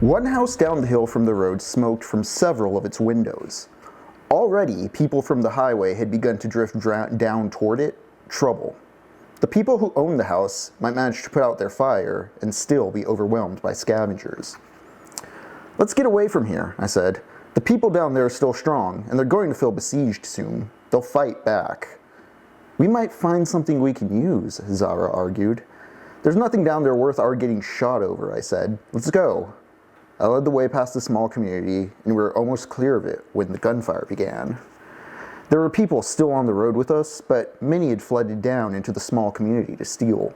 One house down the hill from the road smoked from several of its windows. Already, people from the highway had begun to drift down toward it. Trouble. The people who owned the house might manage to put out their fire and still be overwhelmed by scavengers. "Let's get away from here," I said. "The people down there are still strong, and they're going to feel besieged soon. They'll fight back." "We might find something we can use," Zara argued. "There's nothing down there worth our getting shot over," I said. "Let's go." I led the way past the small community, and we were almost clear of it when the gunfire began. There were people still on the road with us, but many had flooded down into the small community to steal.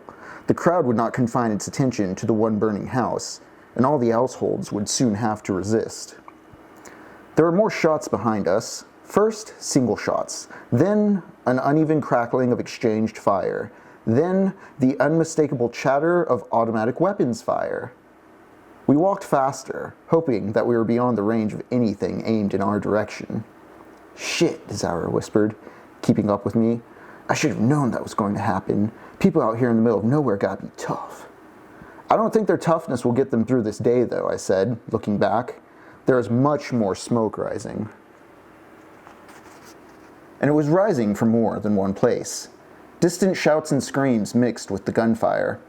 The crowd would not confine its attention to the one burning house, and all the households would soon have to resist. There were more shots behind us. First, single shots, then an uneven crackling of exchanged fire, then the unmistakable chatter of automatic weapons fire. We walked faster, hoping that we were beyond the range of anything aimed in our direction. "Shit," Zara whispered, keeping up with me. "I should have known that was going to happen. People out here in the middle of nowhere gotta be tough." "I don't think their toughness will get them through this day, though," I said, looking back. There is much more smoke rising. And it was rising from more than one place. Distant shouts and screams mixed with the gunfire.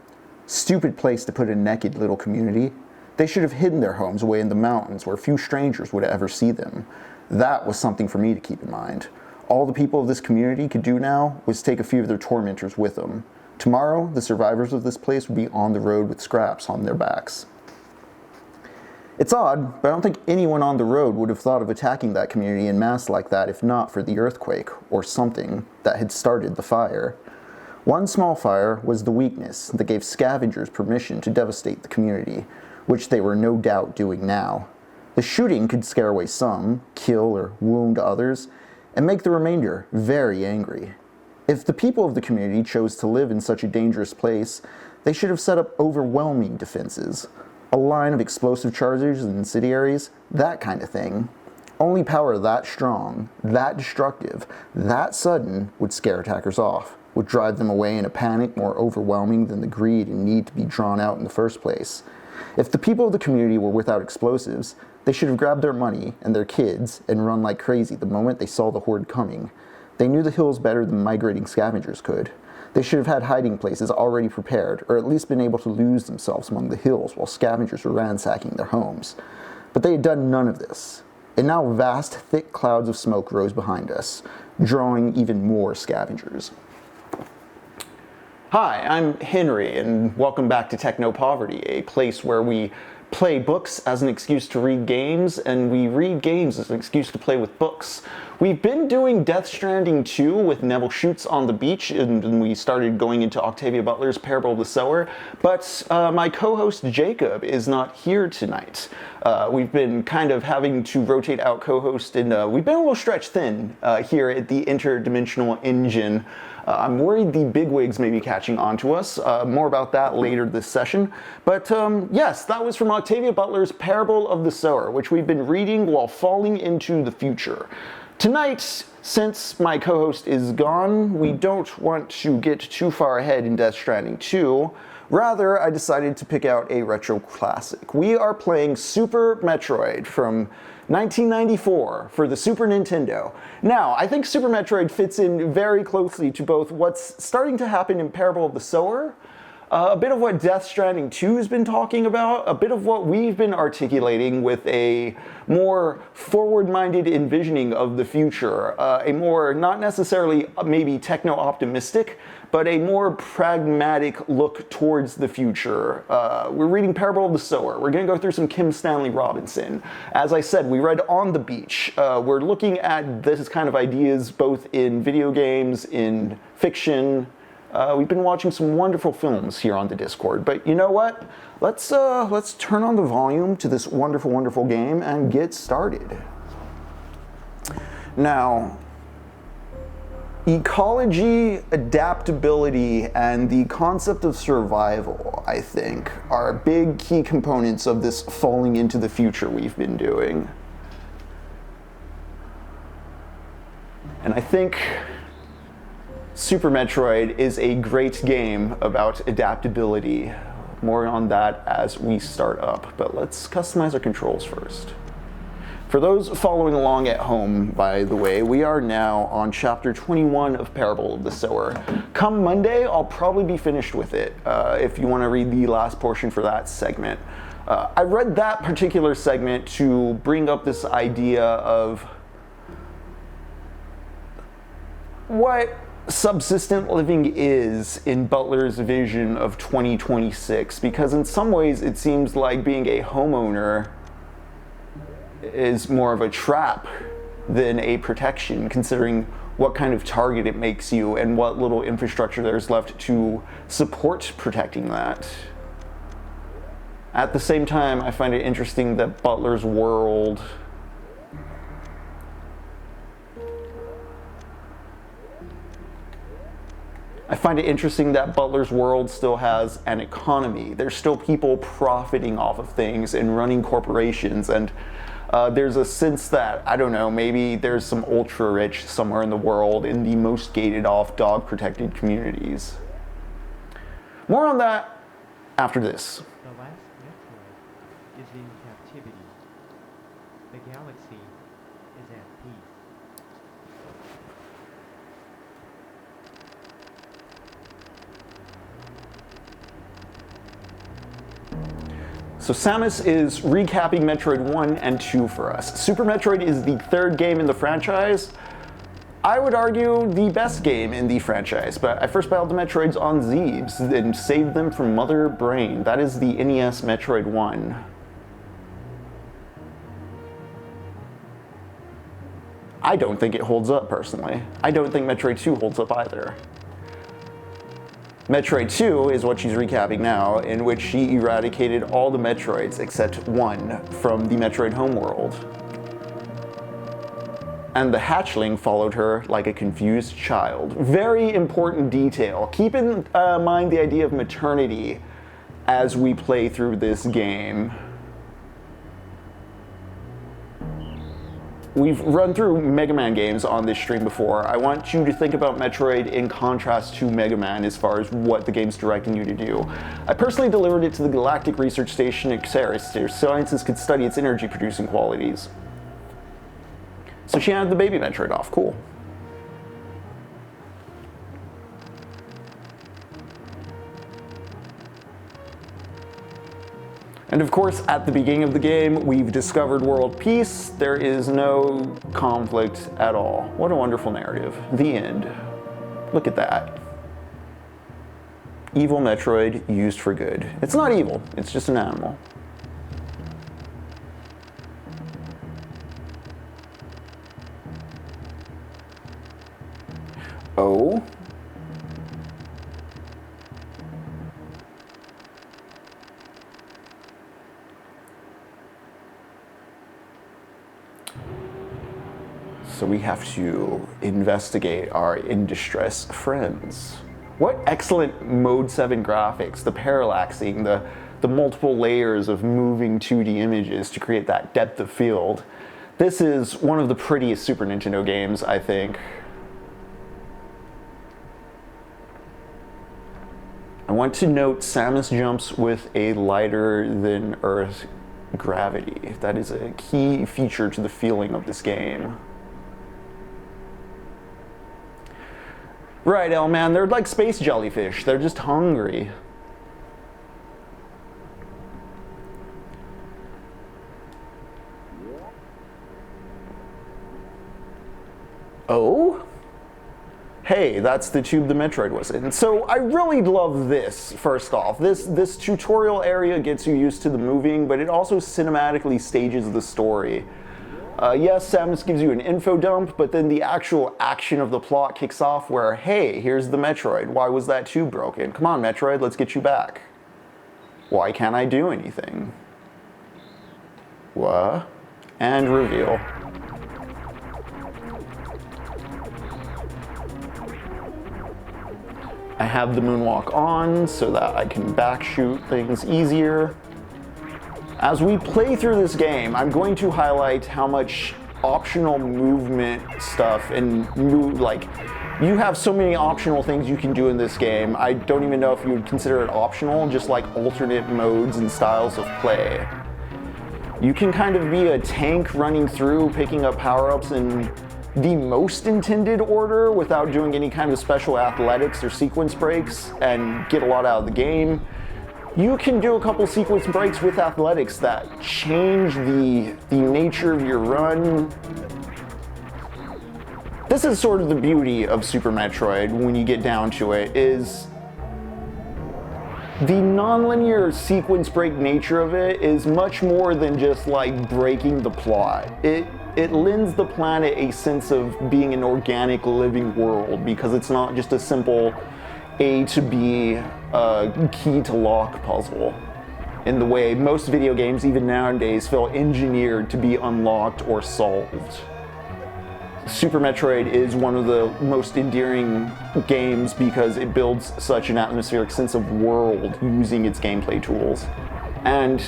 Stupid place to put a naked little community. They should have hidden their homes away in the mountains where few strangers would ever see them. That was something for me to keep in mind. All the people of this community could do now was take a few of their tormentors with them. Tomorrow, the survivors of this place would be on the road with scraps on their backs. It's odd, but I don't think anyone on the road would have thought of attacking that community en masse like that if not for the earthquake, or something, that had started the fire. One small fire was the weakness that gave scavengers permission to devastate the community, which they were no doubt doing now. The shooting could scare away some, kill or wound others, and make the remainder very angry. If the people of the community chose to live in such a dangerous place, they should have set up overwhelming defenses. A line of explosive charges and incendiaries, that kind of thing. Only power that strong, that destructive, that sudden would scare attackers off, would drive them away in a panic more overwhelming than the greed and need to be drawn out in the first place. If the people of the community were without explosives, they should have grabbed their money and their kids and run like crazy the moment they saw the horde coming. They knew the hills better than migrating scavengers could. They should have had hiding places already prepared, or at least been able to lose themselves among the hills while scavengers were ransacking their homes. But they had done none of this, and now vast, thick clouds of smoke rose behind us, drawing even more scavengers. Hi, I'm Henry, and welcome back to TECHNOPOVERTY, a place where we play books as an excuse to read games, and we read games as an excuse to play with books. We've been doing Death Stranding 2 with Nevil shoots on the beach, and we started going into Octavia Butler's Parable of the Sower, but my co-host Jacob is not here tonight. We've been kind of having to rotate out co-host, and we've been a little stretched thin here at the Interdimensional Engine. I'm worried the bigwigs may be catching on to us. More about that later this session. But yes, that was from Octavia Butler's Parable of the Sower, which we've been reading while falling into the future. Tonight, since my co-host is gone, we don't want to get too far ahead in Death Stranding 2. Rather, I decided to pick out a retro classic. We are playing Super Metroid from 1994 for the Super Nintendo. Now, I think Super Metroid fits in very closely to both what's starting to happen in Parable of the Sower, a bit of what Death Stranding 2 has been talking about, a bit of what we've been articulating with a more forward-minded envisioning of the future, a more, not necessarily maybe techno-optimistic, but a more pragmatic look towards the future. We're reading Parable of the Sower. We're going to go through some Kim Stanley Robinson. As I said, we read On the Beach. We're looking at this kind of ideas both in video games, in fiction. We've been watching some wonderful films here on the Discord, but you know what? Let's turn on the volume to this wonderful, wonderful game and get started. Now, ecology, adaptability, and the concept of survival, I think, are big key components of this falling into the future we've been doing. And I think Super Metroid is a great game about adaptability. More on that as we start up, but let's customize our controls first. For those following along at home, by the way, we are now on chapter 21 of Parable of the Sower. Come Monday, I'll probably be finished with it, if you want to read the last portion for that segment. I read that particular segment to bring up this idea of what subsistent living is in Butler's vision of 2026, because in some ways it seems like being a homeowner is more of a trap than a protection, considering what kind of target it makes you and what little infrastructure there's left to support protecting that. At the same time, I find it interesting that Butler's world still has an economy. There's still people profiting off of things and running corporations, and there's a sense that, I don't know, maybe there's some ultra-rich somewhere in the world in the most gated-off, dog-protected communities. More on that after this. The last metroid is in captivity. The galaxy is at peace. So Samus is recapping Metroid 1 and 2 for us. Super Metroid is the third game in the franchise. I would argue the best game in the franchise, but I first battled the Metroids on Zebes and saved them from Mother Brain. That is the NES Metroid 1. I don't think it holds up, personally. I don't think Metroid 2 holds up either. Metroid 2 is what she's recapping now, in which she eradicated all the Metroids except one from the Metroid homeworld. And the hatchling followed her like a confused child. Very important detail. Keep in mind the idea of maternity as we play through this game. We've run through Mega Man games on this stream before. I want you to think about Metroid in contrast to Mega Man as far as what the game's directing you to do. I personally delivered it to the Galactic Research Station at Xeris so scientists could study its energy-producing qualities. So she had the baby Metroid off. Cool. And of course, at the beginning of the game, we've discovered world peace. There is no conflict at all. What a wonderful narrative. The end. Look at that. Evil Metroid used for good. It's not evil, it's just an animal. Oh. So we have to investigate our in distress friends. What excellent Mode 7 graphics, the parallaxing, the multiple layers of moving 2D images to create that depth of field. This is one of the prettiest Super Nintendo games, I think. I want to note Samus jumps with a lighter than Earth gravity. That is a key feature to the feeling of this game. Right, man, they're like space jellyfish. They're just hungry. Oh? Hey, that's the tube the Metroid was in. So I really love this, first off. This tutorial area gets you used to the moving, but it also cinematically stages the story. Yes, Samus gives you an info dump, but then the actual action of the plot kicks off where, hey, here's the Metroid. Why was that tube broken? Come on, Metroid, let's get you back. Why can't I do anything? What? And reveal. I have the moonwalk on so that I can back shoot things easier. As we play through this game, I'm going to highlight how much optional movement stuff and like, you have so many optional things you can do in this game. I don't even know if you would consider it optional, just like alternate modes and styles of play. You can kind of be a tank running through, picking up power-ups in the most intended order without doing any kind of special athletics or sequence breaks and get a lot out of the game. You can do a couple sequence breaks with athletics that change the nature of your run. This is sort of the beauty of Super Metroid when you get down to it, is the non-linear sequence break nature of it is much more than just like breaking the plot. It lends the planet a sense of being an organic living world because it's not just a simple A to B key to lock puzzle in the way most video games even nowadays feel engineered to be unlocked or solved. Super Metroid is one of the most endearing games because it builds such an atmospheric sense of world using its gameplay tools. And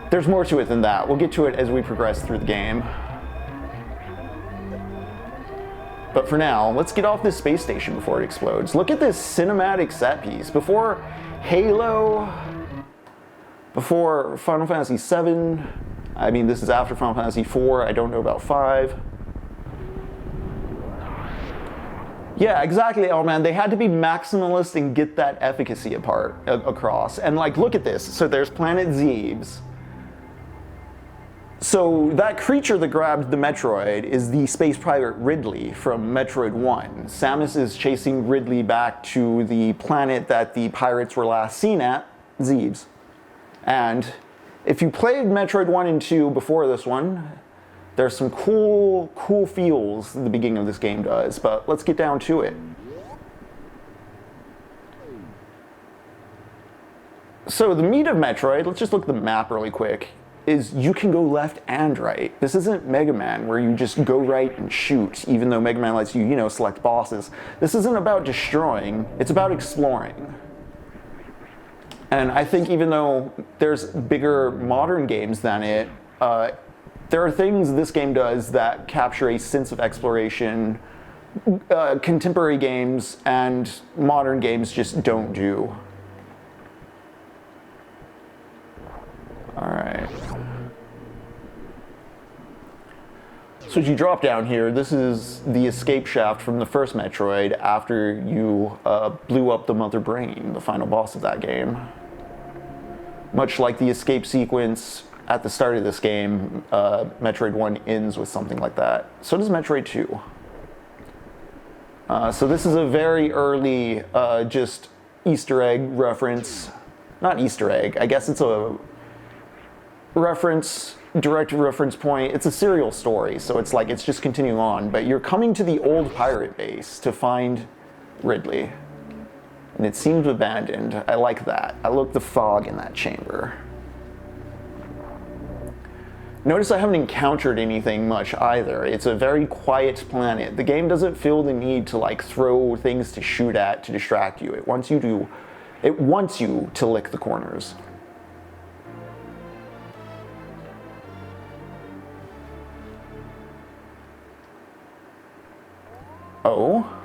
there's more to it than that. We'll get to it as we progress through the game. But for now, let's get off this space station before it explodes. Look at this cinematic set piece. Before Halo, before Final Fantasy VII, I mean, this is after Final Fantasy IV, I don't know about 5. Yeah, exactly, oh man, they had to be maximalist and get that efficacy across. And like, look at this. So there's Planet Zebes. So that creature that grabbed the Metroid is the space pirate Ridley from Metroid 1. Samus is chasing Ridley back to the planet that the pirates were last seen at, Zebes. And if you played Metroid 1 and 2 before this one, there's some cool feels the beginning of this game does, but let's get down to it. So the meat of Metroid, let's just look at the map really quick, is you can go left and right. This isn't Mega Man where you just go right and shoot, even though Mega Man lets you, you know, select bosses. This isn't about destroying, it's about exploring. And I think even though there's bigger modern games than it, there are things this game does that capture a sense of exploration contemporary games and modern games just don't do. Alright. So as you drop down here, this is the escape shaft from the first Metroid after you blew up the Mother Brain, the final boss of that game. Much like the escape sequence at the start of this game, Metroid 1 ends with something like that. So does Metroid 2. So this is a very early just Easter egg reference. Not Easter egg, I guess it's a reference, direct reference point. It's a serial story, so it's like it's just continuing on. But you're coming to the old pirate base to find Ridley. And it seems abandoned. I like that. I like the fog in that chamber. Notice I haven't encountered anything much either. It's a very quiet planet. The game doesn't feel the need to like throw things to shoot at to distract you. It wants you to lick the corners. Oh?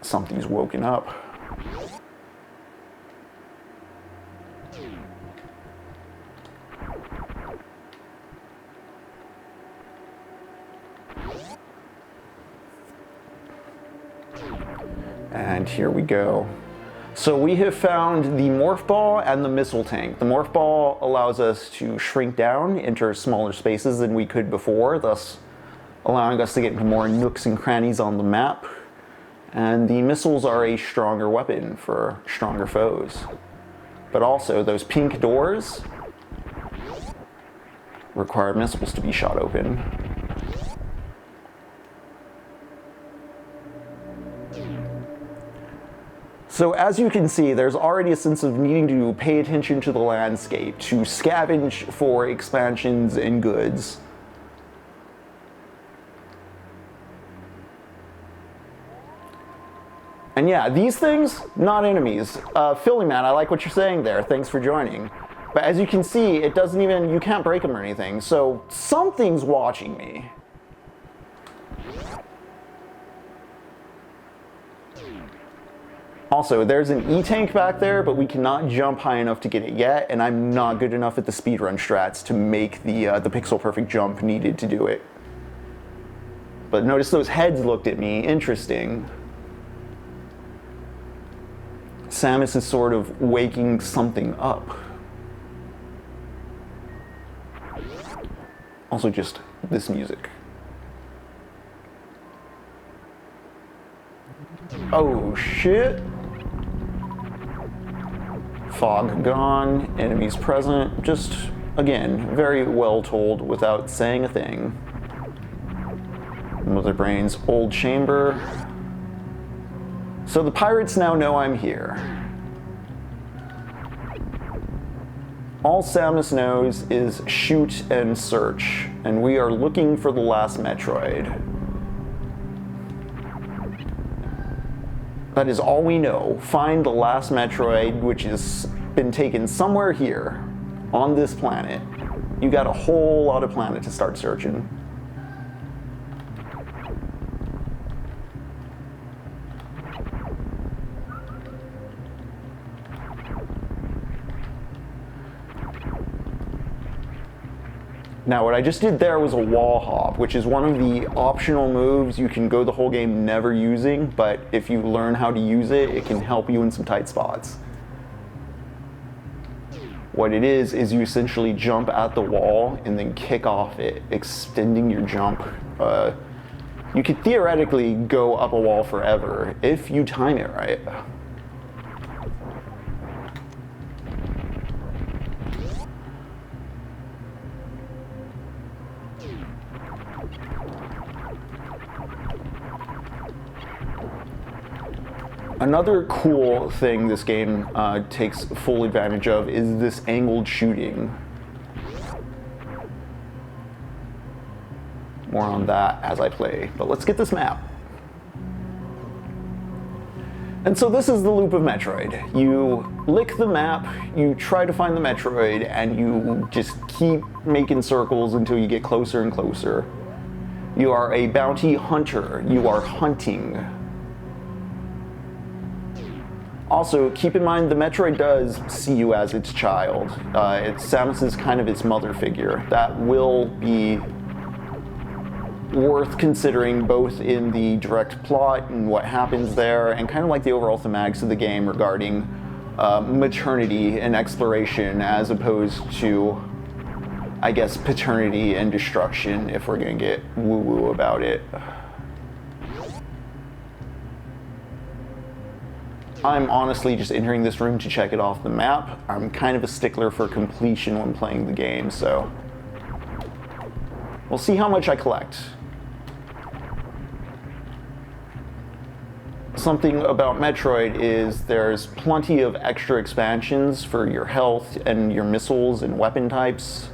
Something's woken up. And here we go. So we have found the morph ball and the missile tank. The morph ball allows us to shrink down into smaller spaces than we could before, thus allowing us to get into more nooks and crannies on the map. And the missiles are a stronger weapon for stronger foes. But also, those pink doors require missiles to be shot open. So as you can see, there's already a sense of needing to pay attention to the landscape, to scavenge for expansions and goods. And yeah, these things, not enemies. Philly Man, I like what you're saying there. Thanks for joining. But as you can see, it doesn't even, you can't break them or anything. So something's watching me. Also, there's an E-tank back there, but we cannot jump high enough to get it yet, and I'm not good enough at the speedrun strats to make the pixel-perfect jump needed to do it. But notice those heads looked at me. Interesting. Samus is sort of waking something up. Also, just this music. Oh, shit. Fog gone, enemies present. Just, again, very well told without saying a thing. Mother Brain's old chamber. So the pirates now know I'm here. All Samus knows is shoot and search, and we are looking for the last Metroid. That is all we know. Find the last Metroid, which has been taken somewhere here on this planet. You got a whole lot of planet to start searching. Now, what I just did there was a wall hop, which is one of the optional moves you can go the whole game never using, but if you learn how to use it, it can help you in some tight spots. What it is you essentially jump at the wall and then kick off it, extending your jump. You could theoretically go up a wall forever if you time it right. Another cool thing this game takes full advantage of is this angled shooting. More on that as I play, but let's get this map. And so this is the loop of Metroid. You lick the map, you try to find the Metroid, and you just keep making circles until you get closer and closer. You are a bounty hunter. You are hunting. Also, keep in mind the Metroid does see you as its child. Samus is kind of its mother figure. That will be worth considering both in the direct plot and what happens there, and kind of like the overall thematics of the game regarding maternity and exploration as opposed to, I guess, paternity and destruction, if we're gonna get woo-woo about it. I'm honestly just entering this room to check it off the map. I'm kind of a stickler for completion when playing the game, so we'll see how much I collect. Something about Metroid is there's plenty of extra expansions for your health and your missiles and weapon types.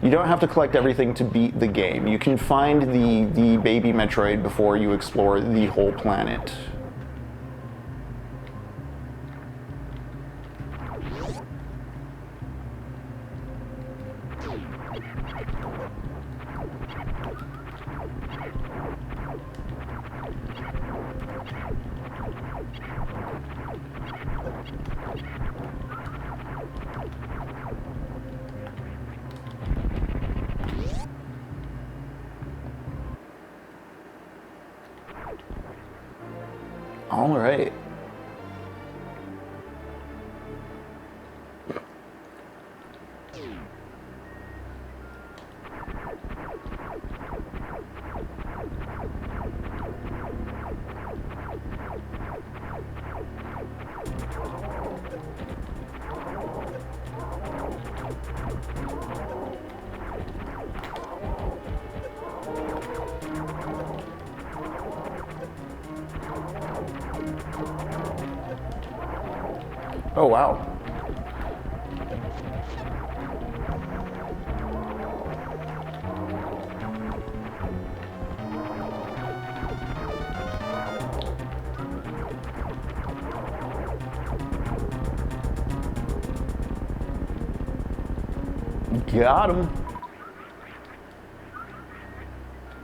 You don't have to collect everything to beat the game. You can find the baby Metroid before you explore the whole planet. All right. Oh, wow. Got him.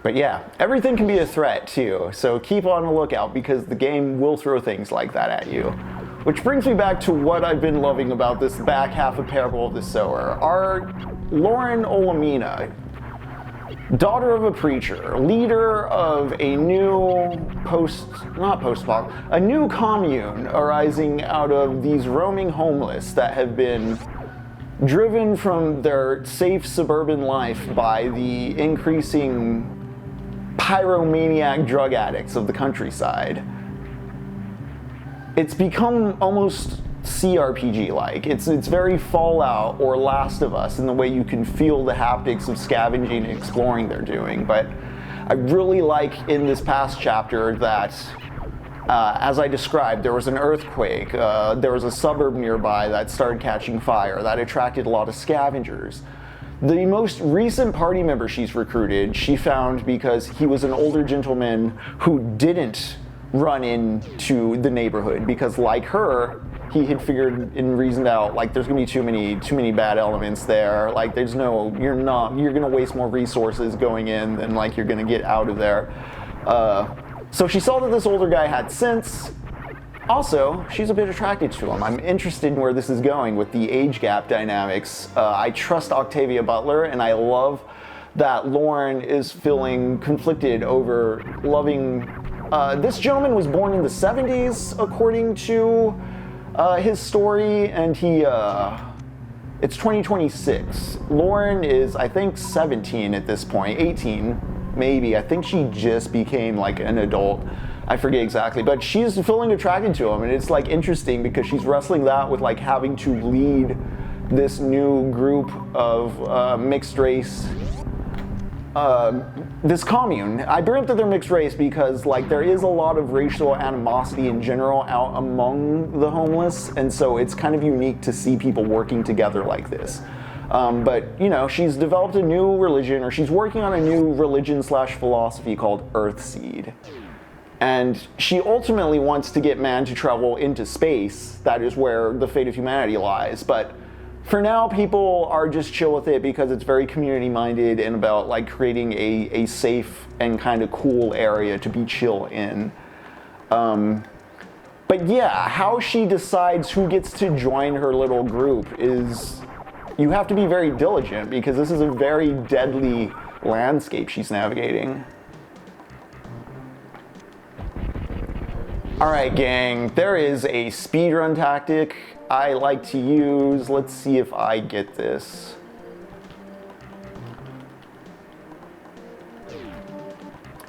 But yeah, everything can be a threat too, so keep on the lookout because the game will throw things like that at you. Which brings me back to what I've been loving about this back half of Parable of the Sower. Our Lauren Olamina, daughter of a preacher, leader of a new a new commune arising out of these roaming homeless that have been driven from their safe suburban life by the increasing pyromaniac drug addicts of the countryside. It's become almost CRPG-like. It's very Fallout or Last of Us in the way you can feel the haptics of scavenging and exploring they're doing. But I really like in this past chapter that, as I described, there was an earthquake, there was a suburb nearby that started catching fire, that attracted a lot of scavengers. The most recent party member she's recruited, she found because he was an older gentleman who didn't run into the neighborhood because, like her, he had figured and reasoned out like there's gonna be too many bad elements there. Like you're gonna waste more resources going in than like you're gonna get out of there. So she saw that this older guy had sense. Also, she's a bit attracted to him. I'm interested in where this is going with the age gap dynamics. I trust Octavia Butler, and I love that Lauren is feeling conflicted over loving. This gentleman was born in the 70s, according to his story, and it's 2026. Lauren is, I think, 17 at this point, 18, maybe. I think she just became like an adult. I forget exactly, but she's feeling attracted to him, and it's like interesting because she's wrestling that with like having to lead this new group of mixed race, this commune. I bring up that they're mixed race because like there is a lot of racial animosity in general out among the homeless, and so it's kind of unique to see people working together like this. But you know, she's developed a new religion, or she's working on a new religion/philosophy called Earthseed. And she ultimately wants to get man to travel into space. That is where the fate of humanity lies. But for now, people are just chill with it because it's very community-minded and about like creating a safe and kind of cool area to be chill in. But yeah, how she decides who gets to join her little group is, you have to be very diligent because this is a very deadly landscape she's navigating. Alright gang, there is a speedrun tactic I like to use. Let's see if I get this.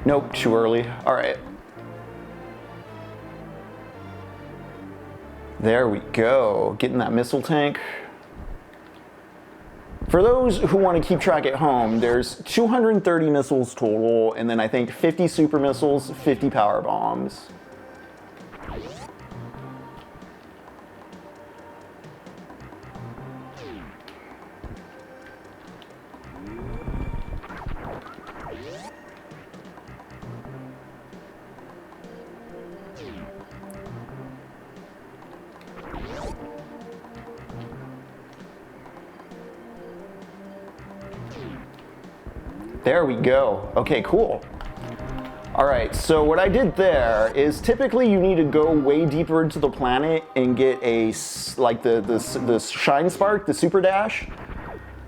Nope, too early. Alright. There we go, getting that missile tank. For those who want to keep track at home, there's 230 missiles total, and then I think 50 super missiles, 50 power bombs. There we go. Okay, cool. All right, so what I did there is typically you need to go way deeper into the planet and get a, like the shine spark, the super dash,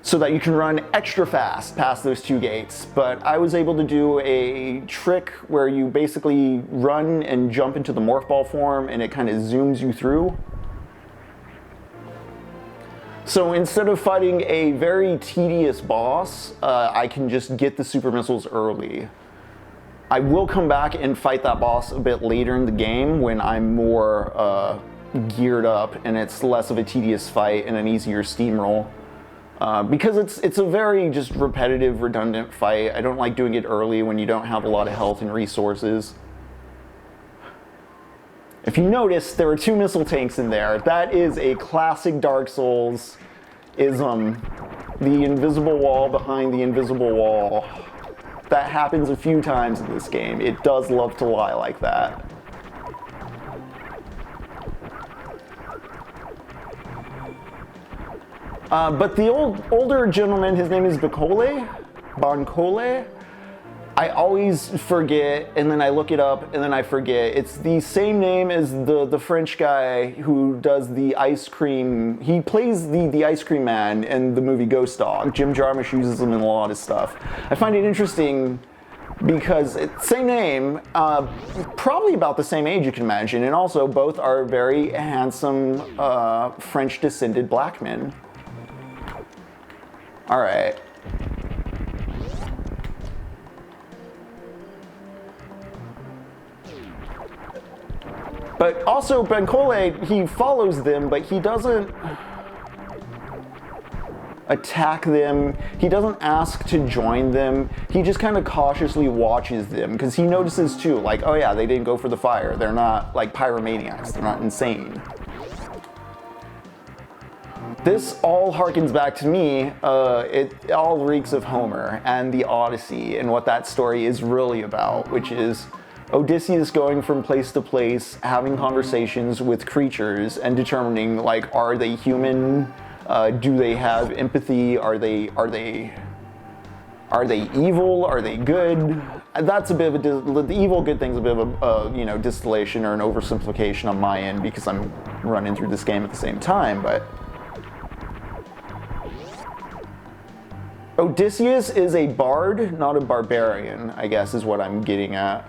so that you can run extra fast past those two gates. But I was able to do a trick where you basically run and jump into the morph ball form and it kind of zooms you through. So instead of fighting a very tedious boss, I can just get the super missiles early. I will come back and fight that boss a bit later in the game when I'm more geared up and it's less of a tedious fight and an easier steamroll. Because it's a very just repetitive, redundant fight. I don't like doing it early when you don't have a lot of health and resources. If you notice, there are two missile tanks in there. That is a classic Dark Souls-ism. The invisible wall behind the invisible wall. That happens a few times in this game. It does love to lie like that. But the older gentleman, his name is Bancole. I always forget, and then I look it up, and then I forget. It's the same name as the French guy who does the ice cream. He plays the ice cream man in the movie Ghost Dog. Jim Jarmusch uses him in a lot of stuff. I find it interesting because it's same name, probably about the same age you can imagine, and also both are very handsome French-descended black men. All right. But also, Bancole, he follows them, but he doesn't attack them. He doesn't ask to join them. He just kind of cautiously watches them, because he notices too, like, oh yeah, they didn't go for the fire. They're not like pyromaniacs. They're not insane. This all harkens back to me. It all reeks of Homer and the Odyssey and what that story is really about, which is Odysseus going from place to place, having conversations with creatures and determining, like, are they human? Do they have empathy? Are they evil? Are they good? That's a bit of the evil good thing's a bit of a distillation or an oversimplification on my end because I'm running through this game at the same time, but Odysseus is a bard, not a barbarian, I guess is what I'm getting at.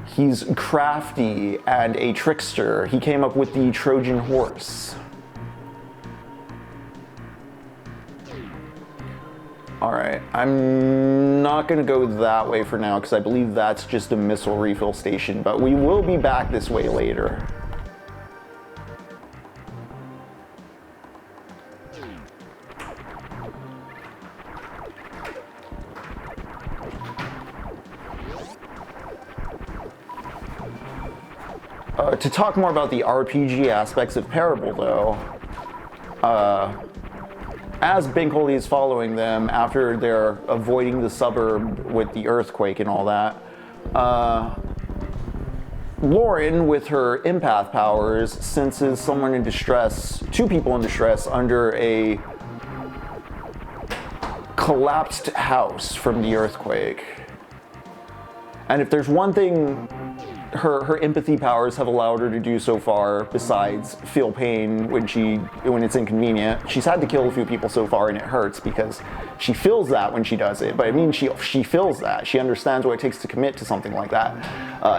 He's crafty and a trickster. He came up with the Trojan horse. All right, I'm not gonna go that way for now because I believe that's just a missile refill station, but we will be back this way later. To talk more about the RPG aspects of Parable, though, as Bancole is following them after they're avoiding the suburb with the earthquake and all that, Lauren, with her empath powers, senses someone in distress, two people in distress, under a collapsed house from the earthquake. And if there's one thing her empathy powers have allowed her to do so far, besides feel pain when it's inconvenient. She's had to kill a few people so far, and it hurts because she feels that when she does it. But I mean, she feels that. She understands what it takes to commit to something like that.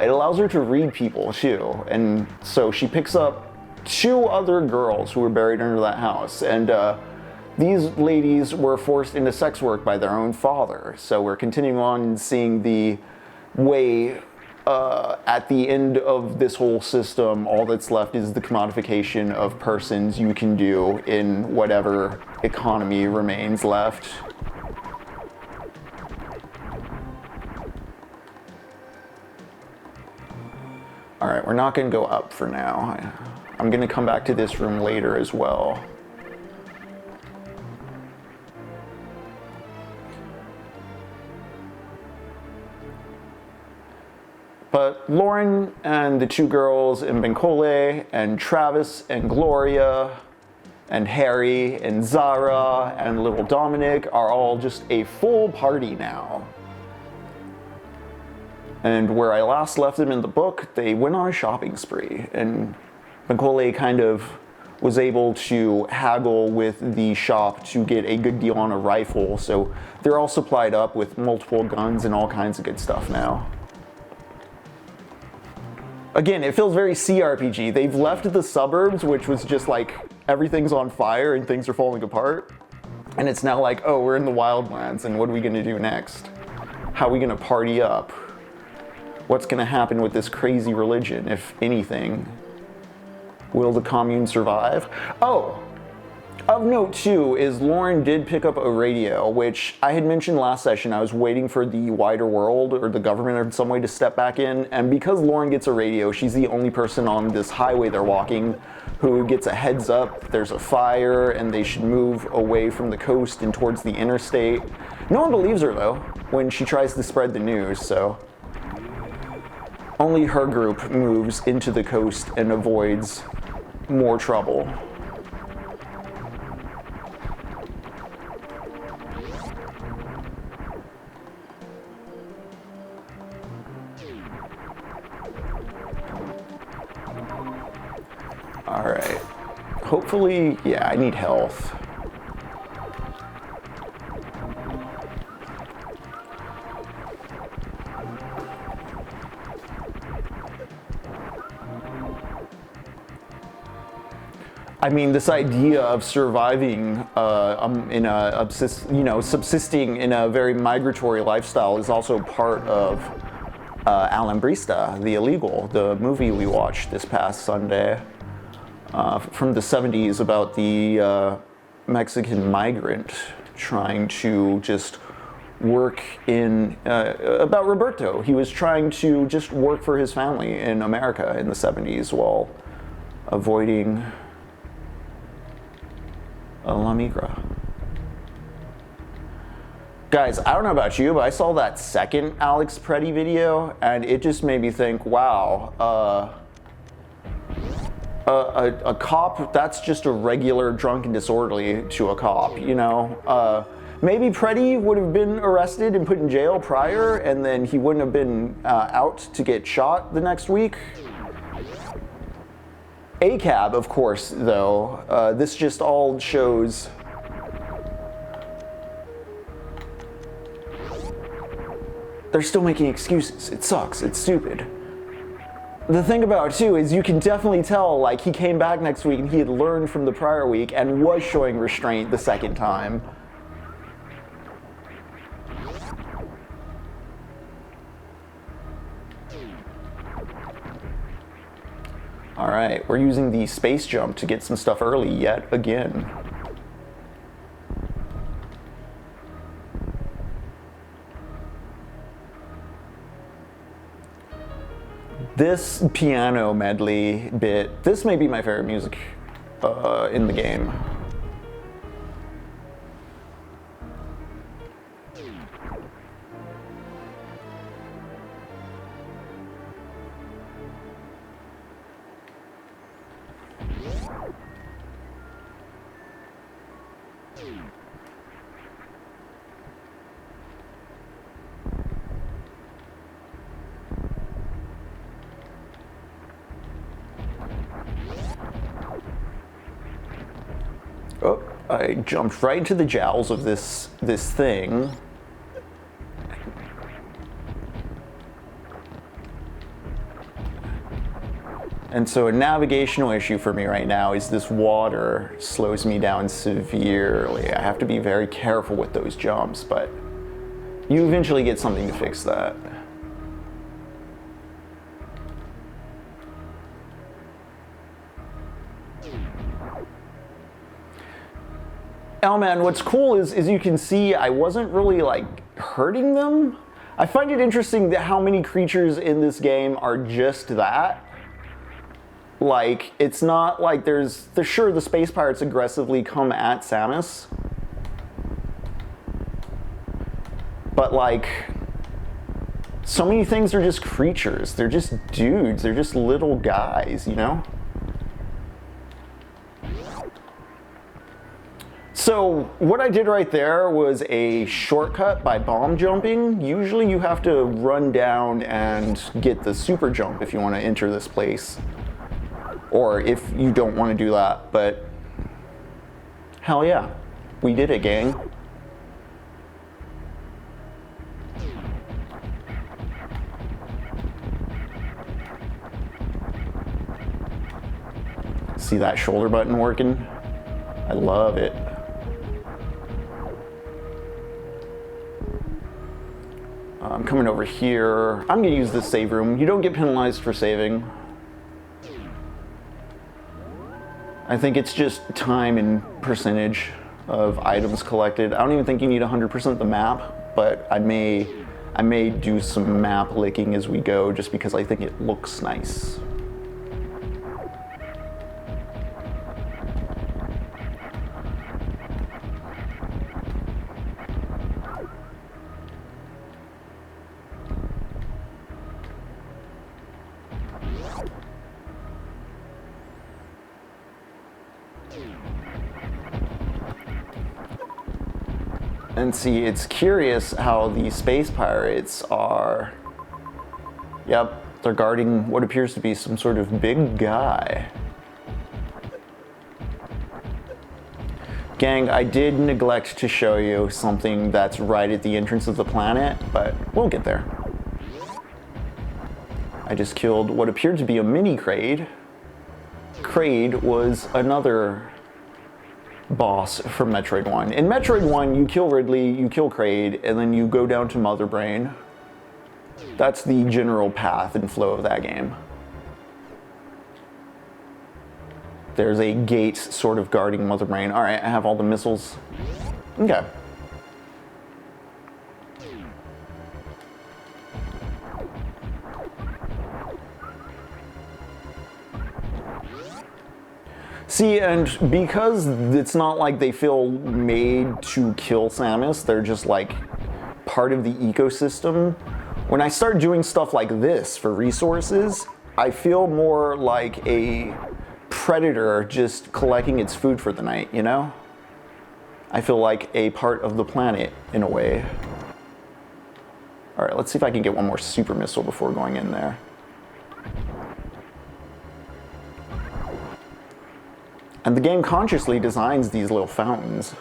It allows her to read people too, and so she picks up two other girls who were buried under that house, and these ladies were forced into sex work by their own father. So we're continuing on and seeing the way. At the end of this whole system, all that's left is the commodification of persons you can do in whatever economy remains left. All right, we're not going to go up for now. I'm going to come back to this room later as well. But Lauren and the two girls and Bancole and Travis and Gloria and Harry and Zara and little Dominic are all just a full party now. And where I last left them in the book, they went on a shopping spree, and Bancole kind of was able to haggle with the shop to get a good deal on a rifle, so they're all supplied up with multiple guns and all kinds of good stuff now. Again, it feels very CRPG. They've left the suburbs, which was just like everything's on fire and things are falling apart. And it's now like, oh, we're in the wildlands, and what are we gonna do next? How are we gonna party up? What's gonna happen with this crazy religion, if anything? Will the commune survive? Oh, of note too is Lauren did pick up a radio, which I had mentioned last session. I was waiting for the wider world or the government in some way to step back in, and because Lauren gets a radio, she's the only person on this highway they're walking who gets a heads up there's a fire and they should move away from the coast and towards the interstate. No one believes her though when she tries to spread the news, so only her group moves into the coast and avoids more trouble. All right. Hopefully, yeah, I need health. I mean, this idea of surviving in a subsisting in a very migratory lifestyle is also part of Alambrista, the Illegal, the movie we watched this past Sunday from the 70s about the Mexican migrant trying to just work in, about Roberto. He was trying to just work for his family in America in the 70s while avoiding La Migra. Guys, I don't know about you, but I saw that second Alex Preddy video, and it just made me think, wow, a cop, that's just a regular drunk and disorderly to a cop, you know? Maybe Preddy would have been arrested and put in jail prior, and then he wouldn't have been out to get shot the next week. ACAB, of course, though, this just all shows they're still making excuses. It sucks. It's stupid. The thing about it, too, is you can definitely tell, like, he came back next week and he had learned from the prior week and was showing restraint the second time. All right, we're using the space jump to get some stuff early yet again. This piano medley bit, this may be my favorite music in the game. Oh, I jumped right into the jowls of this thing. And so a navigational issue for me right now is this water slows me down severely. I have to be very careful with those jumps, but you eventually get something to fix that. Oh man, what's cool is you can see I wasn't really like hurting them. I find it interesting that how many creatures in this game are just that. Like, it's not like there's sure the space pirates aggressively come at Samus. But like, so many things are just creatures. They're just dudes. They're just little guys, you know? So what I did right there was a shortcut by bomb jumping. Usually you have to run down and get the super jump if you want to enter this place. Or if you don't want to do that, but hell yeah, we did it, gang. See that shoulder button working? I love it. I'm coming over here. I'm gonna use this save room. You don't get penalized for saving. I think it's just time and percentage of items collected. I don't even think you need 100% the map, but I may do some map licking as we go just because I think it looks nice. And see, it's curious how the space pirates are... Yep, they're guarding what appears to be some sort of big guy. Gang, I did neglect to show you something that's right at the entrance of the planet, but we'll get there. I just killed what appeared to be a mini Kraid. Kraid was another boss from Metroid 1. In Metroid 1, you kill Ridley, you kill Kraid, and then you go down to Mother Brain. That's the general path and flow of that game. There's a gate sort of guarding Mother Brain. Alright, I have all the missiles. Okay. See, and because it's not like they feel made to kill Samus, they're just like part of the ecosystem. When I start doing stuff like this for resources, I feel more like a predator just collecting its food for the night, you know? I feel like a part of the planet in a way. Alright, let's see if I can get one more super missile before going in there. And the game consciously designs these little fountains.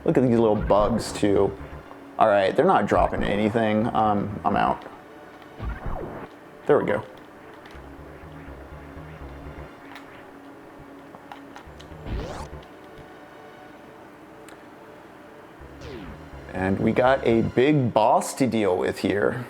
Look at these little bugs too. Alright, they're not dropping anything. I'm out. There we go. And we got a big boss to deal with here.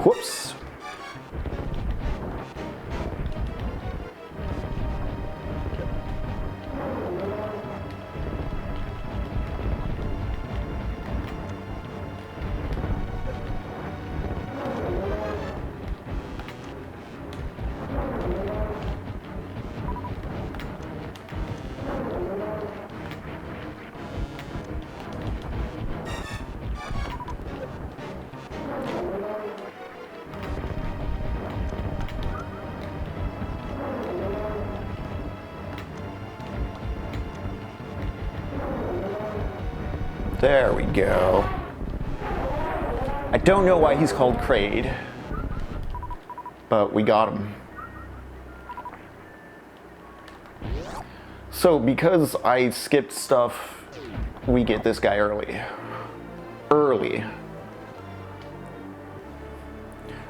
Whoops. There we go. I don't know why he's called Kraid, but we got him. So because I skipped stuff, we get this guy early.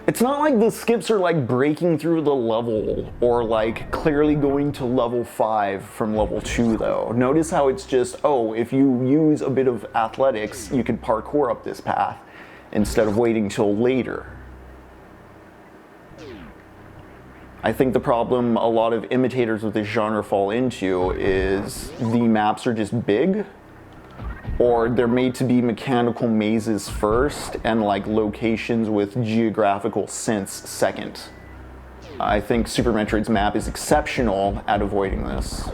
It's not like the skips are like breaking through the level or like clearly going to level 5 from level 2 though. Notice how it's just, oh, if you use a bit of athletics, you can parkour up this path instead of waiting till later. I think the problem a lot of imitators of this genre fall into is the maps are just big, or they're made to be mechanical mazes first and like locations with geographical sense second. I think Super Metroid's map is exceptional at avoiding this.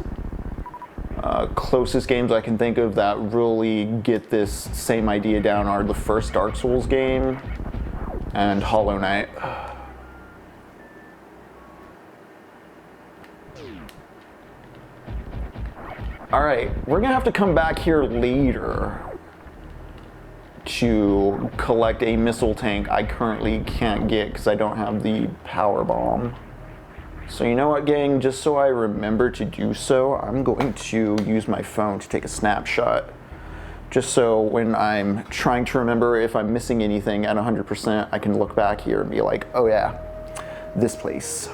Closest games I can think of that really get this same idea down are the first Dark Souls game and Hollow Knight. Alright, we're gonna have to come back here later to collect a missile tank I currently can't get because I don't have the power bomb. So you know what, gang, just so I remember to do so, I'm going to use my phone to take a snapshot. Just so when I'm trying to remember if I'm missing anything at 100%, I can look back here and be like, oh yeah, this place.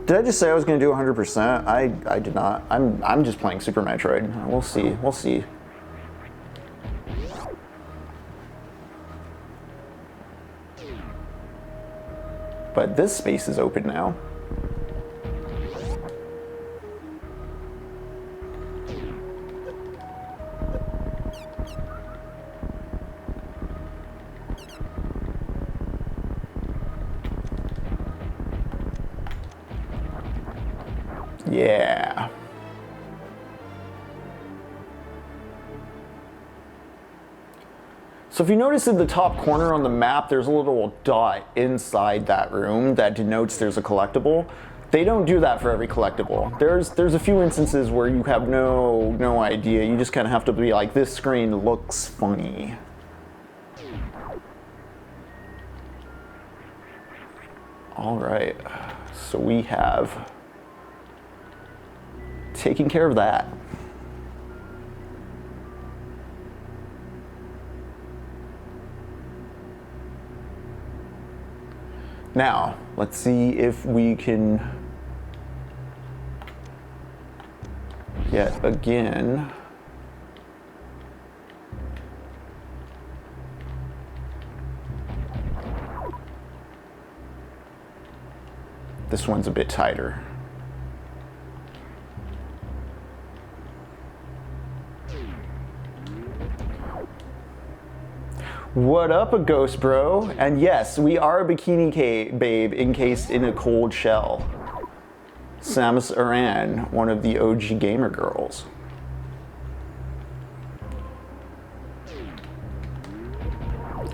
Did I just say I was going to do 100%? I did not. I'm just playing Super Metroid. We'll see. We'll see. But this space is open now. Yeah. So if you notice in the top corner on the map, there's a little dot inside that room that denotes there's a collectible. They don't do that for every collectible. There's a few instances where you have no idea. You just kind of have to be like, this screen looks funny. All right, so we have taken care of that. Now, let's see if we can yet again this one's a bit tighter. What up, a ghost bro? And yes, we are a bikini babe encased in a cold shell. Samus Aran, one of the OG gamer girls.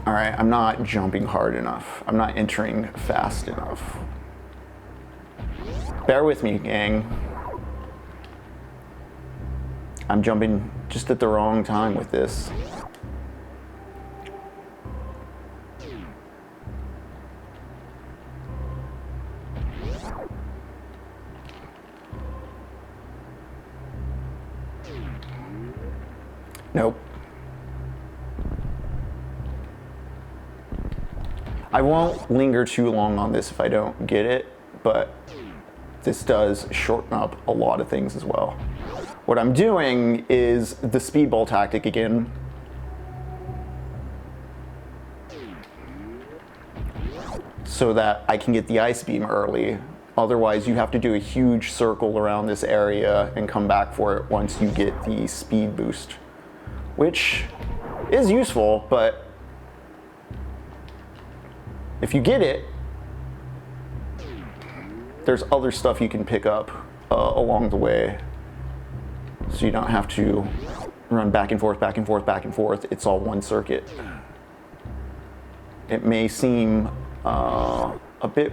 Alright, I'm not jumping hard enough. I'm not entering fast enough. Bear with me, gang. I'm jumping just at the wrong time with this. Nope. I won't linger too long on this if I don't get it, but this does shorten up a lot of things as well. What I'm doing is the speedball tactic again. So that I can get the ice beam early. Otherwise, you have to do a huge circle around this area and come back for it once you get the speed boost. Which is useful, but if you get it, there's other stuff you can pick up along the way. So you don't have to run back and forth, back and forth, back and forth. It's all one circuit. It may seem a bit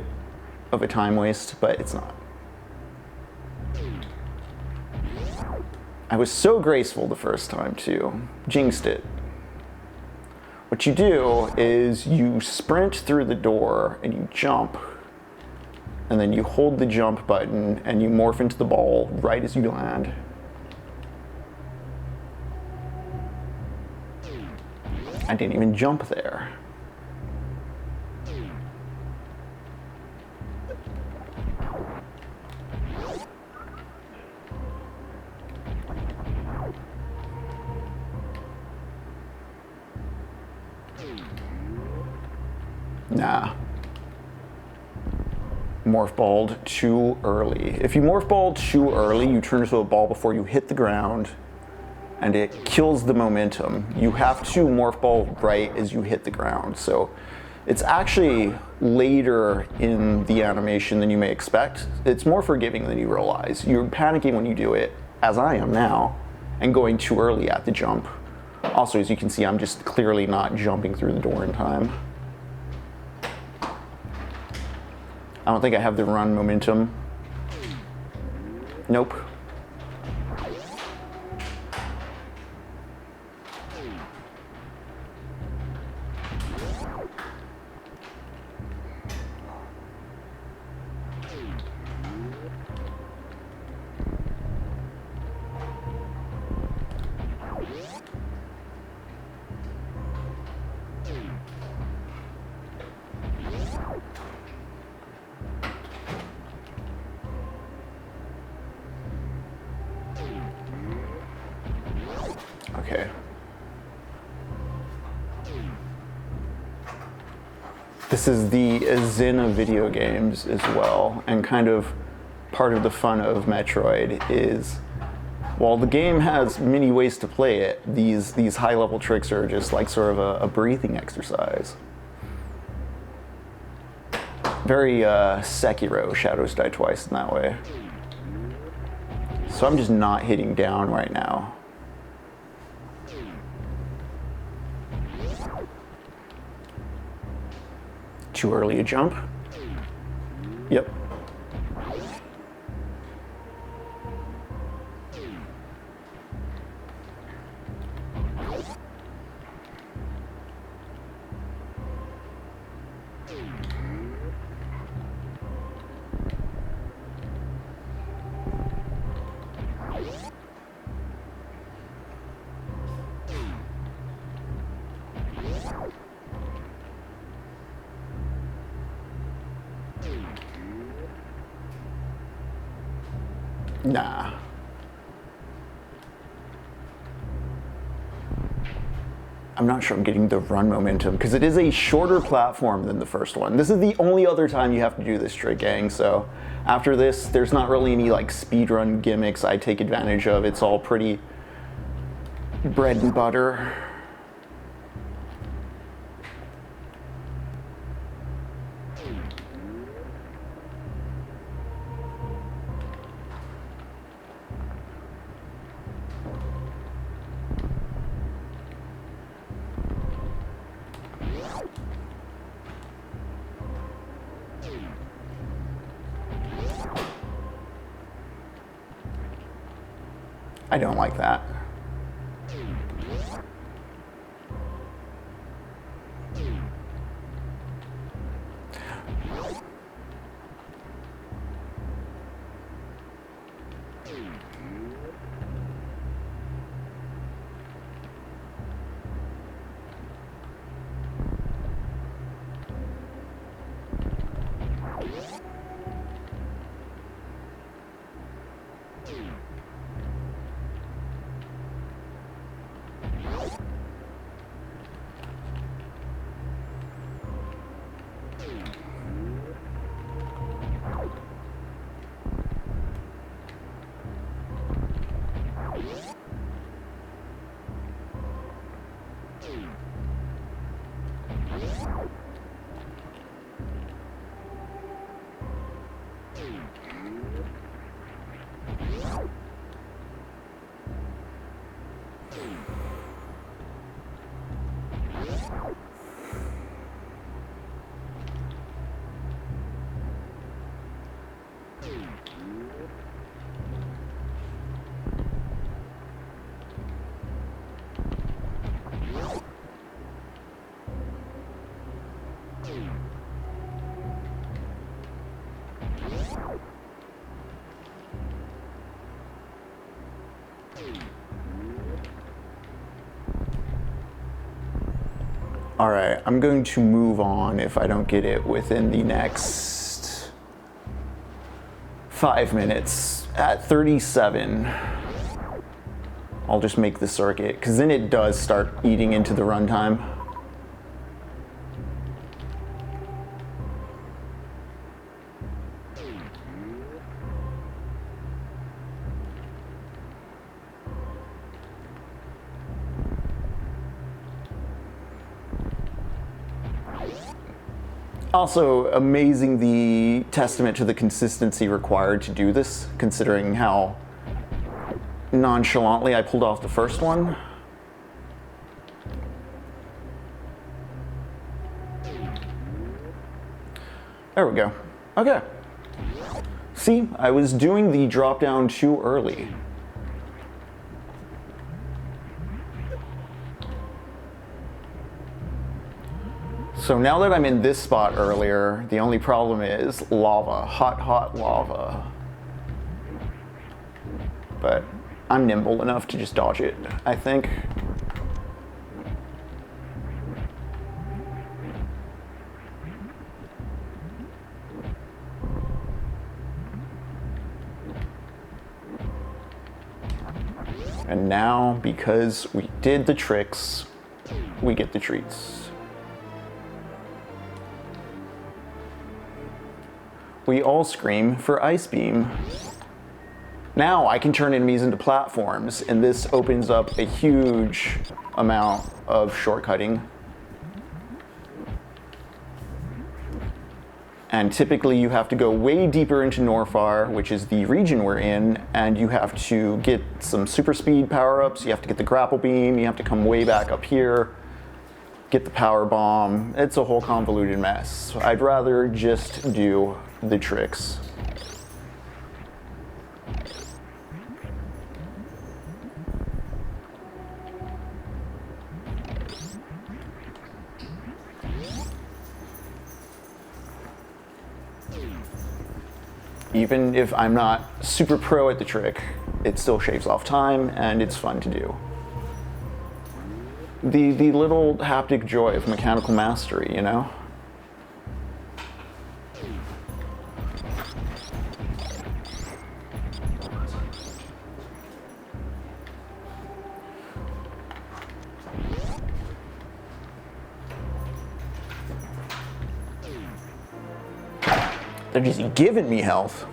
of a time waste, but it's not. I was so graceful the first time too. Jinxed it. What you do is you sprint through the door and you jump, and then you hold the jump button and you morph into the ball right as you land. I didn't even jump there. Nah. Morph balled too early. If you morph ball too early, you turn into a ball before you hit the ground, and it kills the momentum. You have to morph ball right as you hit the ground. So it's actually later in the animation than you may expect. It's more forgiving than you realize. You're panicking when you do it, as I am now, and going too early at the jump. Also, as you can see, I'm just clearly not jumping through the door in time. I don't think I have the run momentum. Nope. This is the zen of video games as well, and kind of part of the fun of Metroid is, while the game has many ways to play it, these high-level tricks are just like sort of a breathing exercise. Very Sekiro, Shadows Die Twice in that way. So I'm just not hitting down right now. Too early to jump? Yep. Nah. I'm not sure I'm getting the run momentum because it is a shorter platform than the first one. This is the only other time you have to do this trick, gang. So after this, there's not really any like speedrun gimmicks I take advantage of. It's all pretty bread and butter. I don't like that. All right, I'm going to move on if I don't get it within the next 5 minutes. At 37, I'll just make the circuit, because then it does start eating into the runtime. Also, amazing the testament to the consistency required to do this, considering how nonchalantly I pulled off the first one. There we go. Okay. See, I was doing the drop down too early. So now that I'm in this spot earlier, the only problem is lava, hot, hot lava. But I'm nimble enough to just dodge it, I think. And now, because we did the tricks, we get the treats. we all scream for Ice Beam. Now I can turn enemies into platforms, and this opens up a huge amount of shortcutting. And typically you have to go way deeper into Norfar, which is the region we're in, and you have to get some super speed power-ups, you have to get the grapple beam, you have to come way back up here, get the power bomb. It's a whole convoluted mess. I'd rather just do the tricks. Even if I'm not super pro at the trick, it still shaves off time and it's fun to do. The little haptic joy of mechanical mastery, you know? They're just giving me health.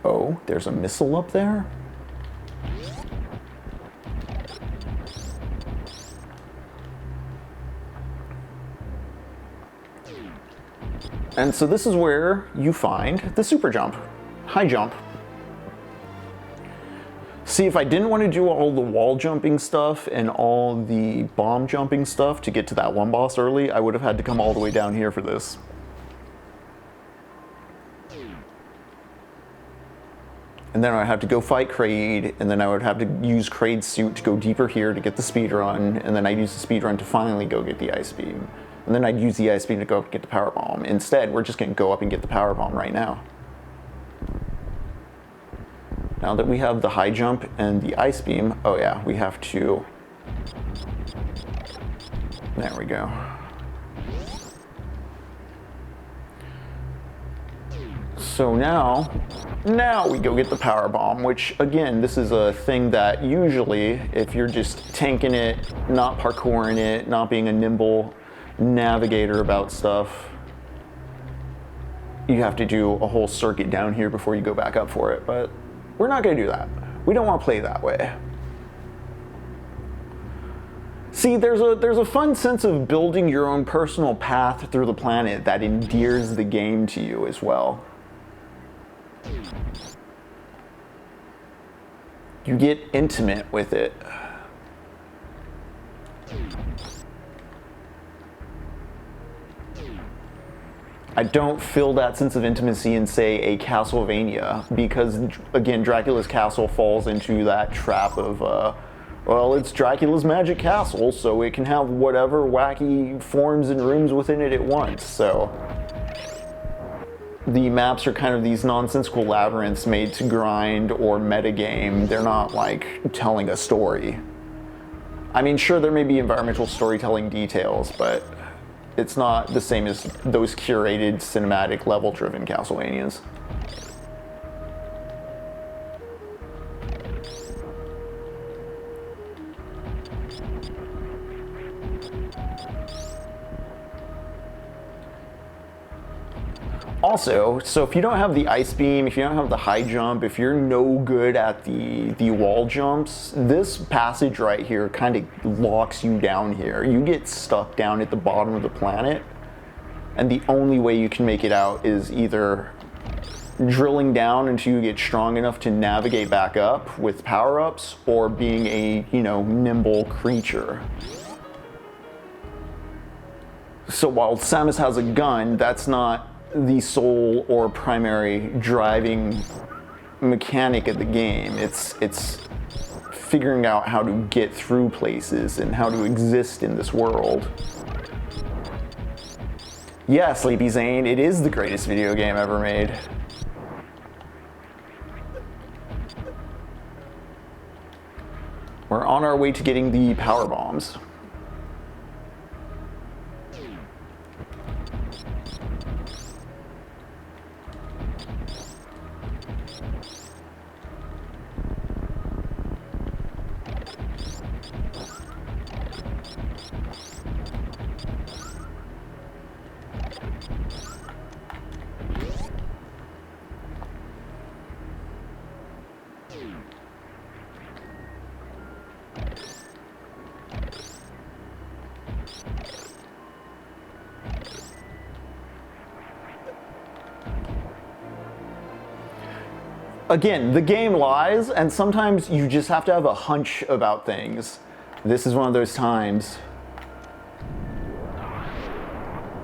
Oh, there's a missile up there? And so this is where you find the super jump, high jump. See, if I didn't want to do all the wall jumping stuff and all the bomb jumping stuff to get to that one boss early, I would have had to come all the way down here for this. And then I'd have to go fight Kraid, and then I would have to use Kraid's suit to go deeper here to get the speedrun, and then I'd use the speedrun to finally go get the Ice Beam. And then I'd use the Ice Beam to go get the Power Bomb. Instead, we're just going to go up and get the Power Bomb right now. Now that we have the high jump and the Ice Beam, oh yeah, we have to... There we go. So now we go get the Power Bomb, which again, this is a thing that usually, if you're just tanking it, not parkouring it, not being a nimble navigator about stuff, you have to do a whole circuit down here before you go back up for it, but we're not going to do that. We don't want to play that way. See, there's a fun sense of building your own personal path through the planet that endears the game to you as well. You get intimate with it. I don't feel that sense of intimacy in, say, a Castlevania, because, again, Dracula's castle falls into that trap of, well, it's Dracula's magic castle, so it can have whatever wacky forms and rooms within it at once, so... The maps are kind of these nonsensical labyrinths made to grind or metagame. They're not, like, telling a story. I mean, sure, there may be environmental storytelling details, but it's not the same as those curated, cinematic, level-driven Castlevanias. Also, so if you don't have the Ice Beam, if you don't have the high jump, if you're no good at the wall jumps, this passage right here kind of locks you down here. You get stuck down at the bottom of the planet, and the only way you can make it out is either drilling down until you get strong enough to navigate back up with power-ups, or being a, you know, nimble creature. So while Samus has a gun, that's not the sole or primary driving mechanic of the game. It's figuring out how to get through places and how to exist in this world. Yeah, Sleepy Zane, it is the greatest video game ever made. We're on our way to getting the power bombs. Again, the game lies, and sometimes you just have to have a hunch about things. This is one of those times.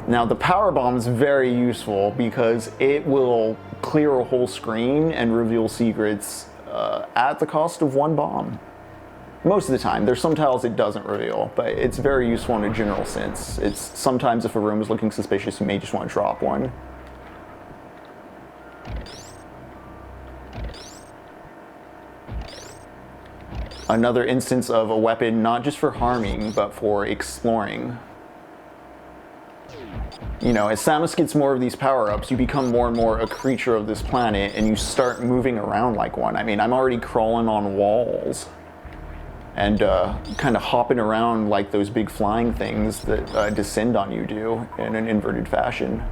Now, the power bomb is very useful because it will clear a whole screen and reveal secrets at the cost of one bomb. Most of the time. There's some tiles it doesn't reveal, but it's very useful in a general sense. It's sometimes if a room is looking suspicious, you may just want to drop one. Another instance of a weapon not just for harming, but for exploring. You know, as Samus gets more of these power-ups, you become more and more a creature of this planet, and you start moving around like one. I mean, I'm already crawling on walls and kind of hopping around like those big flying things that descend on you do in an inverted fashion.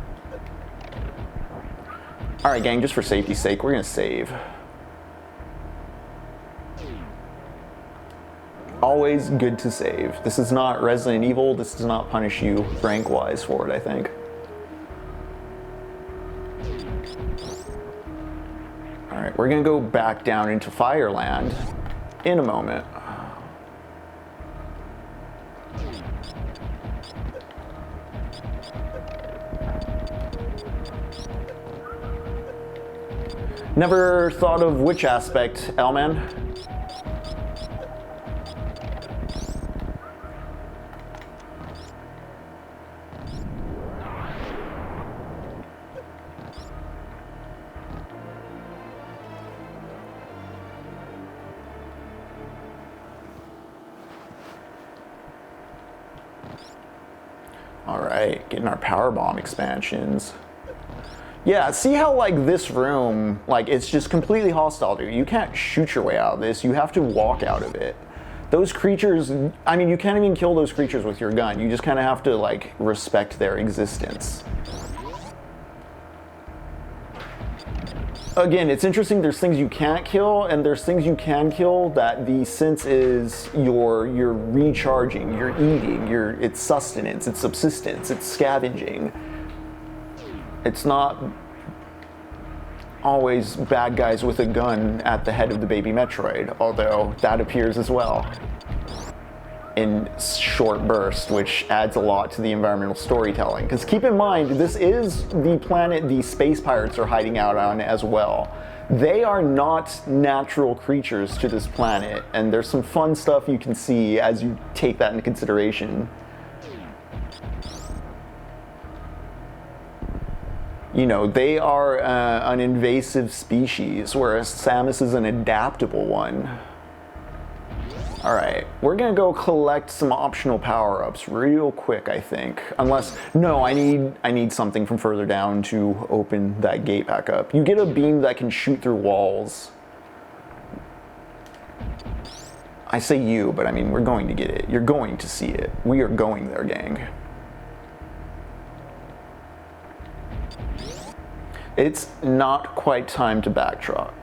Alright gang, just for safety's sake, we're gonna save. Always good to save. This is not Resident Evil, this does not punish you rank-wise for it, I think. Alright, we're gonna go back down into Fireland in a moment. Never thought of which aspect, Elman? Alright, getting our power bomb expansions. Yeah, see how like this room, like it's just completely hostile to you. You can't shoot your way out of this, you have to walk out of it. Those creatures, I mean, you can't even kill those creatures with your gun. You just kind of have to like respect their existence. Again, it's interesting, there's things you can't kill and there's things you can kill that the sense is you're recharging, you're eating, it's sustenance, it's subsistence, it's scavenging. It's not always bad guys with a gun at the head of the baby Metroid, although that appears as well in short bursts, which adds a lot to the environmental storytelling. Because keep in mind, this is the planet the space pirates are hiding out on as well. They are not natural creatures to this planet, and there's some fun stuff you can see as you take that into consideration. You know, they are an invasive species, whereas Samus is an adaptable one. Alright, we're gonna go collect some optional power-ups real quick, I think. Unless, no, I need something from further down to open that gate back up. You get a beam that can shoot through walls. I say you, but I mean, we're going to get it. You're going to see it. We are going there, gang. It's not quite time to backtrack.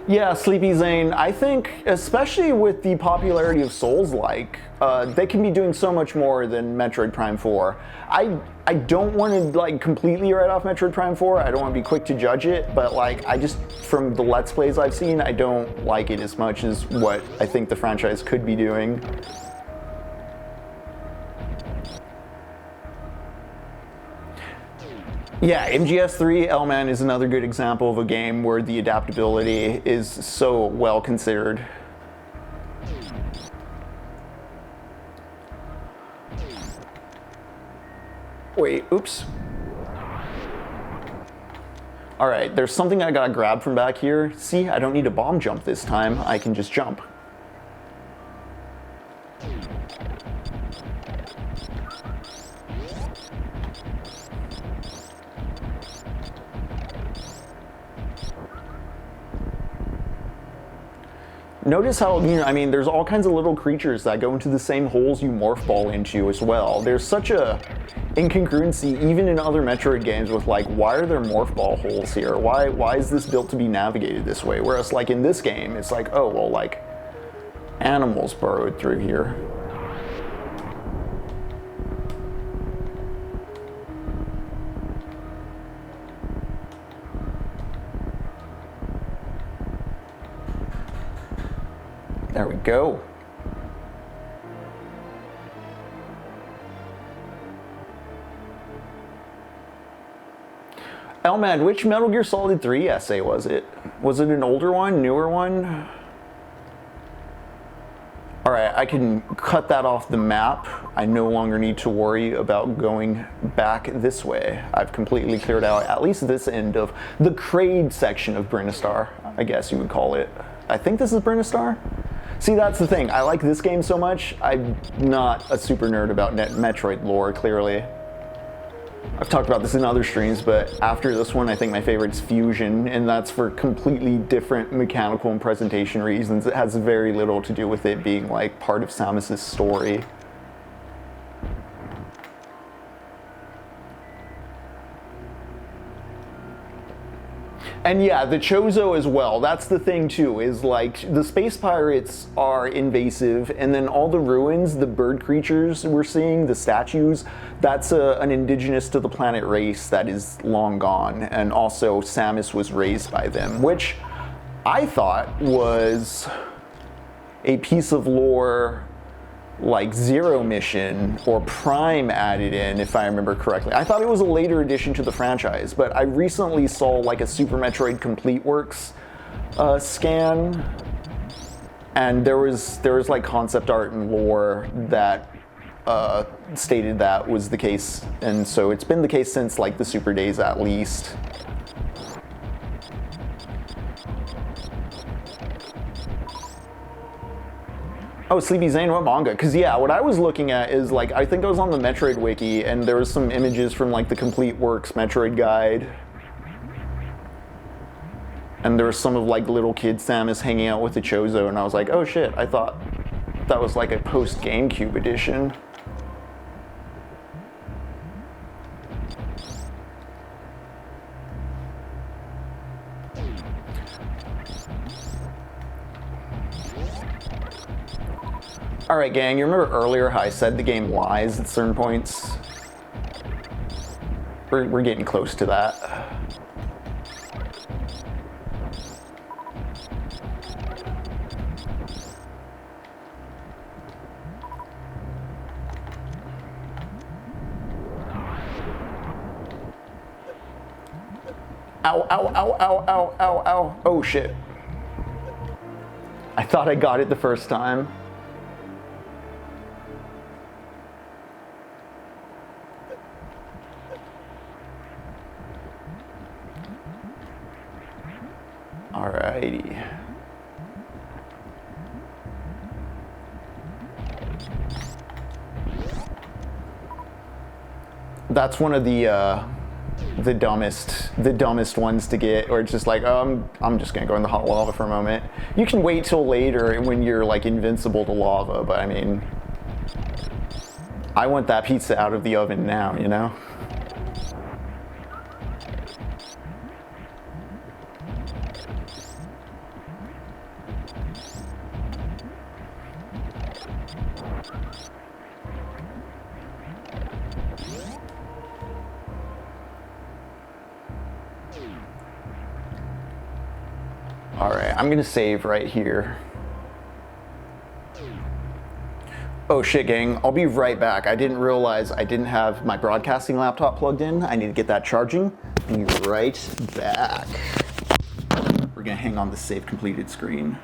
Yeah, Sleepy Zane, I think, especially with the popularity of Souls-like, they can be doing so much more than Metroid Prime 4. I don't want to, like, completely write off Metroid Prime 4, I don't want to be quick to judge it, but, like, I just, from the Let's Plays I've seen, I don't like it as much as what I think the franchise could be doing. Yeah, MGS3 L-Man is another good example of a game where the adaptability is so well considered. Wait, oops. Alright, there's something I gotta grab from back here. See, I don't need a bomb jump this time, I can just jump. Notice how, you know, I mean, there's all kinds of little creatures that go into the same holes you morph ball into as well. There's such a incongruency even in other Metroid games with like, why are there morph ball holes here? Why is this built to be navigated this way? Whereas like in this game, it's like, oh, well, like animals burrowed through here. There we go. Elmad, which Metal Gear Solid 3 essay was it? Was it an older one, newer one? Alright, I can cut that off the map. I no longer need to worry about going back this way. I've completely cleared out at least this end of the Kraid section of Brinistar, I guess you would call it. I think this is Brinistar? See, that's the thing. I like this game so much, I'm not a super nerd about Metroid lore, clearly. I've talked about this in other streams, but after this one, I think my favorite's Fusion, and that's for completely different mechanical and presentation reasons. It has very little to do with it being like part of Samus's story. And yeah, the Chozo as well. That's the thing too, is like the space pirates are invasive, and then all the ruins, the bird creatures we're seeing, the statues, that's an indigenous to the planet race that is long gone. And also Samus was raised by them, which I thought was a piece of lore like Zero Mission or Prime added in, if I remember correctly. I thought it was a later addition to the franchise, but I recently saw like a Super Metroid Complete Works scan, and there was like concept art and lore that stated that was the case, and so it's been the case since like the Super days at least. Oh, Sleepy Zane, what manga? Because yeah, what I was looking at is like, I think I was on the Metroid wiki and there was some images from like the Complete Works Metroid guide. And there was some of like little kid Samus hanging out with the Chozo, and I was like, oh shit, I thought that was like a post GameCube edition. Alright gang, you remember earlier how I said the game lies at certain points? We're getting close to that. Ow, ow, ow, ow, ow, ow, ow. Oh shit. I thought I got it the first time. Alrighty. That's one of the dumbest ones to get, or it's just like, oh, I'm just gonna go in the hot lava for a moment. You can wait till later when you're like invincible to lava, but I mean, I want that pizza out of the oven now, you know? Alright, I'm gonna save right here. Oh shit, gang, I'll be right back. I didn't realize I didn't have my broadcasting laptop plugged in. I need to get that charging. Be right back. We're gonna hang on the save completed screen.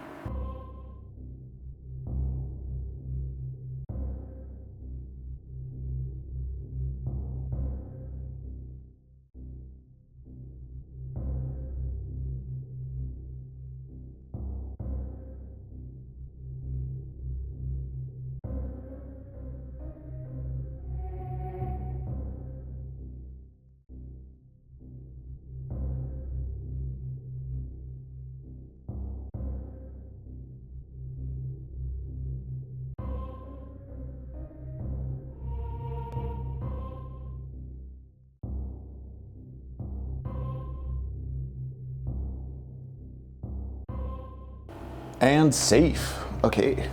And safe. Okay.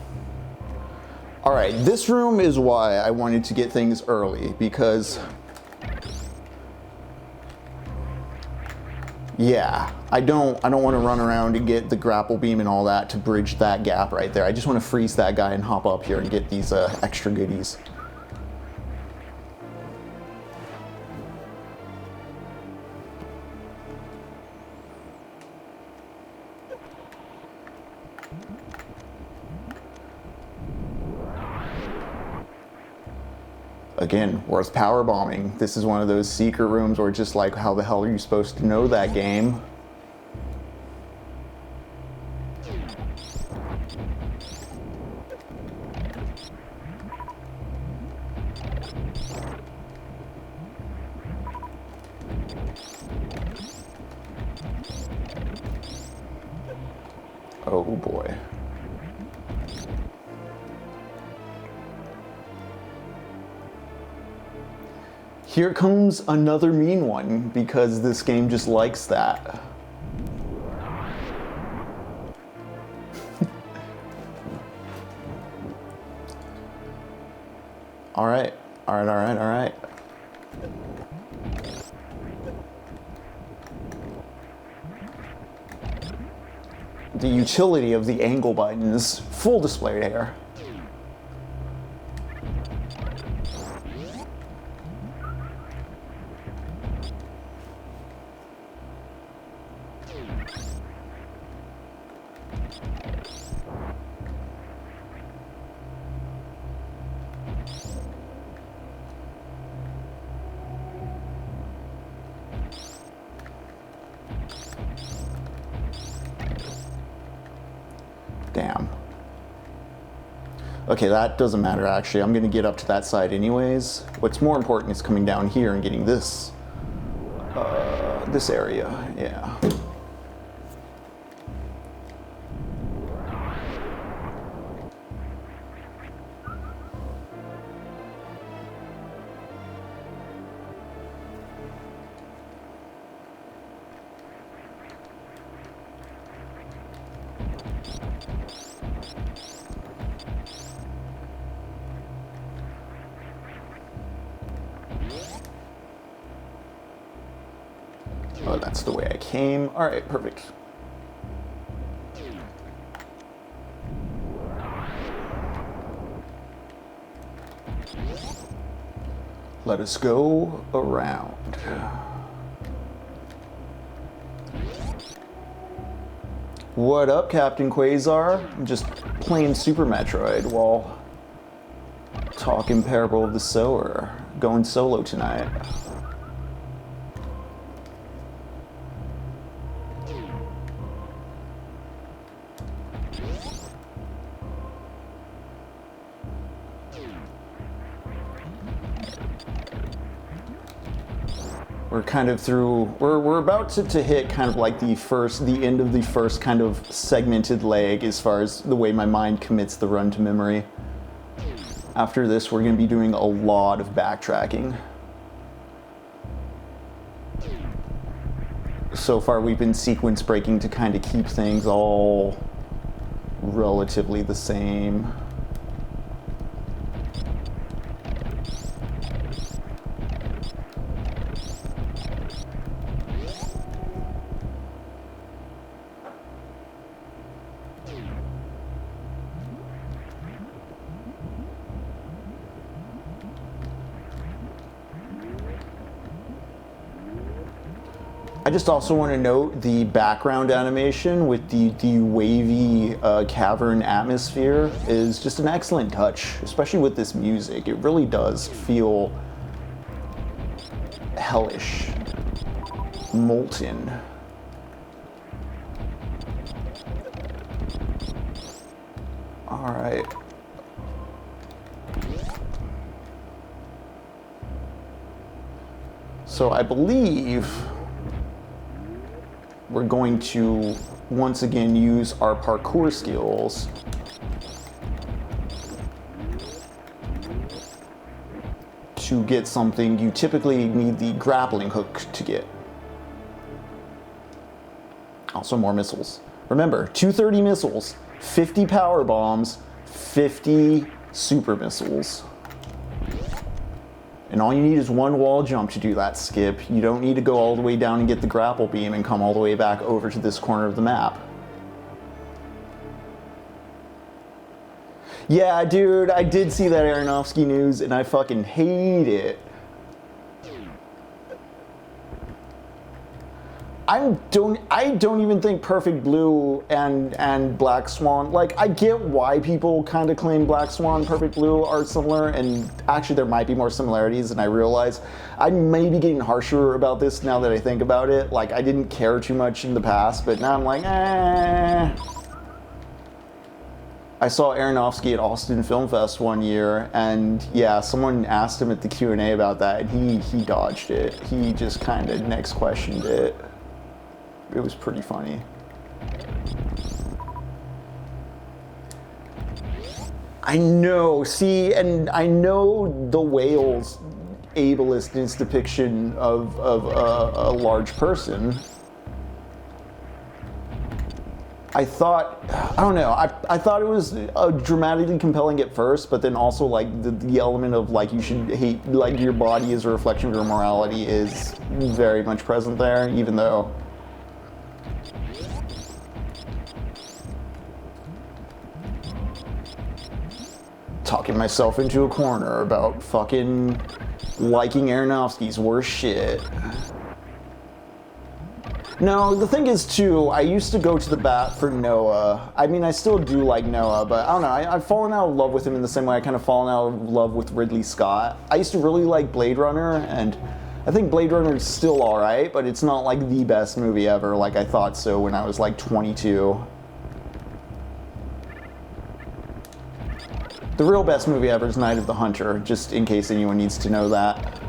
Alright, this room is why I wanted to get things early, because yeah, I don't want to run around and get the grapple beam and all that to bridge that gap right there. I just want to freeze that guy and hop up here and get these extra goodies. Again, worth power bombing. This is one of those secret rooms where just like, how the hell are you supposed to know that game? Oh boy. Here comes another mean one, because this game just likes that. Alright, alright. The utility of the angle button is full display here. Damn. Okay, that doesn't matter actually. I'm gonna get up to that side anyways. What's more important is coming down here and getting this, this area, yeah. Oh, that's the way I came. All right, perfect. Let us go around. What up, Captain Quasar? I'm just playing Super Metroid while talking Parable of the Sower. Going solo tonight. We're kind of through, we're about to hit kind of like the end of the first kind of segmented leg as far as the way my mind commits the run to memory. After this, we're going to be doing a lot of backtracking. So far, we've been sequence breaking to kind of keep things all relatively the same. I just also want to note the background animation with the wavy cavern atmosphere is just an excellent touch, especially with this music. It really does feel hellish, molten. All right. So I believe we're going to once again use our parkour skills to get something you typically need the grappling hook to get. Also more missiles. Remember, 230 missiles. 50 power bombs, 50 super missiles. And all you need is one wall jump to do that, Skip. You don't need to go all the way down and get the grapple beam and come all the way back over to this corner of the map. Yeah, dude, I did see that Aronofsky news and I fucking hate it. I don't even think Perfect Blue and Black Swan, like, I get why people kind of claim Black Swan and Perfect Blue are similar, and actually there might be more similarities than I realize. I may be getting harsher about this now that I think about it. Like, I didn't care too much in the past, but now I'm like, eh. I saw Aronofsky at Austin Film Fest one year, and yeah, someone asked him at the Q&A about that, and he dodged it. He just kind of next questioned it. It was pretty funny. I know, see, and I know the whale's ableist in its depiction of a large person. I thought, I don't know, I thought it was dramatically compelling at first, but then also like the element of like you should hate, like your body is a reflection of your morality is very much present there, even though talking myself into a corner about fucking liking Aronofsky's worst shit. No, the thing is too, I used to go to the bat for Noah. I mean, I still do like Noah, but I don't know, I've fallen out of love with him in the same way I kind of fallen out of love with Ridley Scott. I used to really like Blade Runner, and I think Blade Runner is still alright, but it's not like the best movie ever, like I thought so when I was like 22. The real best movie ever is Night of the Hunter, just in case anyone needs to know that.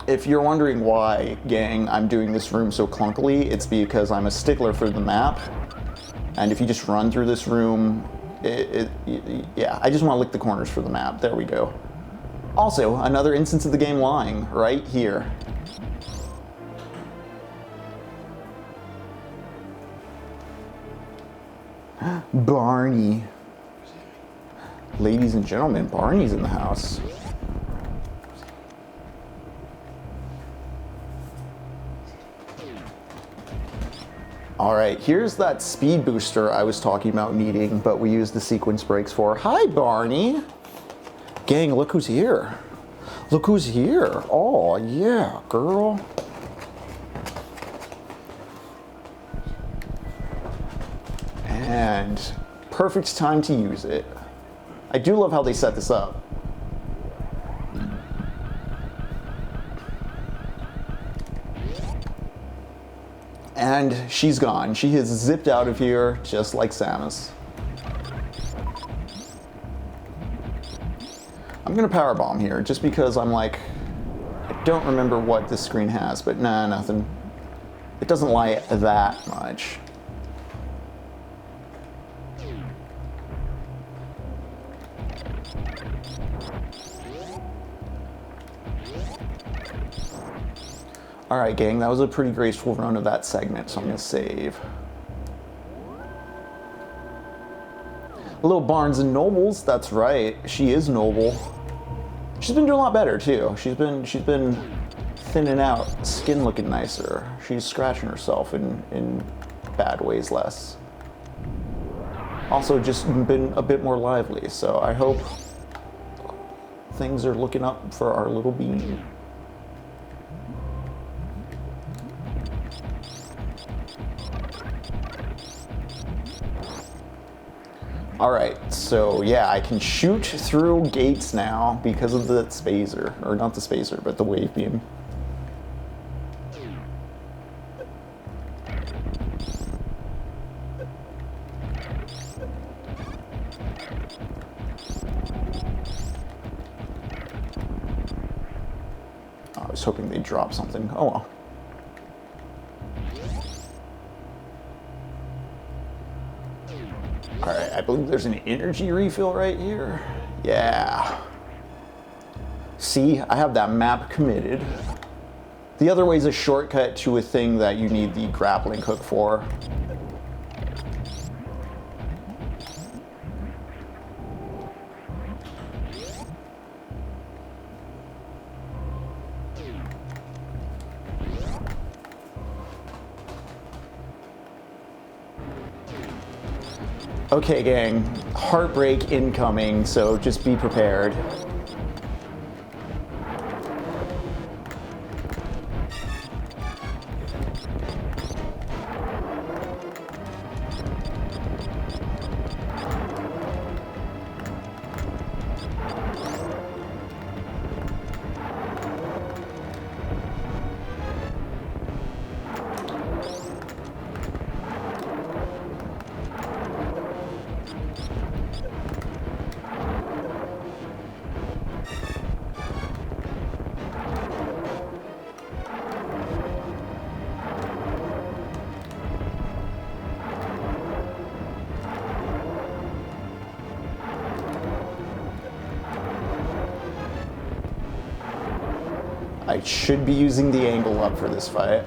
If you're wondering why, gang, I'm doing this room so clunkily, it's because I'm a stickler for the map. And if you just run through this room, yeah, I just want to lick the corners for the map. There we go. Also, another instance of the game lying, right here. Barney. Ladies and gentlemen, Barney's in the house. Alright, here's that speed booster I was talking about needing, but we used the sequence breaks for. Hi, Barney! Gang, look who's here. Look who's here. Oh, yeah, girl. And perfect time to use it. I do love how they set this up. And she's gone. She has zipped out of here just like Samus. I'm gonna powerbomb here just because I'm like, I don't remember what this screen has, but nah, nothing. It doesn't lie that much. Alright, gang, that was a pretty graceful run of that segment, so I'm going to save. A little Barnes and Nobles, that's right, she is noble. She's been doing a lot better, too. She's been thinning out, skin looking nicer. She's scratching herself in bad ways less. Also just been a bit more lively, so I hope things are looking up for our little bean. Alright, so yeah, I can shoot through gates now because of the spacer. Or not the spacer, but the wave beam. I was hoping they'd drop something. Oh well. Alright, I believe there's an energy refill right here. Yeah. See, I have that map committed. The other way is a shortcut to a thing that you need the grappling hook for. Okay, gang, heartbreak incoming, so just be prepared. I should be using the angle up for this fight.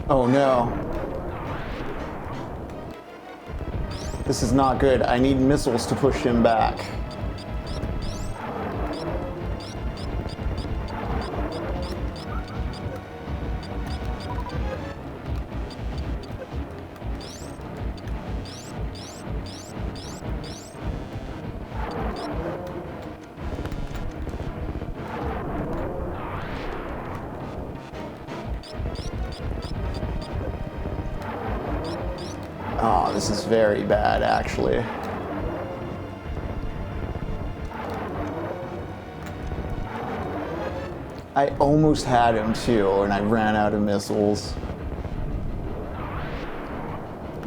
Oh no. This is not good. I need missiles to push him back. Oh, this is very bad, actually. I almost had him too, and I ran out of missiles.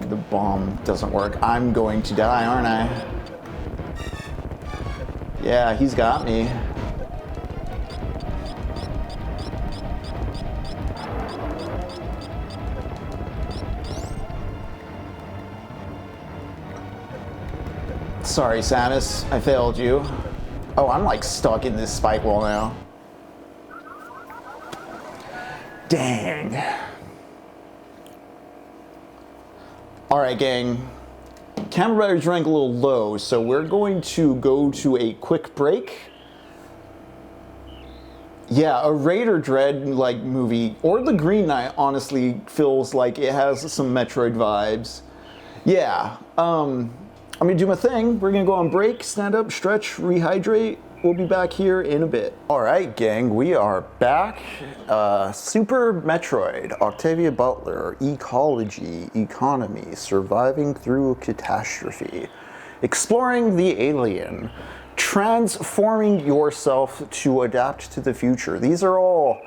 The bomb doesn't work. I'm going to die, aren't I? Yeah, he's got me. Sorry, Samus, I failed you. Oh, I'm like stuck in this spike wall now. Dang. Alright, gang. Camera battery's rank a little low, so we're going to go to a quick break. Yeah, a Raider Dread like movie, or The Green Knight honestly feels like it has some Metroid vibes. Yeah, I'm gonna do my thing. We're gonna go on break, stand up, stretch, rehydrate. We'll be back here in a bit. All right, gang, we are back. Super Metroid, Octavia Butler, Ecology, Economy, Surviving Through Catastrophe, Exploring the Alien, Transforming Yourself to Adapt to the Future. These are all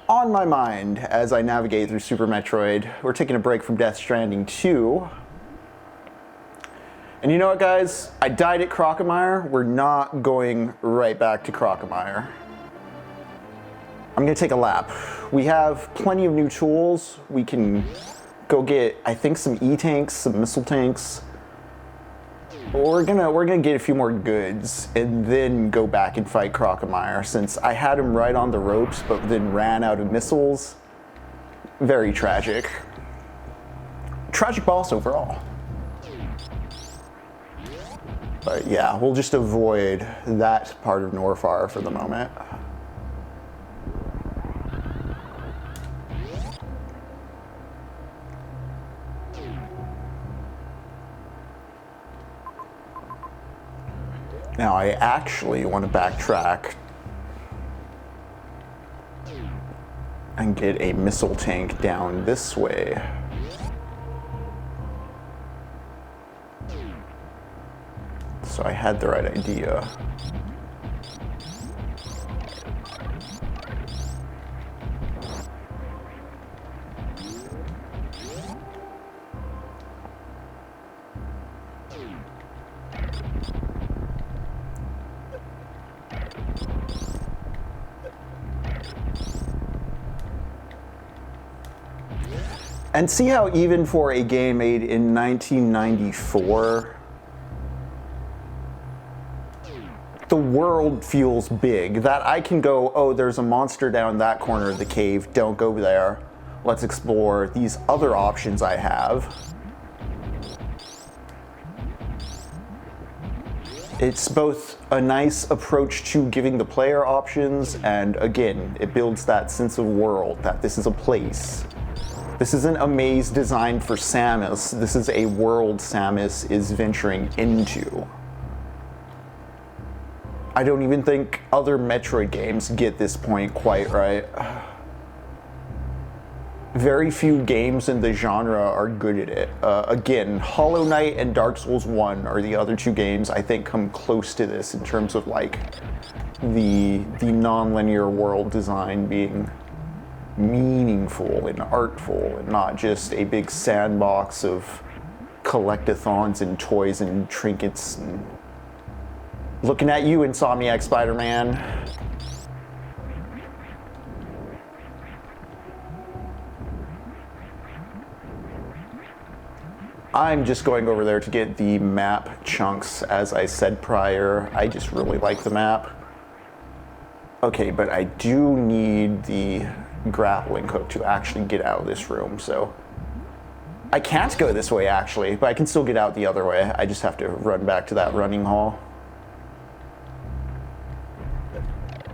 on my mind as I navigate through Super Metroid. We're taking a break from Death Stranding 2. And you know what, guys? I died at Crocomire. We're not going right back to Crocomire. I'm gonna take a lap. We have plenty of new tools. We can go get, I think, some E-tanks, some missile tanks. We're gonna get a few more goods and then go back and fight Crocomire, since I had him right on the ropes but then ran out of missiles. Very tragic. Tragic boss overall. But yeah, we'll just avoid that part of Norfar for the moment. Now I actually want to backtrack and get a missile tank down this way. So I had the right idea. And see how even for a game made in 1994, the world feels big. That I can go, oh, there's a monster down that corner of the cave, don't go there. Let's explore these other options I have. It's both a nice approach to giving the player options, and again, it builds that sense of world, that this is a place. This isn't a maze designed for Samus, this is a world Samus is venturing into. I don't even think other Metroid games get this point quite right. Very few games in the genre are good at it. Again, Hollow Knight and Dark Souls 1 are the other two games I think come close to this in terms of like the non-linear world design being meaningful and artful and not just a big sandbox of collectathons and toys and trinkets. And looking at you, Insomniac Spider-Man. I'm just going over there to get the map chunks, as I said prior. I just really like the map. Okay, but I do need the grappling hook to actually get out of this room, so I can't go this way actually, but I can still get out the other way. I just have to run back to that running hall.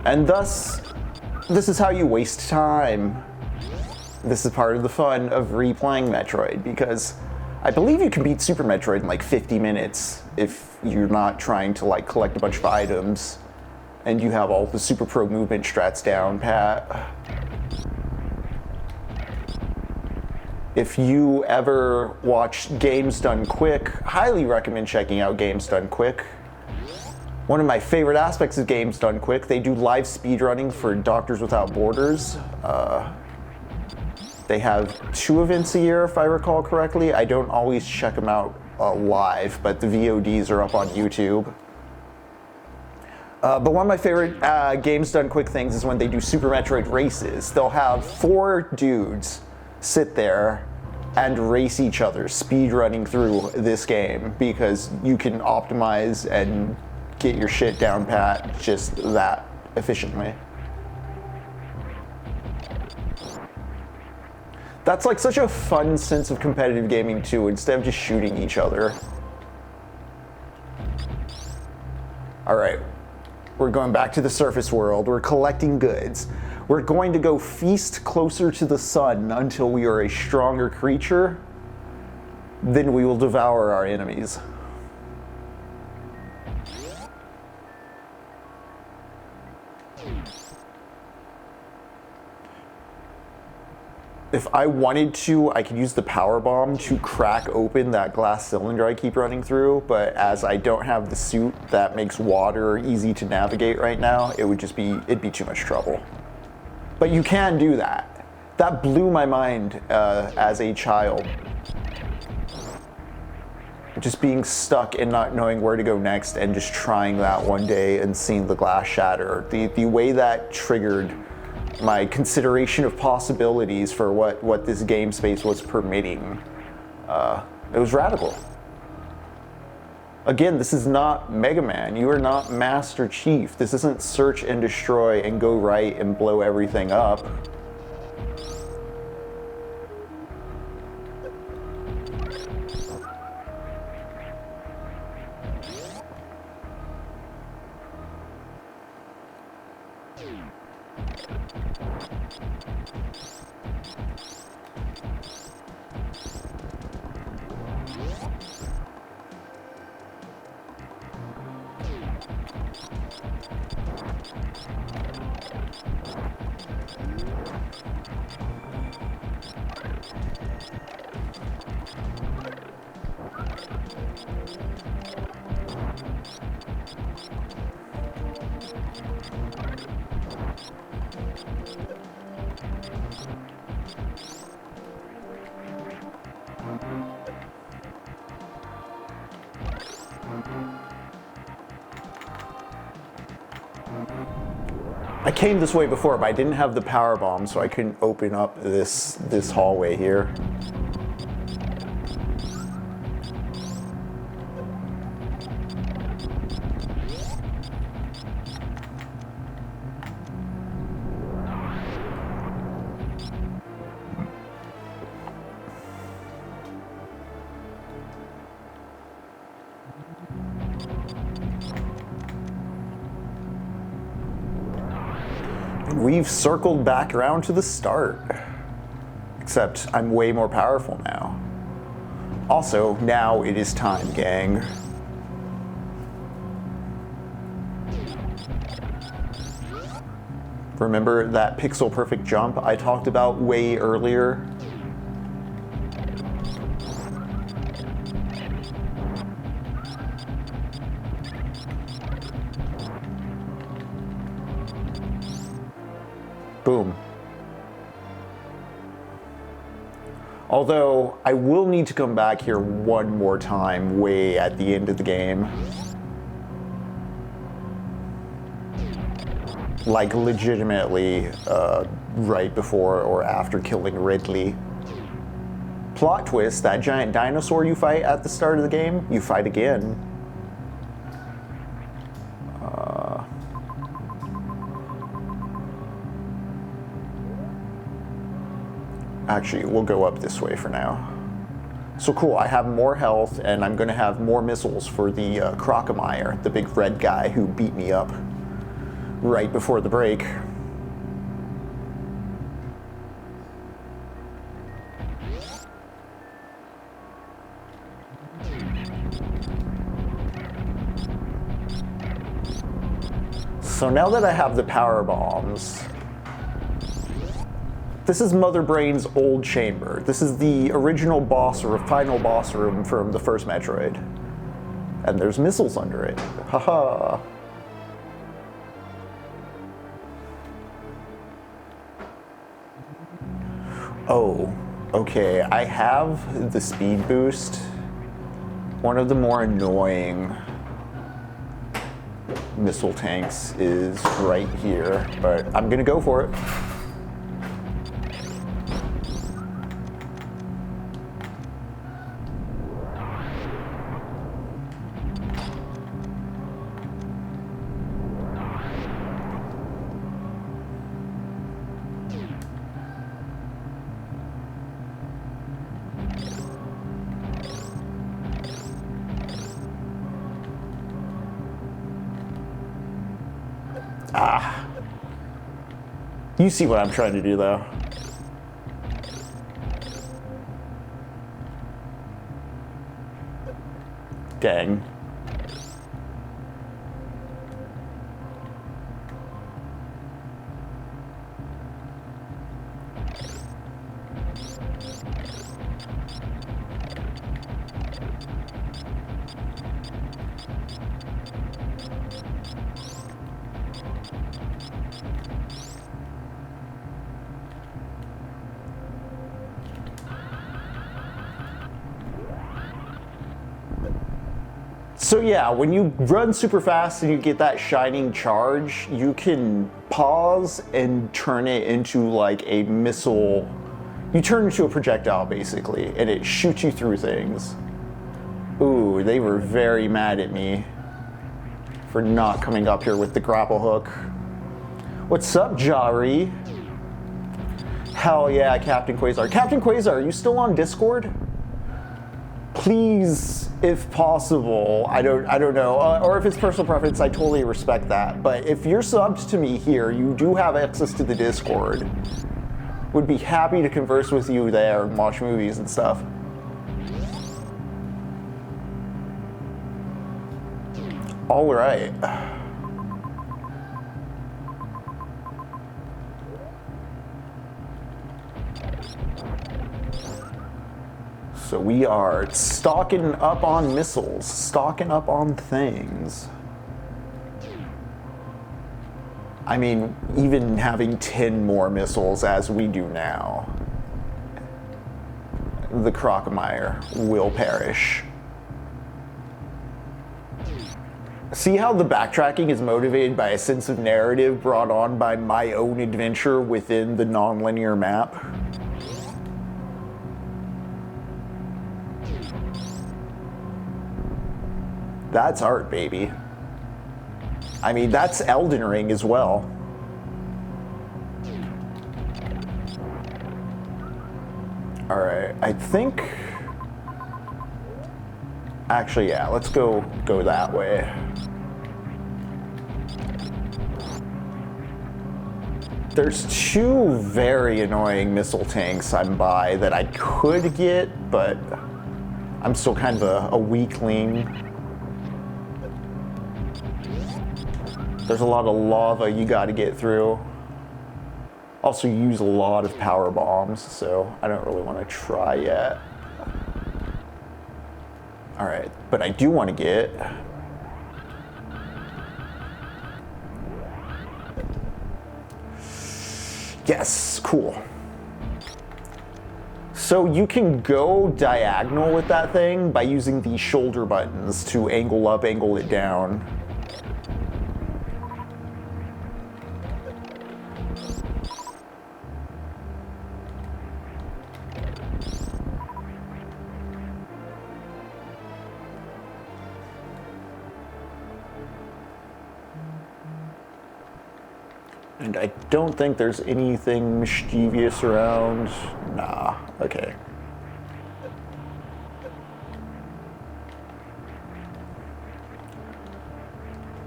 And thus, this is how you waste time. This is part of the fun of replaying Metroid, because I believe you can beat Super Metroid in like 50 minutes if you're not trying to like collect a bunch of items and you have all the Super Pro movement strats down pat. If you ever watch Games Done Quick, highly recommend checking out Games Done Quick. One of my favorite aspects of Games Done Quick, they do live speedrunning for Doctors Without Borders. They have 2 events a year, if I recall correctly. I don't always check them out live, but the VODs are up on YouTube. But one of my favorite Games Done Quick things is when they do Super Metroid races. They'll have 4 dudes sit there and race each other, speed running through this game, because you can optimize and get your shit down pat just that efficiently. That's like such a fun sense of competitive gaming too, instead of just shooting each other. All right, we're going back to the surface world. We're collecting goods. We're going to go feast closer to the sun until we are a stronger creature. Then we will devour our enemies. If I wanted to, I could use the power bomb to crack open that glass cylinder I keep running through, but as I don't have the suit that makes water easy to navigate right now, it'd be too much trouble. But you can do that. That blew my mind as a child. Just being stuck and not knowing where to go next and just trying that one day and seeing the glass shatter. The way that triggered my consideration of possibilities for what this game space was permitting. It was radical. Again, this is not Mega Man. You are not Master Chief. This isn't search and destroy and go right and blow everything up. I came this way before, but I didn't have the power bomb, so I couldn't open up this hallway here. We've circled back around to the start. Except I'm way more powerful now. Also, now it is time, gang. Remember that pixel perfect jump I talked about way earlier? Boom. Although, I will need to come back here one more time way at the end of the game. Like, legitimately, right before or after killing Ridley. Plot twist, that giant dinosaur you fight at the start of the game, you fight again. Actually, we'll go up this way for now. So cool, I have more health, and I'm gonna have more missiles for the Crocomire, the big red guy who beat me up right before the break. So now that I have the power bombs, this is Mother Brain's old chamber. This is the original boss or final boss room from the first Metroid. And there's missiles under it. Haha. Oh, okay. I have the speed boost. One of the more annoying missile tanks is right here, but I'm gonna go for it. Ah. You see what I'm trying to do, though. Dang. So yeah, when you run super fast and you get that shining charge, you can pause and turn it into like a missile. You turn into a projectile basically, and it shoots you through things. Ooh, they were very mad at me for not coming up here with the grapple hook. What's up, Jari? Hell yeah, Captain Quasar. Captain Quasar, are you still on Discord? Please, if possible, I don't know, or if it's personal preference, I totally respect that. But if you're subbed to me here, you do have access to the Discord. Would be happy to converse with you there and watch movies and stuff. All right. So we are stocking up on missiles, stocking up on things. I mean, even having 10 more missiles as we do now, the Crocomire will perish. See how the backtracking is motivated by a sense of narrative brought on by my own adventure within the non-linear map? That's art, baby. I mean, that's Elden Ring as well. All right, I think... Actually, yeah, let's go that way. There's two very annoying missile tanks I'm by that I could get, but I'm still kind of a weakling. There's a lot of lava you gotta get through. Also use a lot of power bombs, so I don't really want to try yet. All right, but I do want to get... Yes, cool. So you can go diagonal with that thing by using the shoulder buttons to angle up, angle it down. And I don't think there's anything mischievous around. Nah, okay.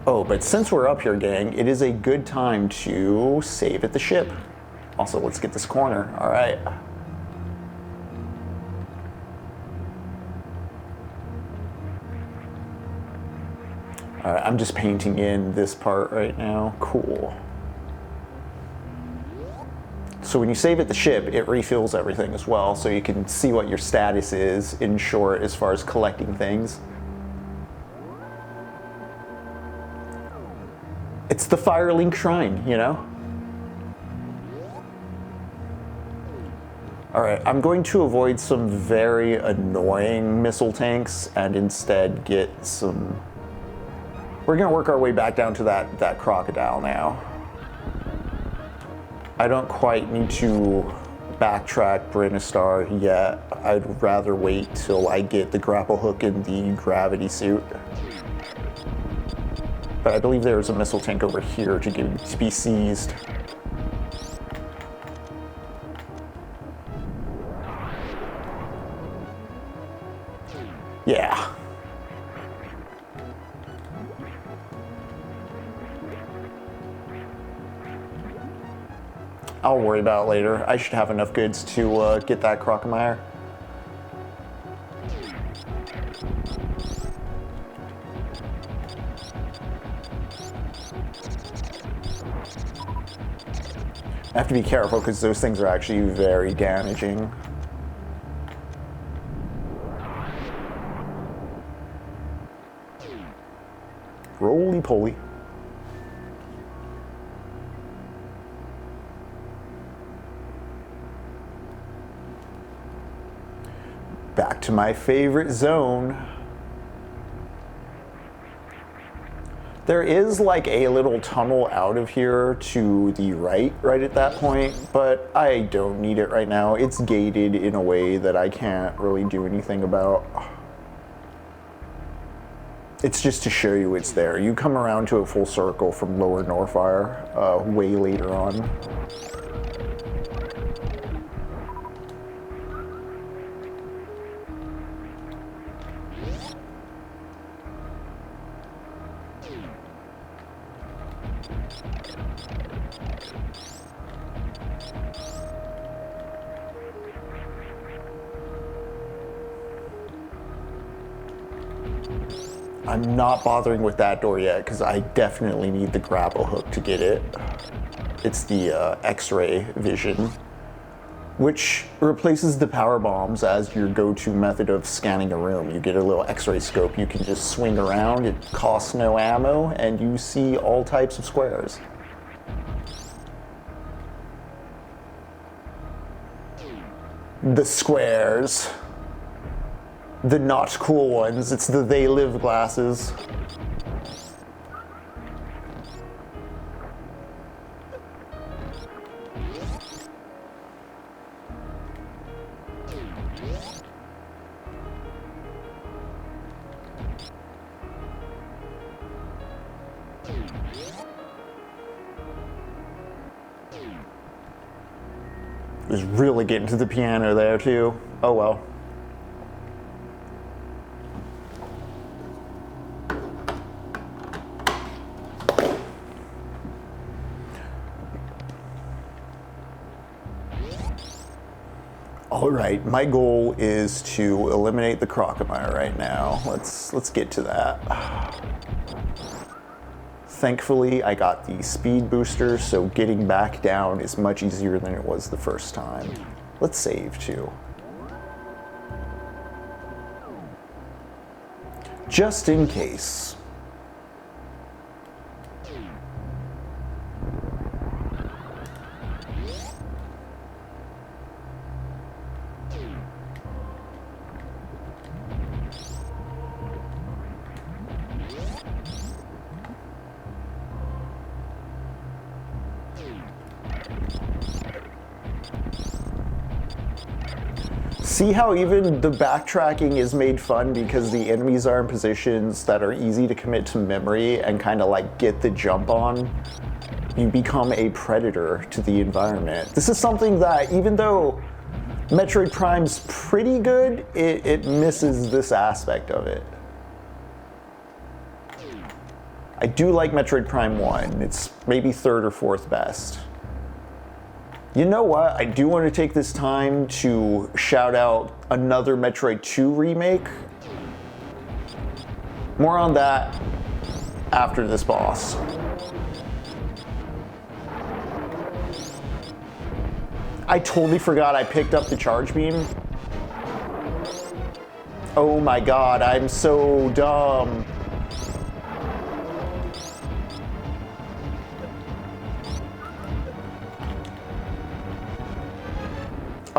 Oh, but since we're up here, gang, it is a good time to save at the ship. Also, let's get this corner. All right. All right, I'm just painting in this part right now. Cool. So when you save at the ship, it refills everything as well, so you can see what your status is, in short, as far as collecting things. It's the Firelink Shrine, you know? Alright, I'm going to avoid some very annoying missile tanks and instead get some... We're gonna work our way back down to that crocodile now. I don't quite need to backtrack Brinistar yet. I'd rather wait till I get the grapple hook in the gravity suit. But I believe there's a missile tank over here to be seized. Yeah. I'll worry about it later. I should have enough goods to get that Crocomire. I have to be careful because those things are actually very damaging. Roly-poly. Back to my favorite zone. There is like a little tunnel out of here to the right at that point, but I don't need it right now. It's gated in a way that I can't really do anything about. It's just to show you it's there. You come around to a full circle from Lower Northfire way later on. I'm not bothering with that door yet because I definitely need the grapple hook to get it. It's the X-ray vision, which replaces the power bombs as your go-to method of scanning a room. You get a little X-ray scope, you can just swing around, it costs no ammo, and you see all types of squares. The squares. The not cool ones. It's the they live glasses. Was really getting to the piano there too. Oh well. All right, my goal is to eliminate the Crocomire right now. Let's get to that. Thankfully, I got the speed booster, so getting back down is much easier than it was the first time. Let's save too. Just in case. See how even the backtracking is made fun because the enemies are in positions that are easy to commit to memory and kind of like get the jump on? You become a predator to the environment. This is something that, even though Metroid Prime's pretty good, it misses this aspect of it. I do like Metroid Prime 1. It's maybe third or fourth best. You know what? I do want to take this time to shout out another Metroid 2 remake. More on that after this boss. I totally forgot I picked up the charge beam. Oh my god, I'm so dumb.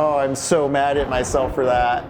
Oh, I'm so mad at myself for that.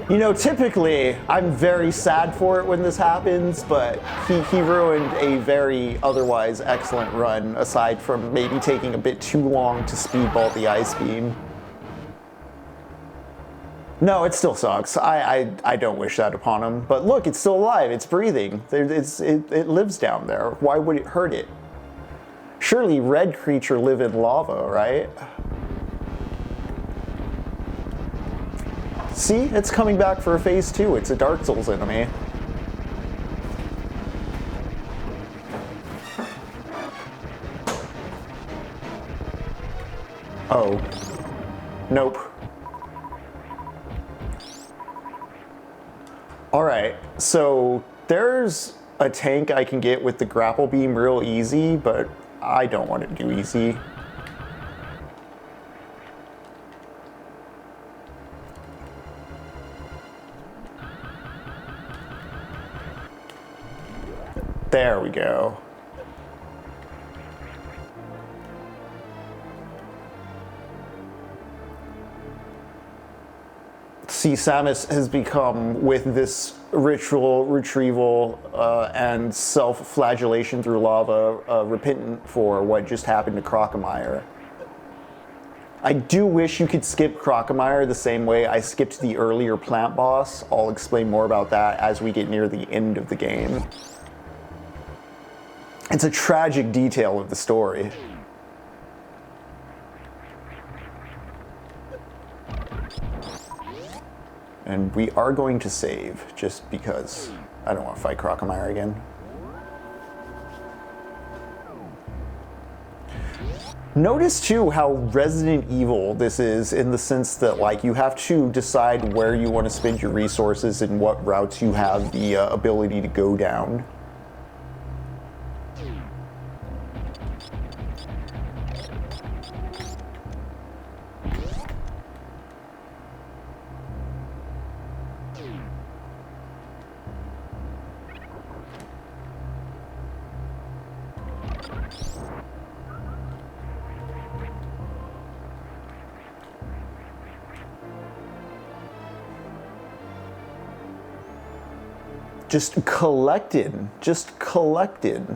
You know, typically, I'm very sad for it when this happens, but he ruined a very otherwise excellent run, aside from maybe taking a bit too long to speedball the ice beam. No, it still sucks. I don't wish that upon him. But look, it's still alive. It's breathing. It lives down there. Why would it hurt it? Surely red creature live in lava, right? See, it's coming back for a phase 2. It's a Dark Souls enemy. Oh. Nope. Alright, so there's a tank I can get with the grapple beam real easy, but I don't want to do easy. There we go. See, Samus has become, with this ritual retrieval and self-flagellation through lava, repentant for what just happened to Crocomire. I do wish you could skip Crocomire the same way I skipped the earlier plant boss. I'll explain more about that as we get near the end of the game. It's a tragic detail of the story. And we are going to save, just because I don't want to fight Crocomire again. Notice too how Resident Evil this is, in the sense that like you have to decide where you want to spend your resources and what routes you have the ability to go down. Just collected. Just collected.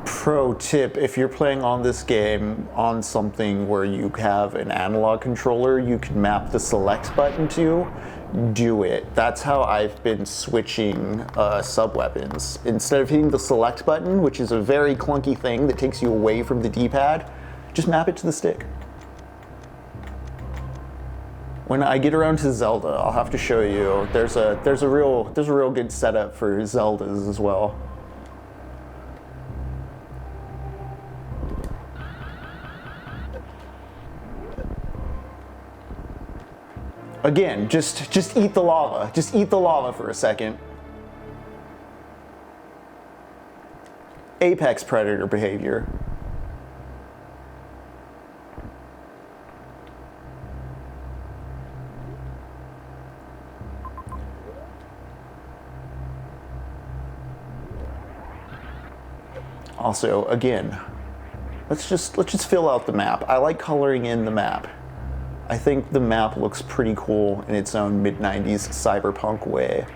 Pro tip, if you're playing on this game on something where you have an analog controller you can map the select button to, do it. That's how I've been switching sub-weapons. Instead of hitting the select button, which is a very clunky thing that takes you away from the D-pad, just map it to the stick. When I get around to Zelda, I'll have to show you. There's a real good setup for Zeldas as well. Again, just eat the lava. Just eat the lava for a second. Apex predator behavior. Also, again, let's just fill out the map. I like coloring in the map. I think the map looks pretty cool in its own mid-90s cyberpunk way.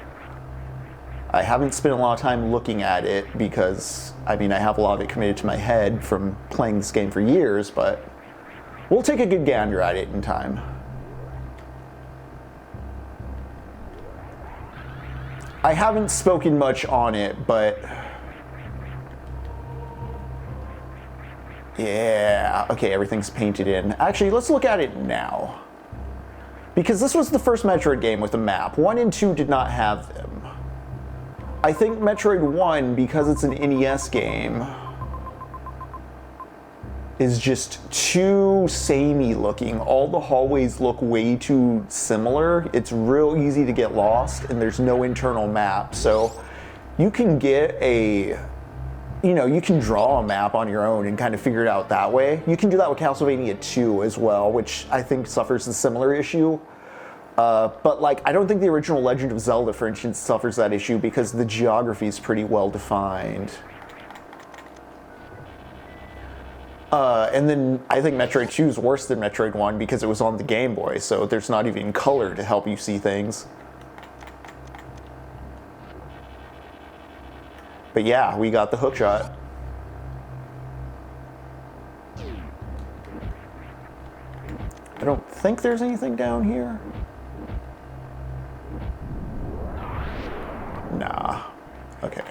I haven't spent a lot of time looking at it because, I mean, I have a lot of it committed to my head from playing this game for years, but we'll take a good gander at it in time. I haven't spoken much on it, but yeah, okay, everything's painted in. Actually, let's look at it now. Because this was the first Metroid game with a map. 1 and 2 did not have them. I think Metroid 1, because it's an NES game, is just too samey looking. All the hallways look way too similar. It's real easy to get lost, and there's no internal map. So you can get you can draw a map on your own and kind of figure it out that way. You can do that with Castlevania 2 as well, which I think suffers a similar issue. But like, I don't think the original Legend of Zelda, for instance, suffers that issue because the geography is pretty well defined. And then I think Metroid 2 is worse than Metroid 1 because it was on the Game Boy, so there's not even color to help you see things. But yeah, we got the hookshot. I don't think there's anything down here. Nah. Okay.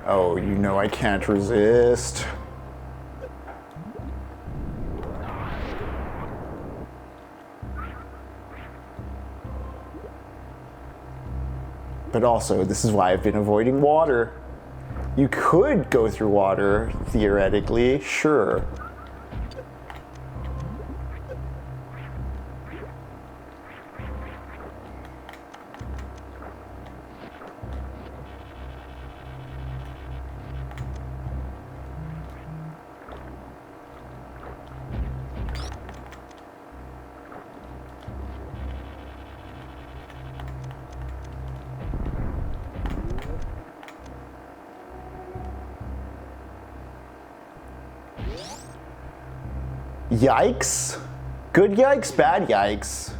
Oh, you know I can't resist. But also, this is why I've been avoiding water. You could go through water, theoretically, sure. Yikes. Good yikes, bad yikes.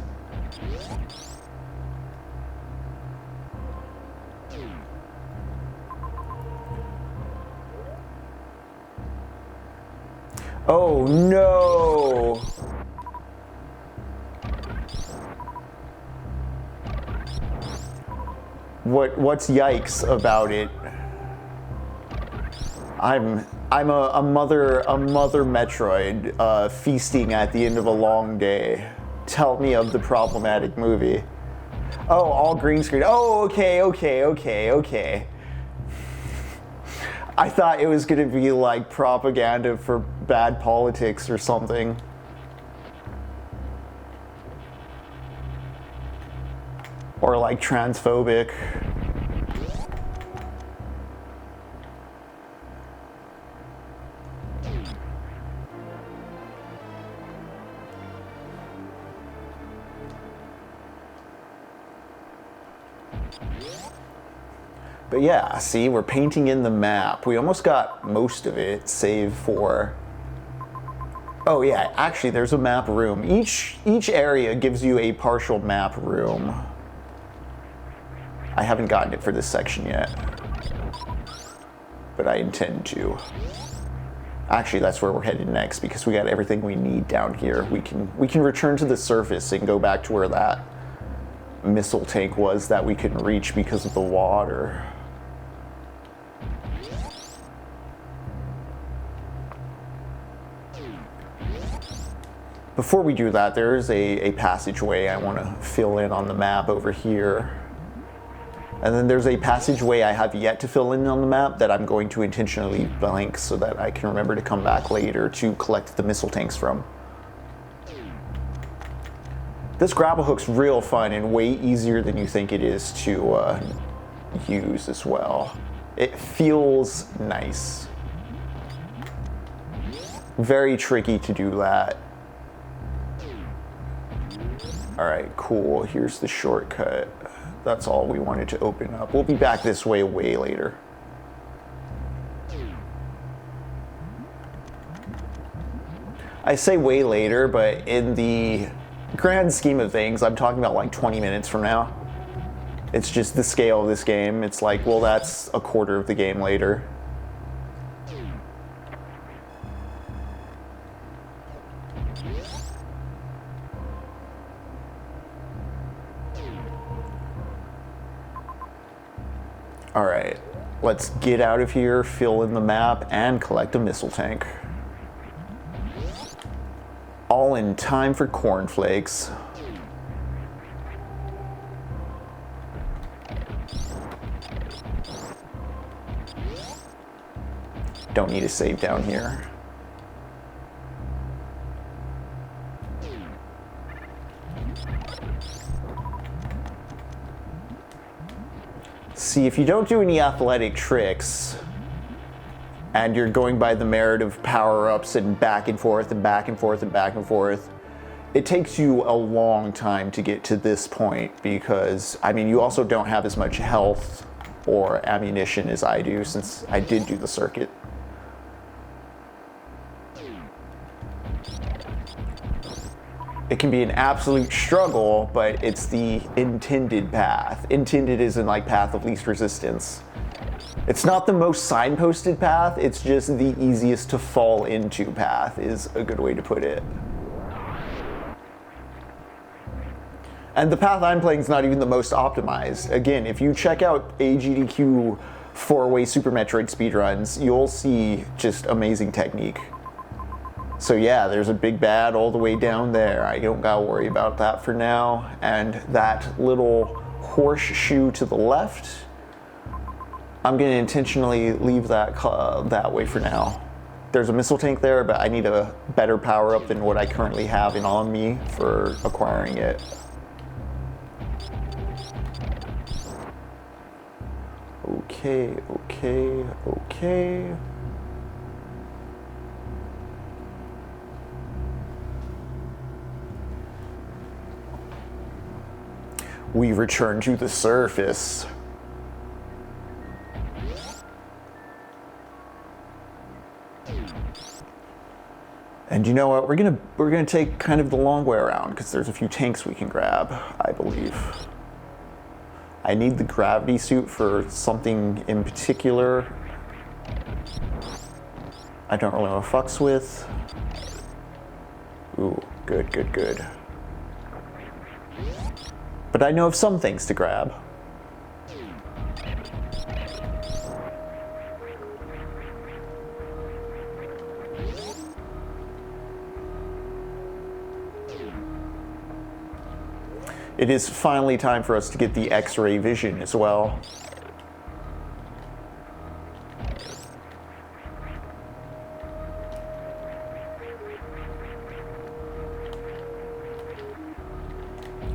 Oh no! What's yikes about it? I'm a mother Metroid feasting at the end of a long day. Tell me of the problematic movie. Oh, all green screen. Oh, okay. I thought it was gonna be like propaganda for bad politics or something. Or like transphobic. But yeah, see, we're painting in the map. We almost got most of it, save for... Oh yeah, actually there's a map room. Each area gives you a partial map room. I haven't gotten it for this section yet, but I intend to. Actually, that's where we're headed next because we got everything we need down here. We can return to the surface and go back to where that missile tank was that we couldn't reach because of the water. Before we do that, there is a passageway I want to fill in on the map over here. And then there's a passageway I have yet to fill in on the map that I'm going to intentionally leave blank so that I can remember to come back later to collect the missile tanks from. This grapple hook's real fun and way easier than you think it is to use as well. It feels nice. Very tricky to do that. Alright, cool. Here's the shortcut. That's all we wanted to open up. We'll be back this way later. I say way later, but in the grand scheme of things, I'm talking about like 20 minutes from now. It's just the scale of this game. It's like, well, that's a quarter of the game later. Alright, let's get out of here, fill in the map, and collect a missile tank. All in time for cornflakes. Don't need a save down here. See, if you don't do any athletic tricks, and you're going by the merit of power-ups and back and forth and back and forth and back and forth, it takes you a long time to get to this point because, I mean, you also don't have as much health or ammunition as I do since I did do the circuit. It can be an absolute struggle, but it's the intended path. Intended is in like path of least resistance. It's not the most signposted path, it's just the easiest to fall into path is a good way to put it. And the path I'm playing is not even the most optimized. Again, if you check out AGDQ 4-way Super Metroid speedruns, you'll see just amazing technique. So yeah, there's a big bad all the way down there. I don't gotta worry about that for now. And that little horseshoe to the left, I'm gonna intentionally leave that that way for now. There's a missile tank there, but I need a better power up than what I currently have in on me for acquiring it. Okay. We return to the surface. And you know what? We're gonna take kind of the long way around because there's a few tanks we can grab, I believe. I need the gravity suit for something in particular. I don't really know what fucks with. Ooh, good, good, good. But I know of some things to grab. It is finally time for us to get the X-ray vision as well.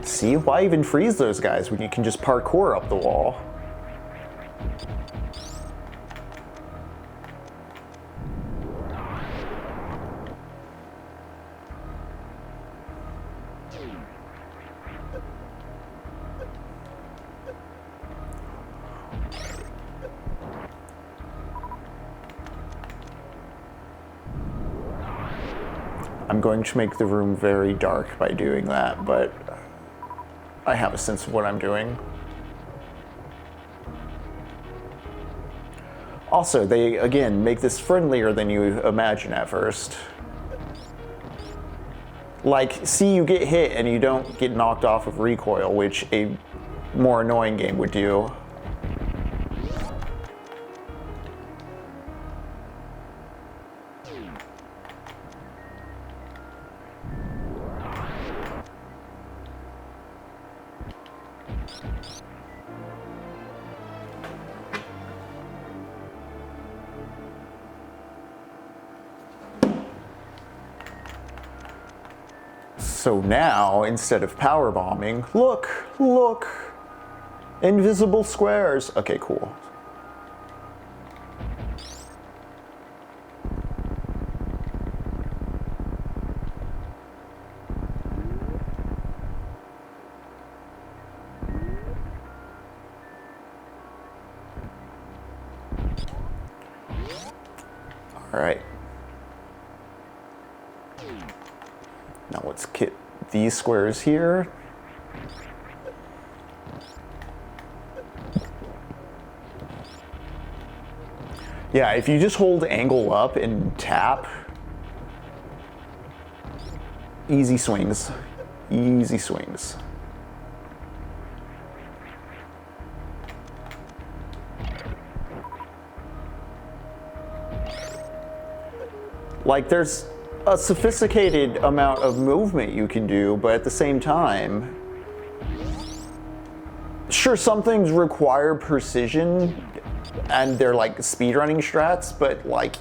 See, why even freeze those guys when you can just parkour up the wall? I'm going to make the room very dark by doing that, but I have a sense of what I'm doing. Also, they, again, make this friendlier than you imagine at first. Like, see, you get hit and you don't get knocked off of recoil, which a more annoying game would do. So now, instead of power bombing, look, look, invisible squares. Okay, cool. All right. Now let's get these squares here. Yeah, if you just hold angle up and tap, easy swings, easy swings. Like, there's a sophisticated amount of movement you can do, but at the same time, sure, some things require precision and they're like speedrunning strats, but like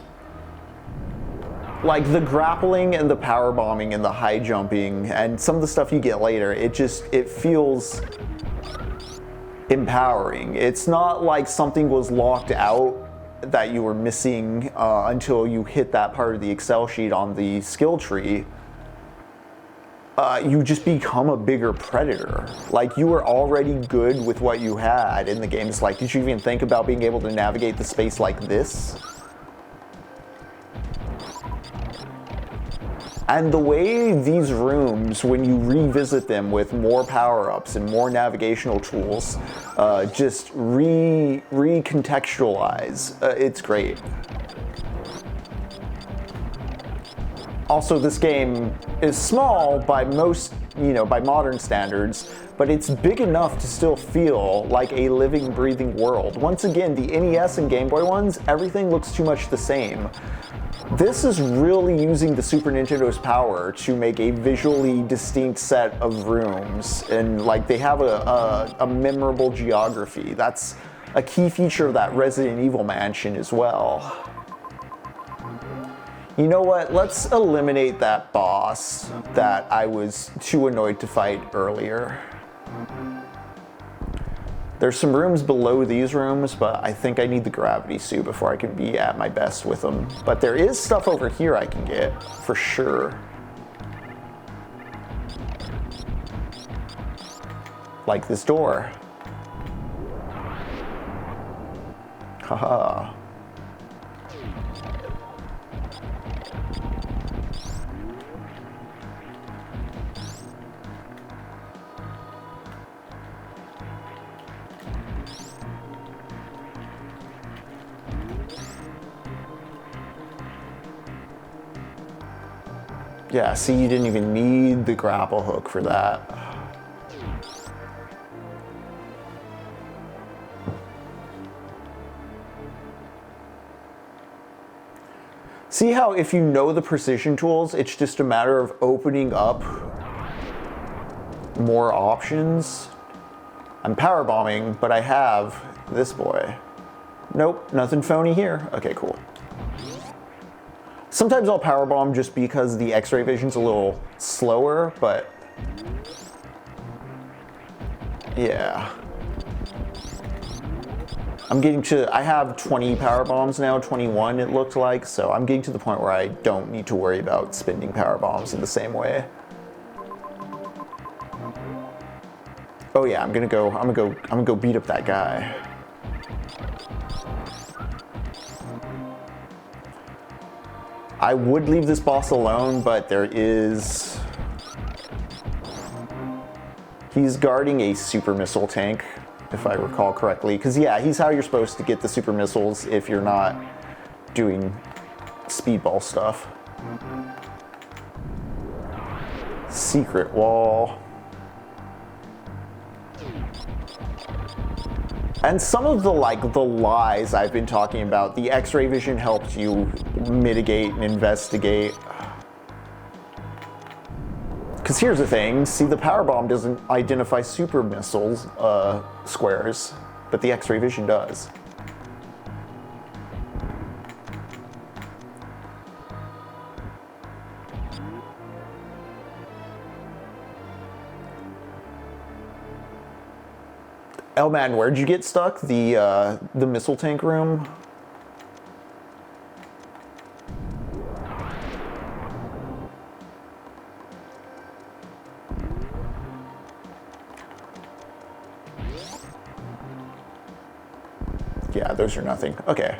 the grappling and the power bombing and the high jumping and some of the stuff you get later, it feels empowering. It's not like something was locked out that you were missing until you hit that part of the Excel sheet on the skill tree. You just become a bigger predator. Like, you were already good with what you had in the game. It's like, did you even think about being able to navigate the space like this? And the way these rooms, when you revisit them with more power-ups and more navigational tools, just recontextualize, it's great. Also, this game is small by most, by modern standards, but it's big enough to still feel like a living, breathing world. Once again, the NES and Game Boy ones, everything looks too much the same. This is really using the Super Nintendo's power to make a visually distinct set of rooms, and like they have a memorable geography. That's a key feature of that Resident Evil mansion as well. You know what, let's eliminate that boss that I was too annoyed to fight earlier. There's some rooms below these rooms, but I think I need the gravity suit before I can be at my best with them. But there is stuff over here I can get, for sure. Like this door. Haha. Yeah, see, you didn't even need the grapple hook for that. See how if you know the precision tools, it's just a matter of opening up more options? I'm power bombing, but I have this boy. Nope, nothing phony here. Okay, cool. Sometimes I'll power bomb just because the X-ray vision's a little slower, but yeah. I'm getting to, I have 20 power bombs now, 21 it looked like, so I'm getting to the point where I don't need to worry about spending power bombs in the same way. Oh yeah, I'm gonna go beat up that guy. I would leave this boss alone, but he's guarding a super missile tank, if I recall correctly. Because yeah, he's how you're supposed to get the super missiles if you're not doing speedball stuff. Secret wall. And some of the lies I've been talking about, the X-ray vision helps you mitigate and investigate. Because here's the thing, see, the power bomb doesn't identify super missiles squares, but the X-ray vision does. Oh man, where'd you get stuck? The missile tank room? Yeah, those are nothing. Okay.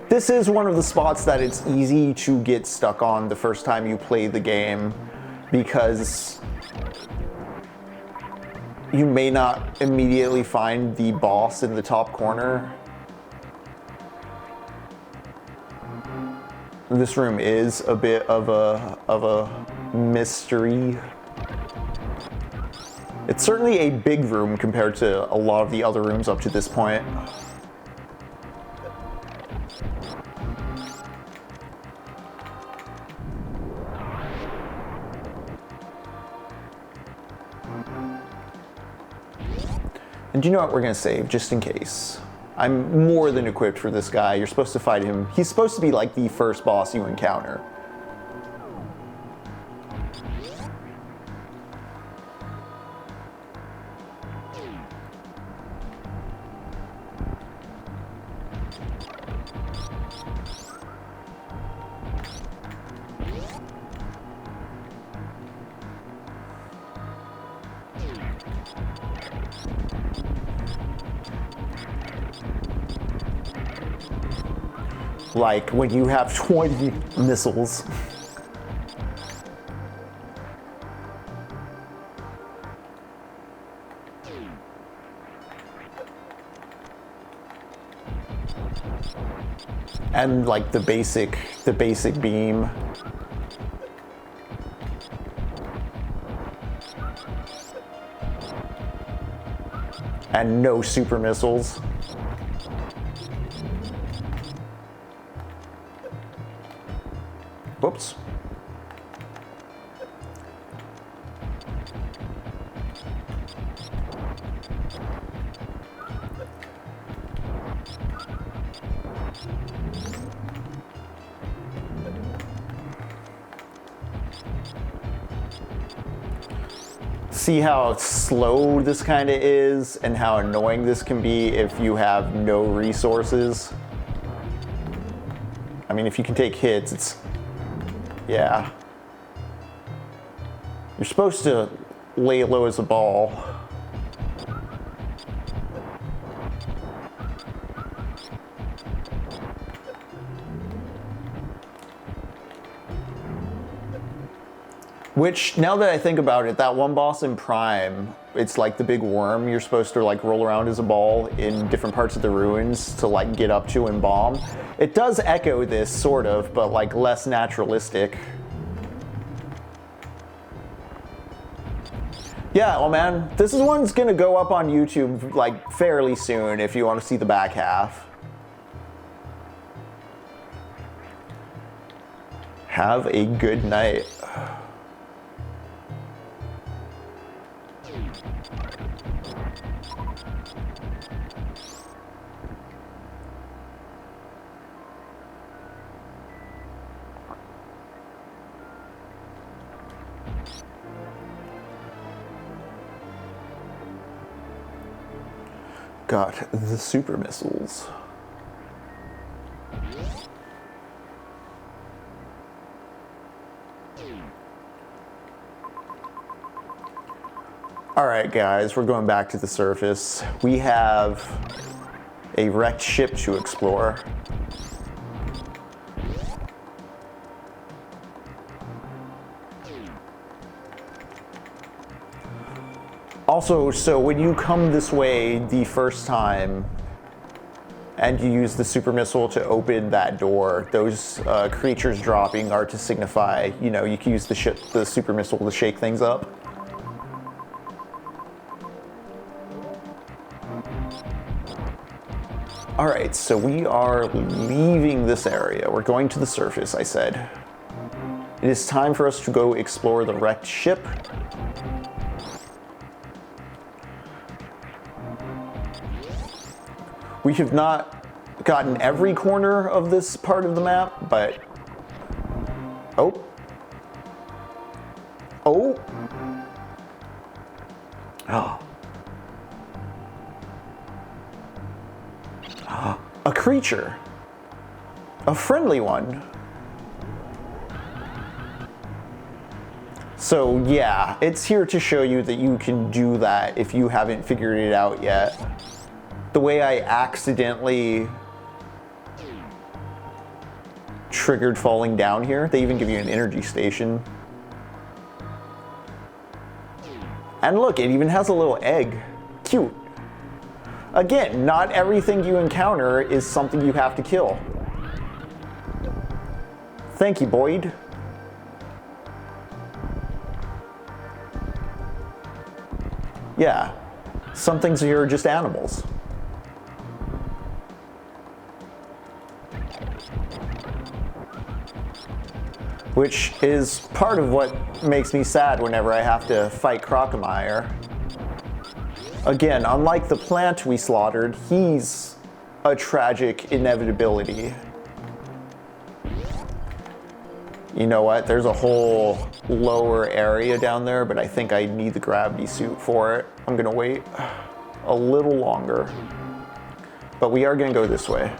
This is one of the spots that it's easy to get stuck on the first time you play the game, because you may not immediately find the boss in the top corner. This room is a bit of a mystery. It's certainly a big room compared to a lot of the other rooms up to this point. And you know what, we're gonna save, just in case. I'm more than equipped for this guy. You're supposed to fight him. He's supposed to be like the first boss you encounter. Like when you have 20 missiles. And like the basic beam. And no super missiles. Whoops. See how slow this kind of is and how annoying this can be if you have no resources. I mean, if you can take hits, it's... yeah. You're supposed to lay low as a ball. Which, now that I think about it, that one boss in Prime, it's like the big worm you're supposed to like roll around as a ball in different parts of the ruins to like get up to and bomb. It does echo this sort of, but like less naturalistic. Yeah, well man, this is one's gonna go up on YouTube like fairly soon if you want to see the back half. Have a good night. Got the super missiles. Alright guys, we're going back to the surface. We have a wrecked ship to explore. Also, so when you come this way the first time and you use the super missile to open that door, those creatures dropping are to signify, you know, you can use the super missile to shake things up. Alright, so we are leaving this area. We're going to the surface, I said. It is time for us to go explore the wrecked ship. We have not gotten every corner of this part of the map, but... Oh. Oh. Oh. A creature. A friendly one. So yeah, it's here to show you that you can do that if you haven't figured it out yet. The way I accidentally triggered falling down here, they even give you an energy station. And look, it even has a little egg. Cute. Again, not everything you encounter is something you have to kill. Thank you, Boyd. Yeah, some things here are just animals. Which is part of what makes me sad whenever I have to fight Crocomire. Again, unlike the plant we slaughtered, he's a tragic inevitability. You know what? There's a whole lower area down there, but I think I need the gravity suit for it. I'm gonna wait a little longer. But we are gonna go this way.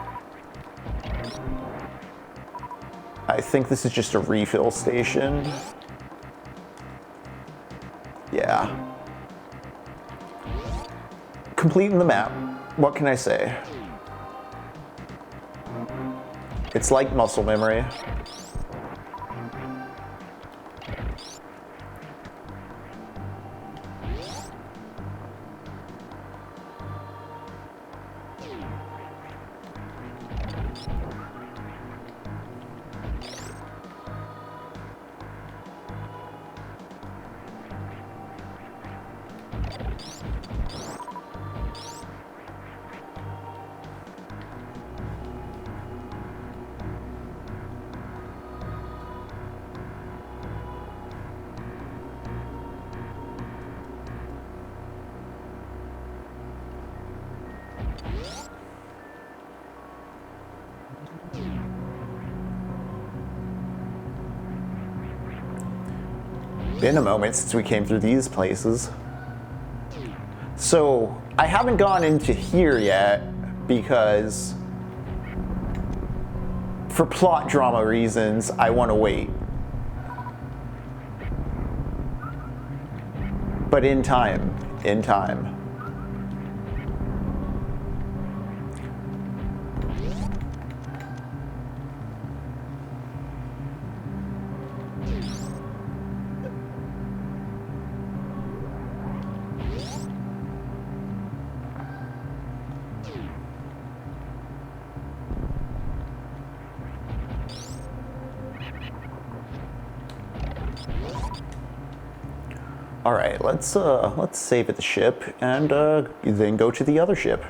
I think this is just a refill station. Yeah. Completing the map. What can I say? It's like muscle memory. Been a moment since we came through these places. So I haven't gone into here yet because for plot drama reasons, I want to wait. But in time, in time. All right, let's save at the ship and then go to the other ship.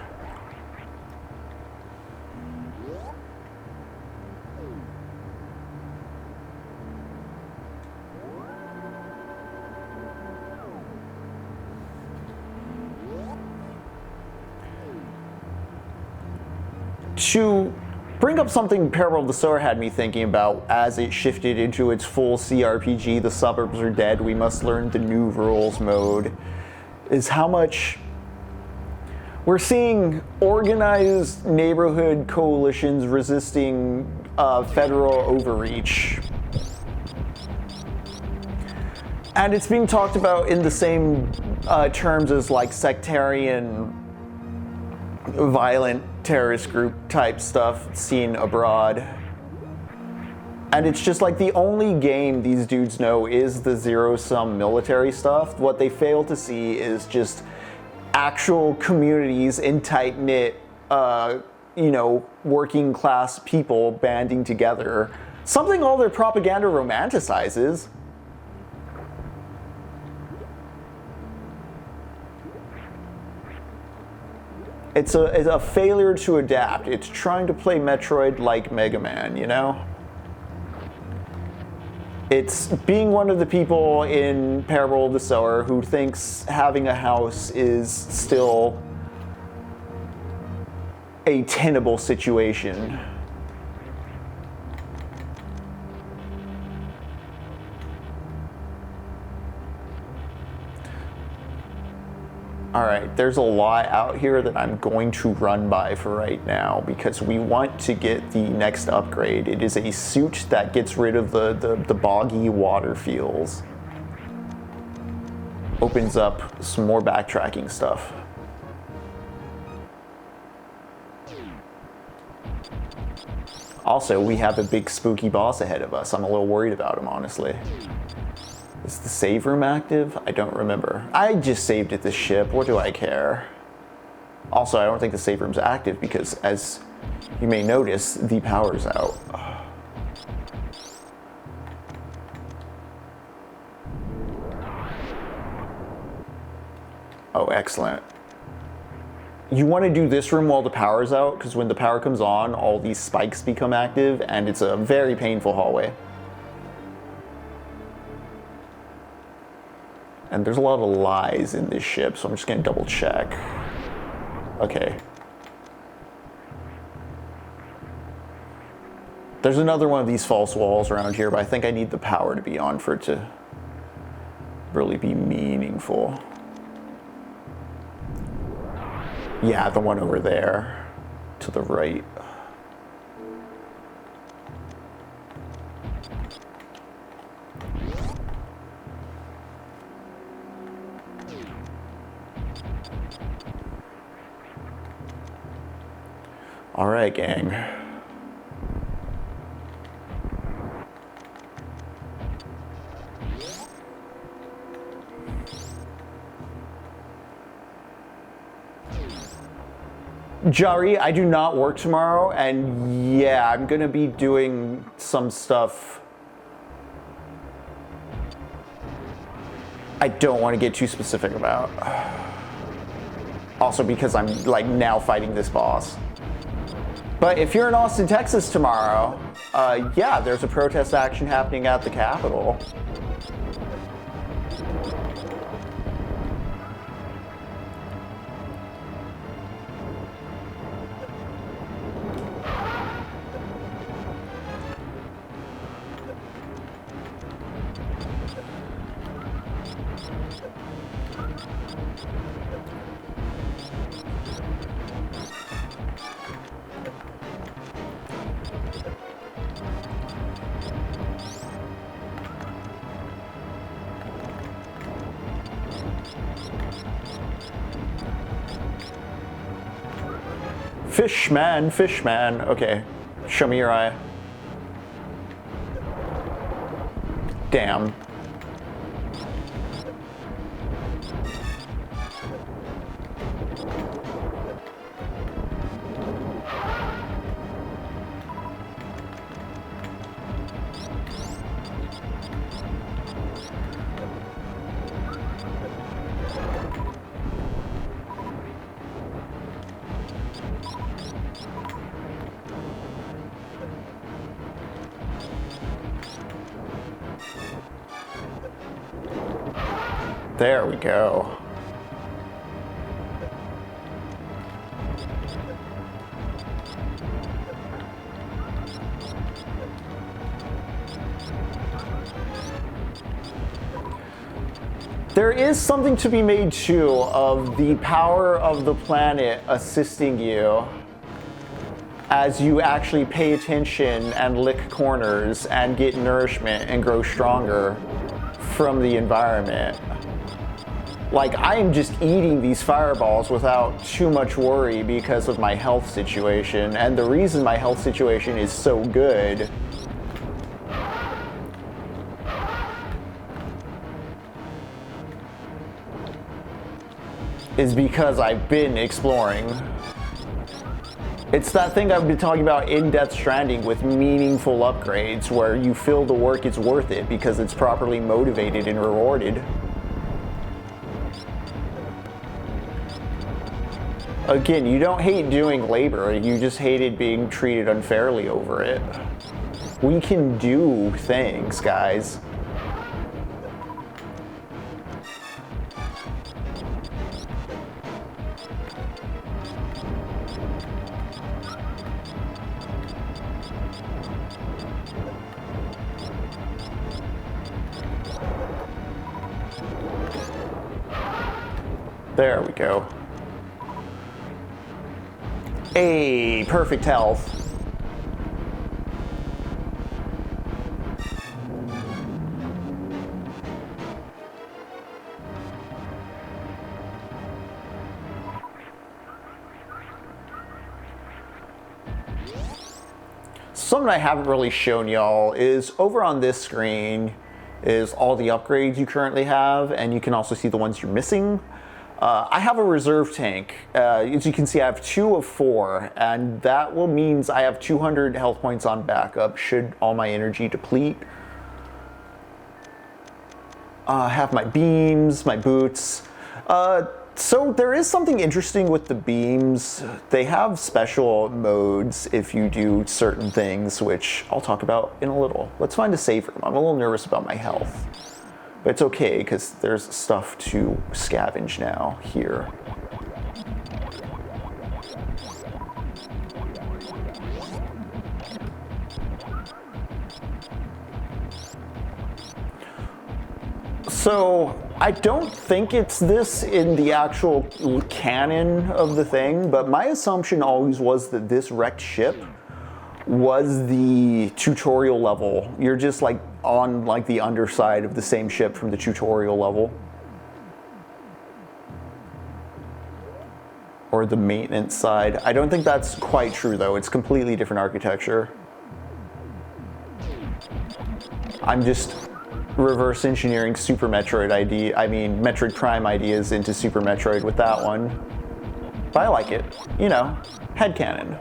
To bring up something Parallel to Sower had me thinking about as it shifted into its full CRPG, the suburbs are dead, we must learn the new rules mode, is how much we're seeing organized neighborhood coalitions resisting federal overreach. And it's being talked about in the same terms as like sectarian, violent terrorist group type stuff seen abroad. And it's just like the only game these dudes know is the zero-sum military stuff. What they fail to see is just actual communities and tight-knit, working class people banding together. Something all their propaganda romanticizes. It's a failure to adapt. It's trying to play Metroid like Mega Man, you know? It's being one of the people in Parable of the Sower who thinks having a house is still a tenable situation. All right, there's a lot out here that I'm going to run by for right now because we want to get the next upgrade. It is a suit that gets rid of the boggy water feels. Opens up some more backtracking stuff. Also, we have a big spooky boss ahead of us. I'm a little worried about him, honestly. Is the save room active? I don't remember. I just saved at the ship. What do I care? Also, I don't think the save room's active because, as you may notice, the power's out. Oh, excellent. You want to do this room while the power's out, because when the power comes on, all these spikes become active, and it's a very painful hallway. And there's a lot of lies in this ship, so I'm just gonna double check. Okay. There's another one of these false walls around here, but I think I need the power to be on for it to really be meaningful. Yeah, the one over there, to the right. All right, gang. Jari, I do not work tomorrow, and yeah, I'm gonna be doing some stuff I don't want to get too specific about. Also because I'm like now fighting this boss. But if you're in Austin, Texas tomorrow, yeah, there's a protest action happening at the Capitol. Fishman, fishman. Okay, show me your eye. Damn. There we go. There is something to be made too of the power of the planet assisting you as you actually pay attention and lick corners and get nourishment and grow stronger from the environment. Like, I am just eating these fireballs without too much worry because of my health situation, and the reason my health situation is so good is because I've been exploring. It's that thing I've been talking about in Death Stranding with meaningful upgrades where you feel the work is worth it because it's properly motivated and rewarded. Again, you don't hate doing labor, you just hated being treated unfairly over it. We can do things, guys. There we go. Hey, perfect health. Something I haven't really shown y'all is over on this screen is all the upgrades you currently have, and you can also see the ones you're missing. I have a reserve tank. As you can see, I have 2 of 4, and that will means I have 200 health points on backup should all my energy deplete. I have my beams, my boots. So there is something interesting with the beams. They have special modes if you do certain things, which I'll talk about in a little. Let's find a save room. I'm a little nervous about my health. But it's okay, because there's stuff to scavenge now here. So, I don't think it's this in the actual canon of the thing, but my assumption always was that this wrecked ship was the tutorial level. You're just like on like the underside of the same ship from the tutorial level. Or the maintenance side. I don't think that's quite true though. It's completely different architecture. I'm just reverse engineering Super Metroid Metroid Prime ideas into Super Metroid with that one. But I like it. You know, headcanon.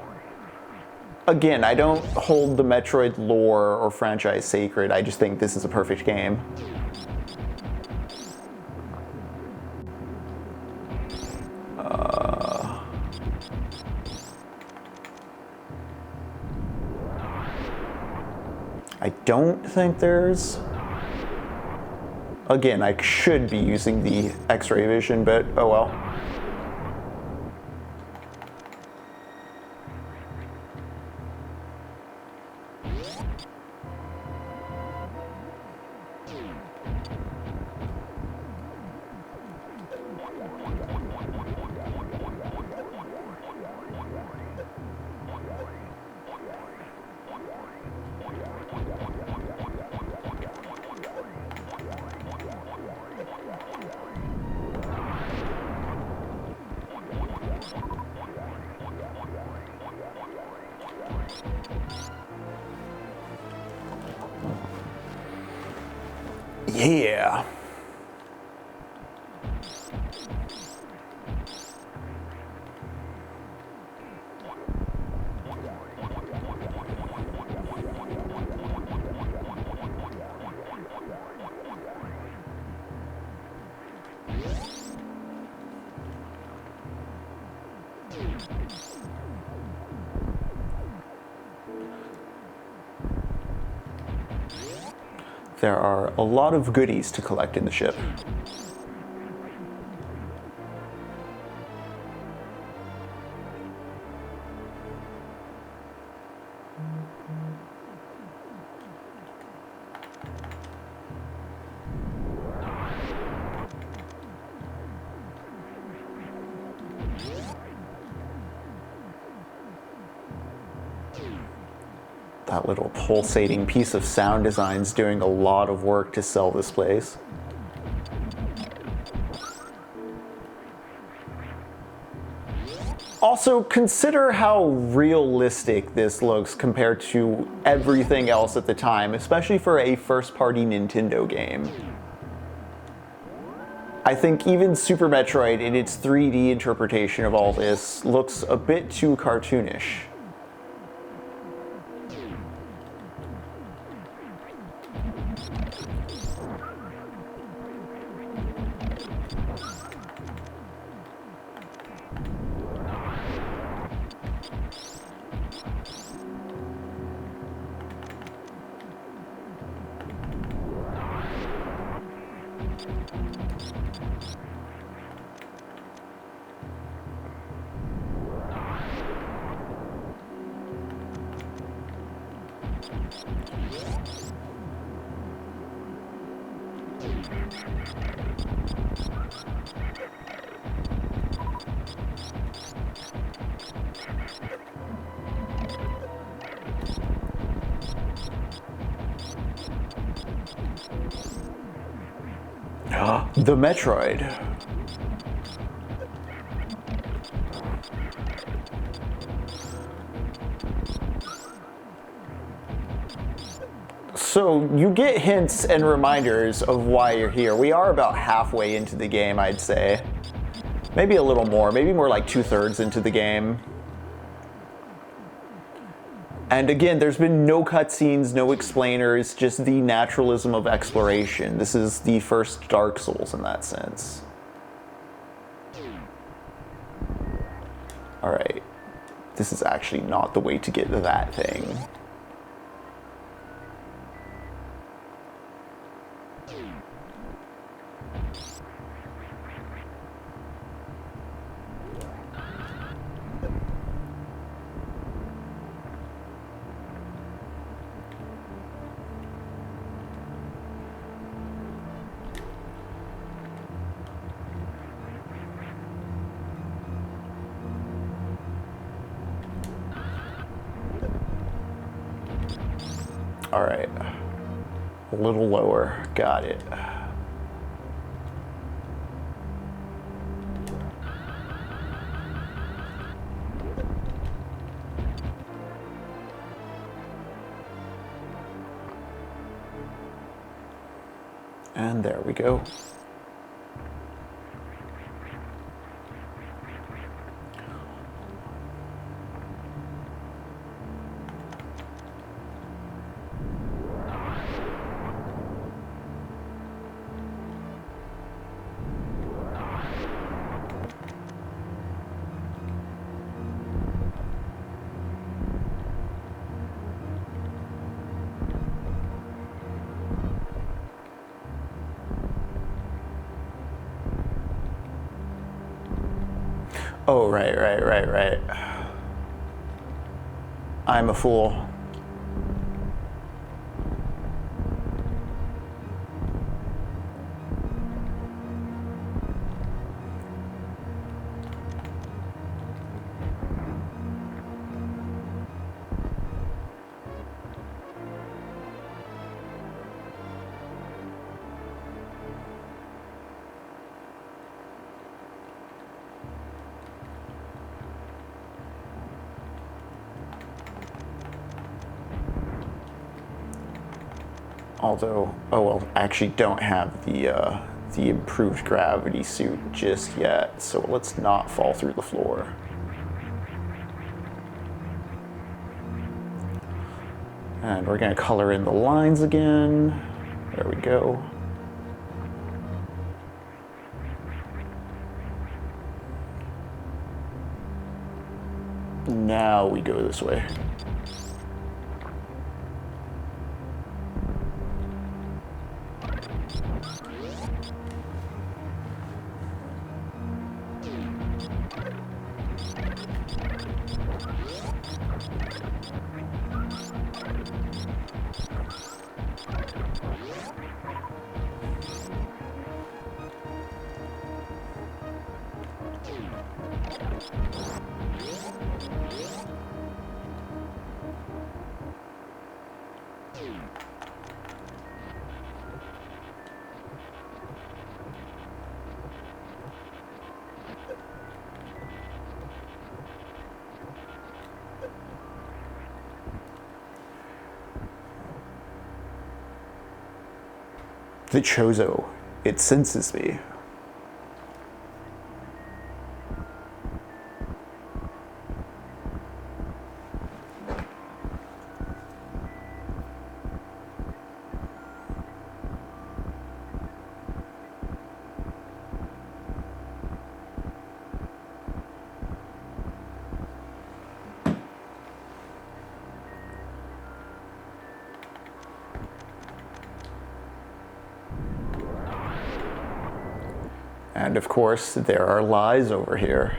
Again, I don't hold the Metroid lore or franchise sacred. I just think this is a perfect game. I don't think there's... Again, I should be using the X-ray vision, but oh well. Yeah. There are a lot of goodies to collect in the ship. That little pulsating piece of sound design's doing a lot of work to sell this place. Also, consider how realistic this looks compared to everything else at the time, especially for a first-party Nintendo game. I think even Super Metroid, in its 3D interpretation of all this, looks a bit too cartoonish. The Metroid. So you get hints and reminders of why you're here. We are about halfway into the game, I'd say. Maybe a little more, maybe more like 2/3 into the game. And again, there's been no cutscenes, no explainers, just the naturalism of exploration. This is the first Dark Souls in that sense. Alright. This is actually not the way to get to that thing. All right, a little lower, got it. And there we go. Oh, right. I'm a fool. Although, oh well, I actually don't have the improved gravity suit just yet, so let's not fall through the floor. And we're gonna color in the lines again. There we go. Now we go this way. The Chozo, it senses me. And of course, there are lies over here.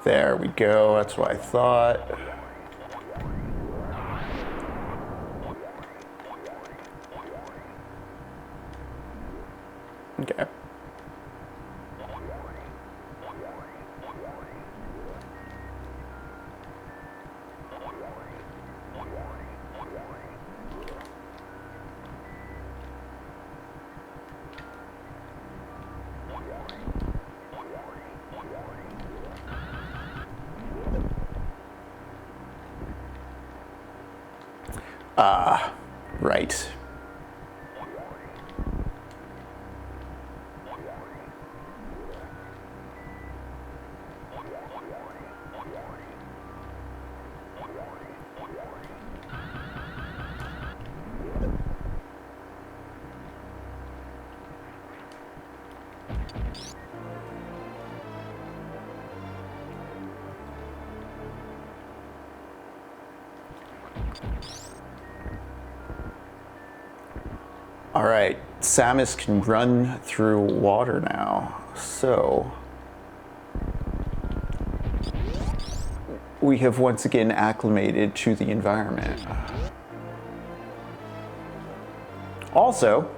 There we go, that's what I thought. Okay. Ah, right. All right, Samus can run through water now, so we have once again acclimated to the environment. Also,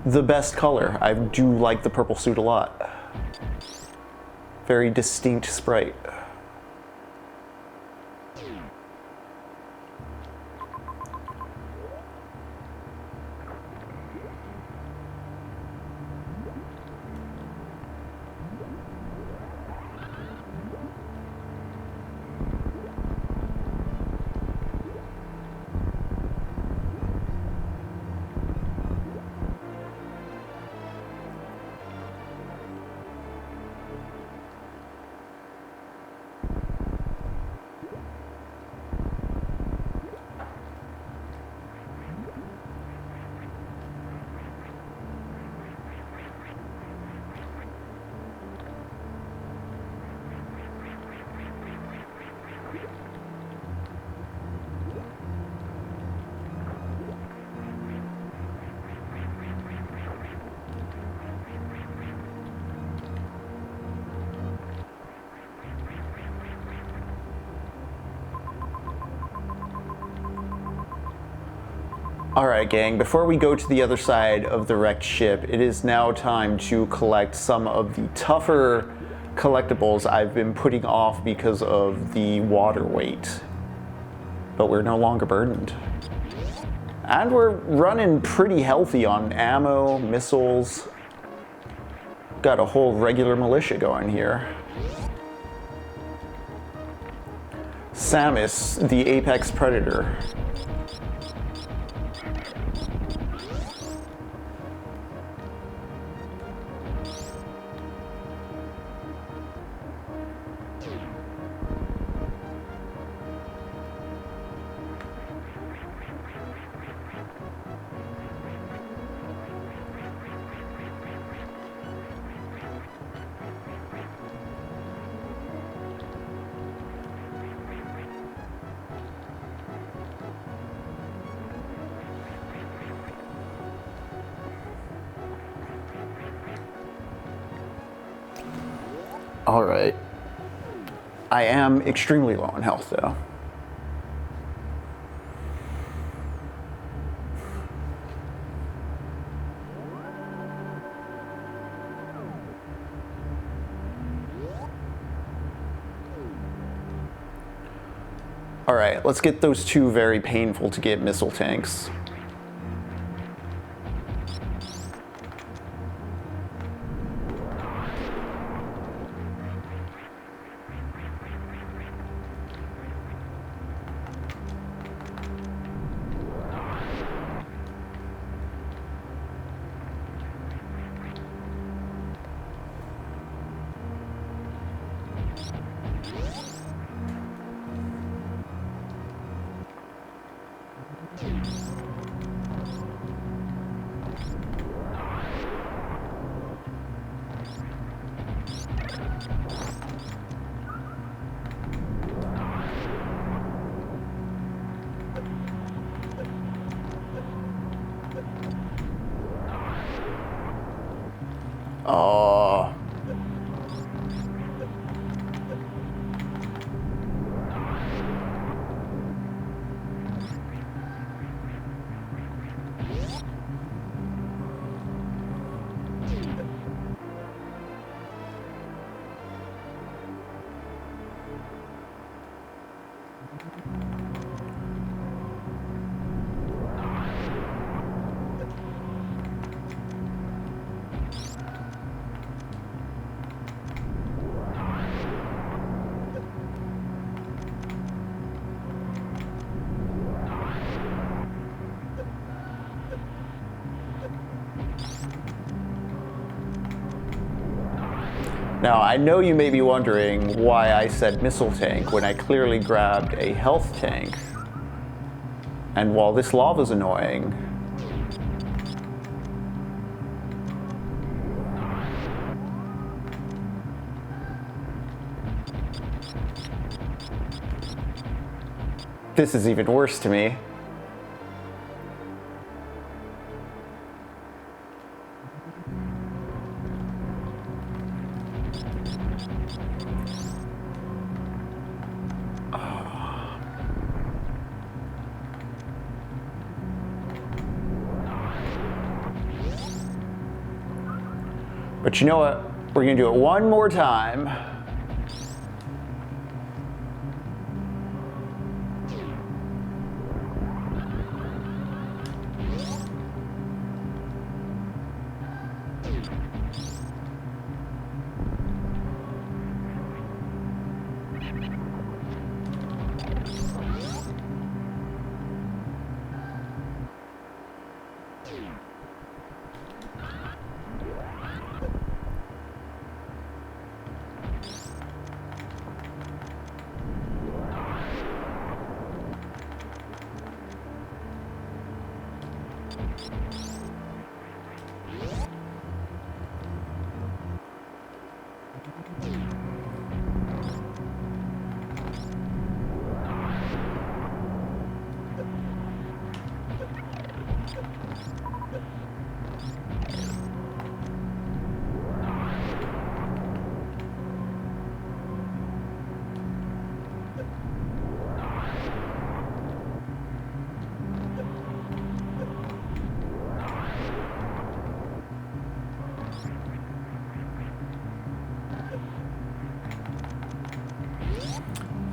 the best color. I do like the purple suit a lot. Very distinct sprite. Alright gang, before we go to the other side of the wrecked ship, it is now time to collect some of the tougher collectibles I've been putting off because of the water weight. But we're no longer burdened. And we're running pretty healthy on ammo, missiles. Got a whole regular militia going here. Samus, the apex predator. All right. I am extremely low on health, though. All right, let's get those two very painful to get missile tanks. Oh. Now, I know you may be wondering why I said missile tank when I clearly grabbed a health tank. And while this lava's annoying, this is even worse to me. But you know what? We're gonna do it one more time.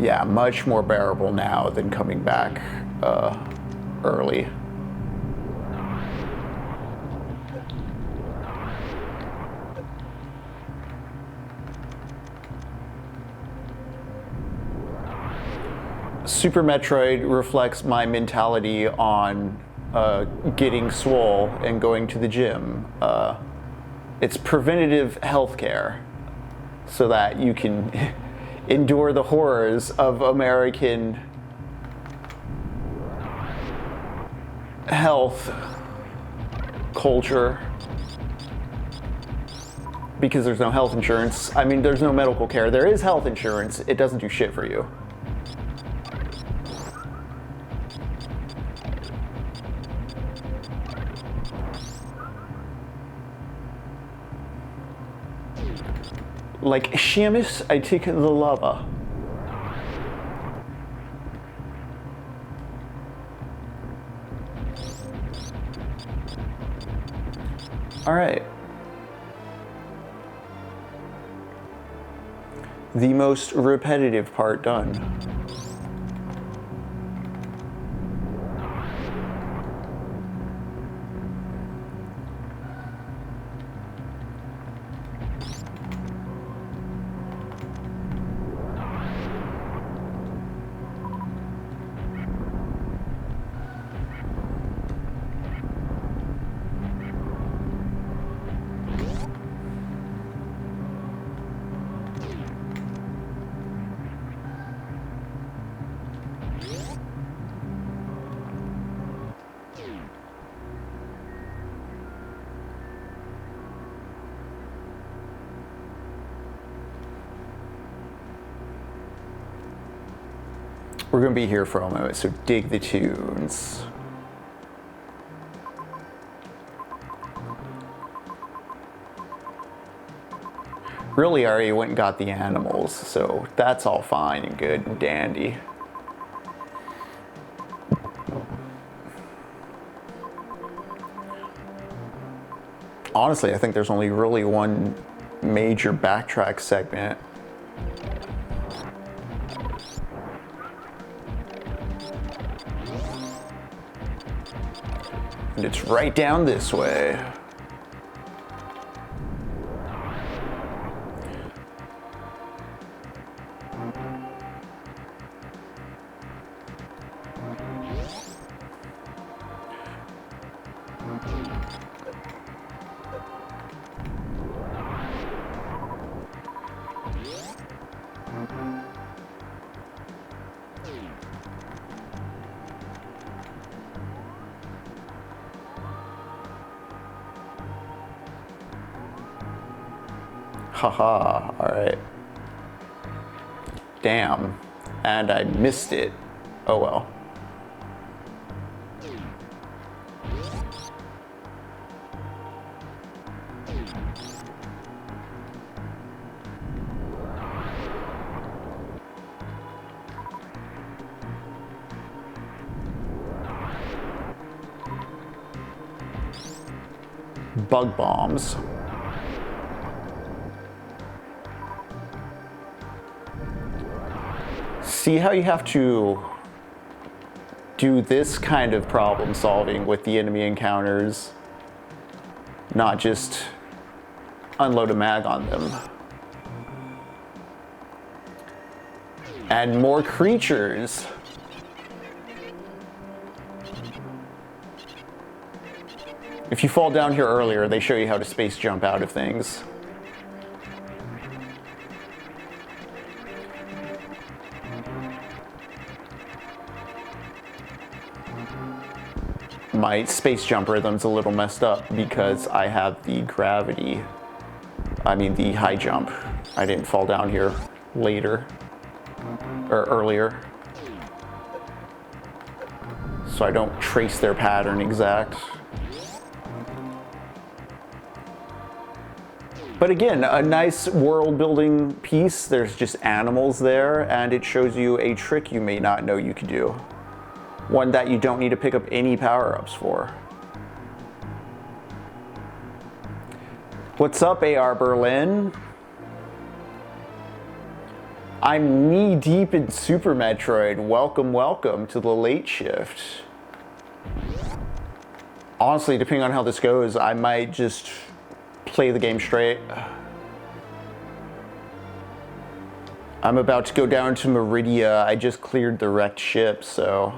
Yeah, much more bearable now than coming back early. Super Metroid reflects my mentality on getting swole and going to the gym. It's preventative healthcare so that you can endure the horrors of American health culture because there's no health insurance. I mean, there's no medical care. There is health insurance. It doesn't do shit for you. Like Seamus, I take the lava. All right. The most repetitive part done. We're going to be here for a moment, so dig the tunes. Really, I already went and got the animals, so that's all fine and good and dandy. Honestly, I think there's only really one major backtrack segment. And it's right down this way. Haha, alright. Damn. And I missed it. Oh well. Bug bombs. See how you have to do this kind of problem solving with the enemy encounters, not just unload a mag on them. And more creatures. If you fall down here earlier, they show you how to space jump out of things. My space jump rhythm's a little messed up because I have the gravity, the high jump. I didn't fall down here later, or earlier. So I don't trace their pattern exact. But again, a nice world building piece. There's just animals there, and it shows you a trick you may not know you could do. One that you don't need to pick up any power-ups for. What's up, AR Berlin? I'm knee-deep in Super Metroid. Welcome, welcome to the late shift. Honestly, depending on how this goes, I might just play the game straight. I'm about to go down to Meridia. I just cleared the wrecked ship, so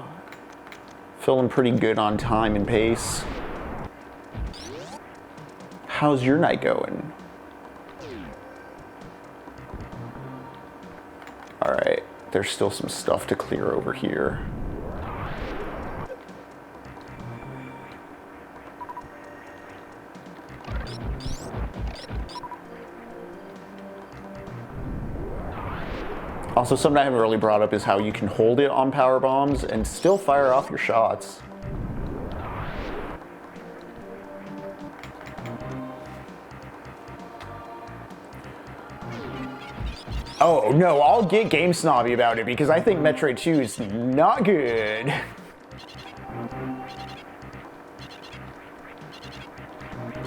feeling pretty good on time and pace. How's your night going? All right, there's still some stuff to clear over here. Also, something I haven't really brought up is how you can hold it on power bombs and still fire off your shots. Oh no, I'll get game snobby about it because I think Metroid 2 is not good.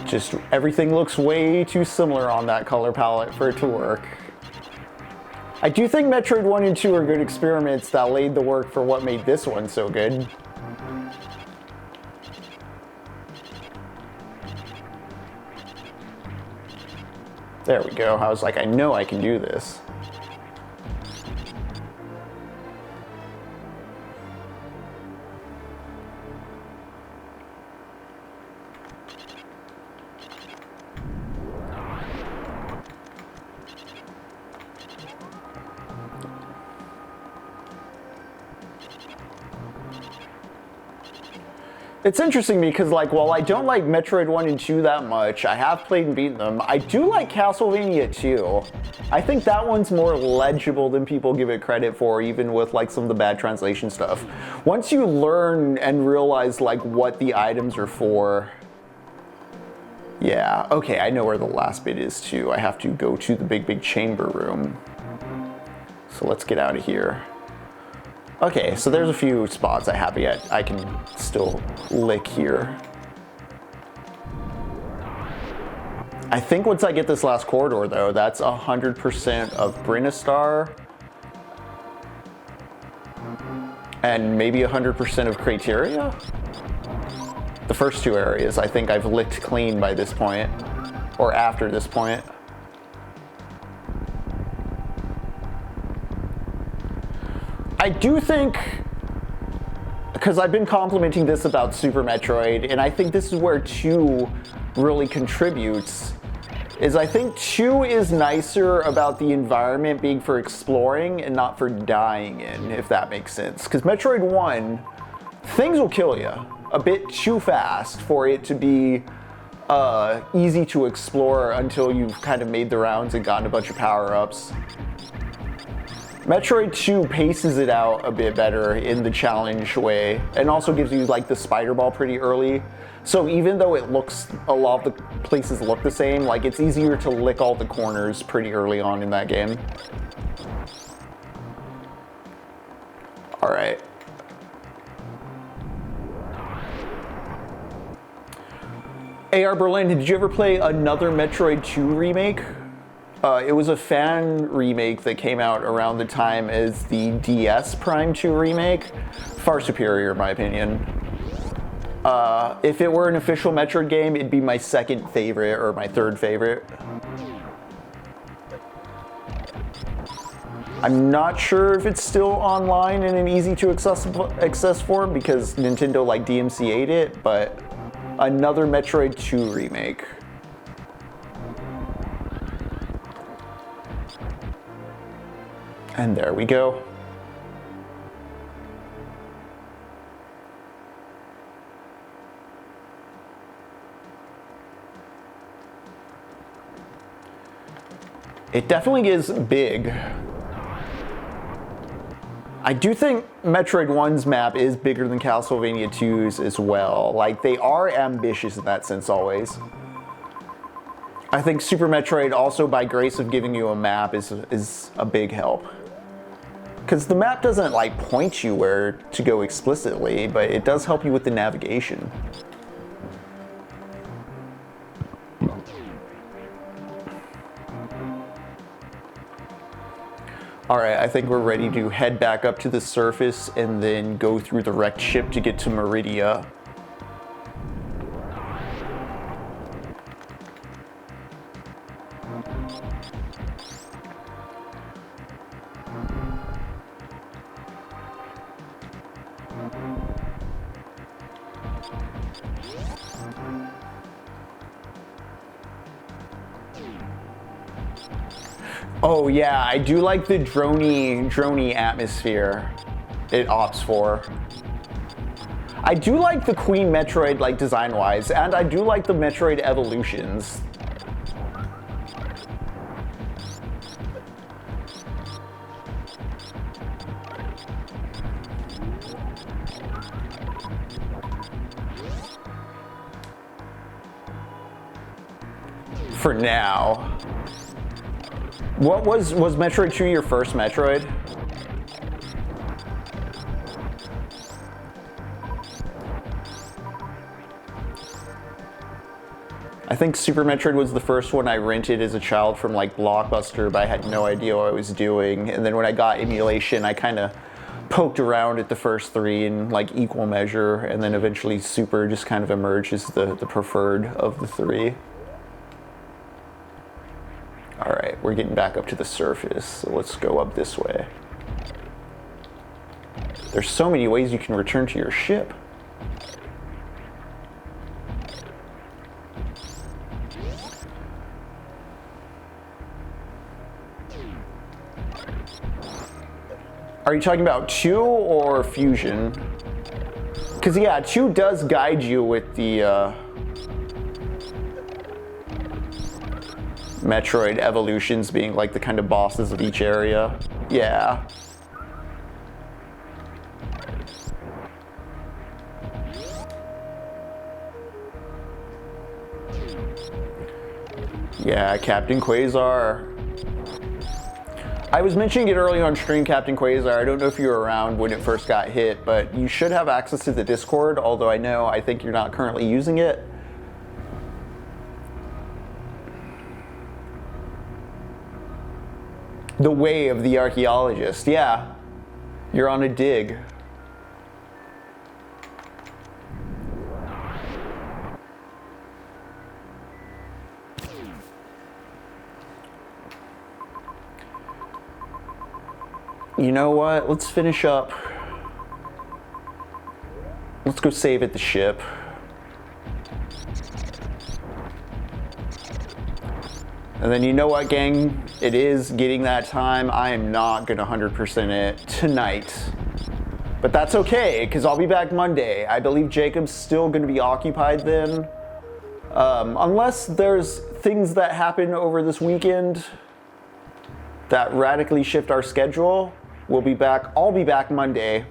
Just everything looks way too similar on that color palette for it to work. I do think Metroid 1 and 2 are good experiments that laid the work for what made this one so good. There we go. I was like, I know I can do this. It's interesting because, like, while I don't like Metroid 1 and 2 that much, I have played and beaten them, I do like Castlevania 2. I think that one's more legible than people give it credit for, even with, like, some of the bad translation stuff. Once you learn and realize, like, what the items are for... Yeah, okay, I know where the last bit is, too. I have to go to the big chamber room. So let's get out of here. Okay, so there's a few spots I can still lick here. I think once I get this last corridor, though, that's 100% of Brinistar. And maybe 100% of Criteria? The first two areas, I think I've licked clean by this point. Or after this point. I do think, because I've been complimenting this about Super Metroid, and I think this is where 2 really contributes, is I think 2 is nicer about the environment being for exploring and not for dying in, if that makes sense. Because Metroid 1, things will kill you a bit too fast for it to be easy to explore until you've kind of made the rounds and gotten a bunch of power-ups. Metroid 2 paces it out a bit better in the challenge way, and also gives you like the spider ball pretty early. So even though it looks, a lot of the places look the same, like it's easier to lick all the corners pretty early on in that game. All right. AR Berlin, did you ever play another Metroid 2 remake? It was a fan remake that came out around the time as the DS Prime 2 remake. Far superior, in my opinion. If it were an official Metroid game, it'd be my second favorite or my third favorite. I'm not sure if it's still online in an easy to access form because Nintendo like DMCA'd it, but another Metroid 2 remake. And there we go. It definitely is big. I do think Metroid 1's map is bigger than Castlevania 2's as well. Like, they are ambitious in that sense always. I think Super Metroid also, by grace of giving you a map, is a big help. Because the map doesn't like point you where to go explicitly, but it does help you with the navigation. Alright, I think we're ready to head back up to the surface and then go through the wrecked ship to get to Meridia. Oh yeah, I do like the droney atmosphere it opts for. I do like the Queen Metroid like design-wise, and I do like the Metroid evolutions. For now. What was Metroid 2 your first Metroid? I think Super Metroid was the first one I rented as a child from like Blockbuster, but I had no idea what I was doing. And then when I got emulation, I kind of poked around at the first three in like equal measure, and then eventually Super just kind of emerged as the preferred of the three. All right, we're getting back up to the surface, so let's go up this way. There's so many ways you can return to your ship. Are you talking about 2 or Fusion? Because yeah, 2 does guide you with the Metroid evolutions being like the kind of bosses of each area. Yeah. Yeah, Captain Quasar. I was mentioning it earlier on stream, Captain Quasar. I don't know if you were around when it first got hit, but you should have access to the Discord, although I think you're not currently using it. The way of the archaeologist, yeah. You're on a dig. You know what? Let's finish up. Let's go save at the ship. And then you know what, gang? It is getting that time. I am not gonna 100% it tonight. But that's okay, because I'll be back Monday. I believe Jacob's still gonna be occupied then. Unless there's things that happen over this weekend that radically shift our schedule. We'll be back. I'll be back Monday.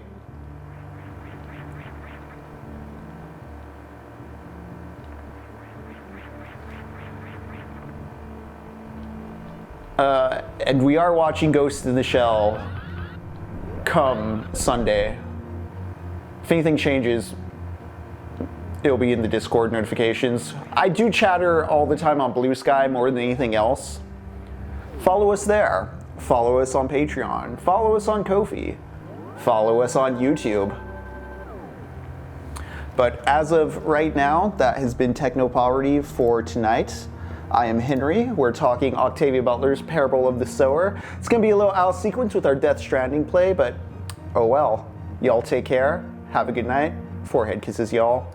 And we are watching Ghost in the Shell come Sunday. If anything changes, it'll be in the Discord notifications. I do chatter all the time on Blue Sky more than anything else. Follow us there. Follow us on Patreon. Follow us on Ko-fi. Follow us on YouTube. But as of right now, that has been TECHNOPOVERTY for tonight. I am Henry. We're talking Octavia Butler's Parable of the Sower. It's going to be a little out of sequence with our Death Stranding play, but oh well. Y'all take care. Have a good night. Forehead kisses, y'all.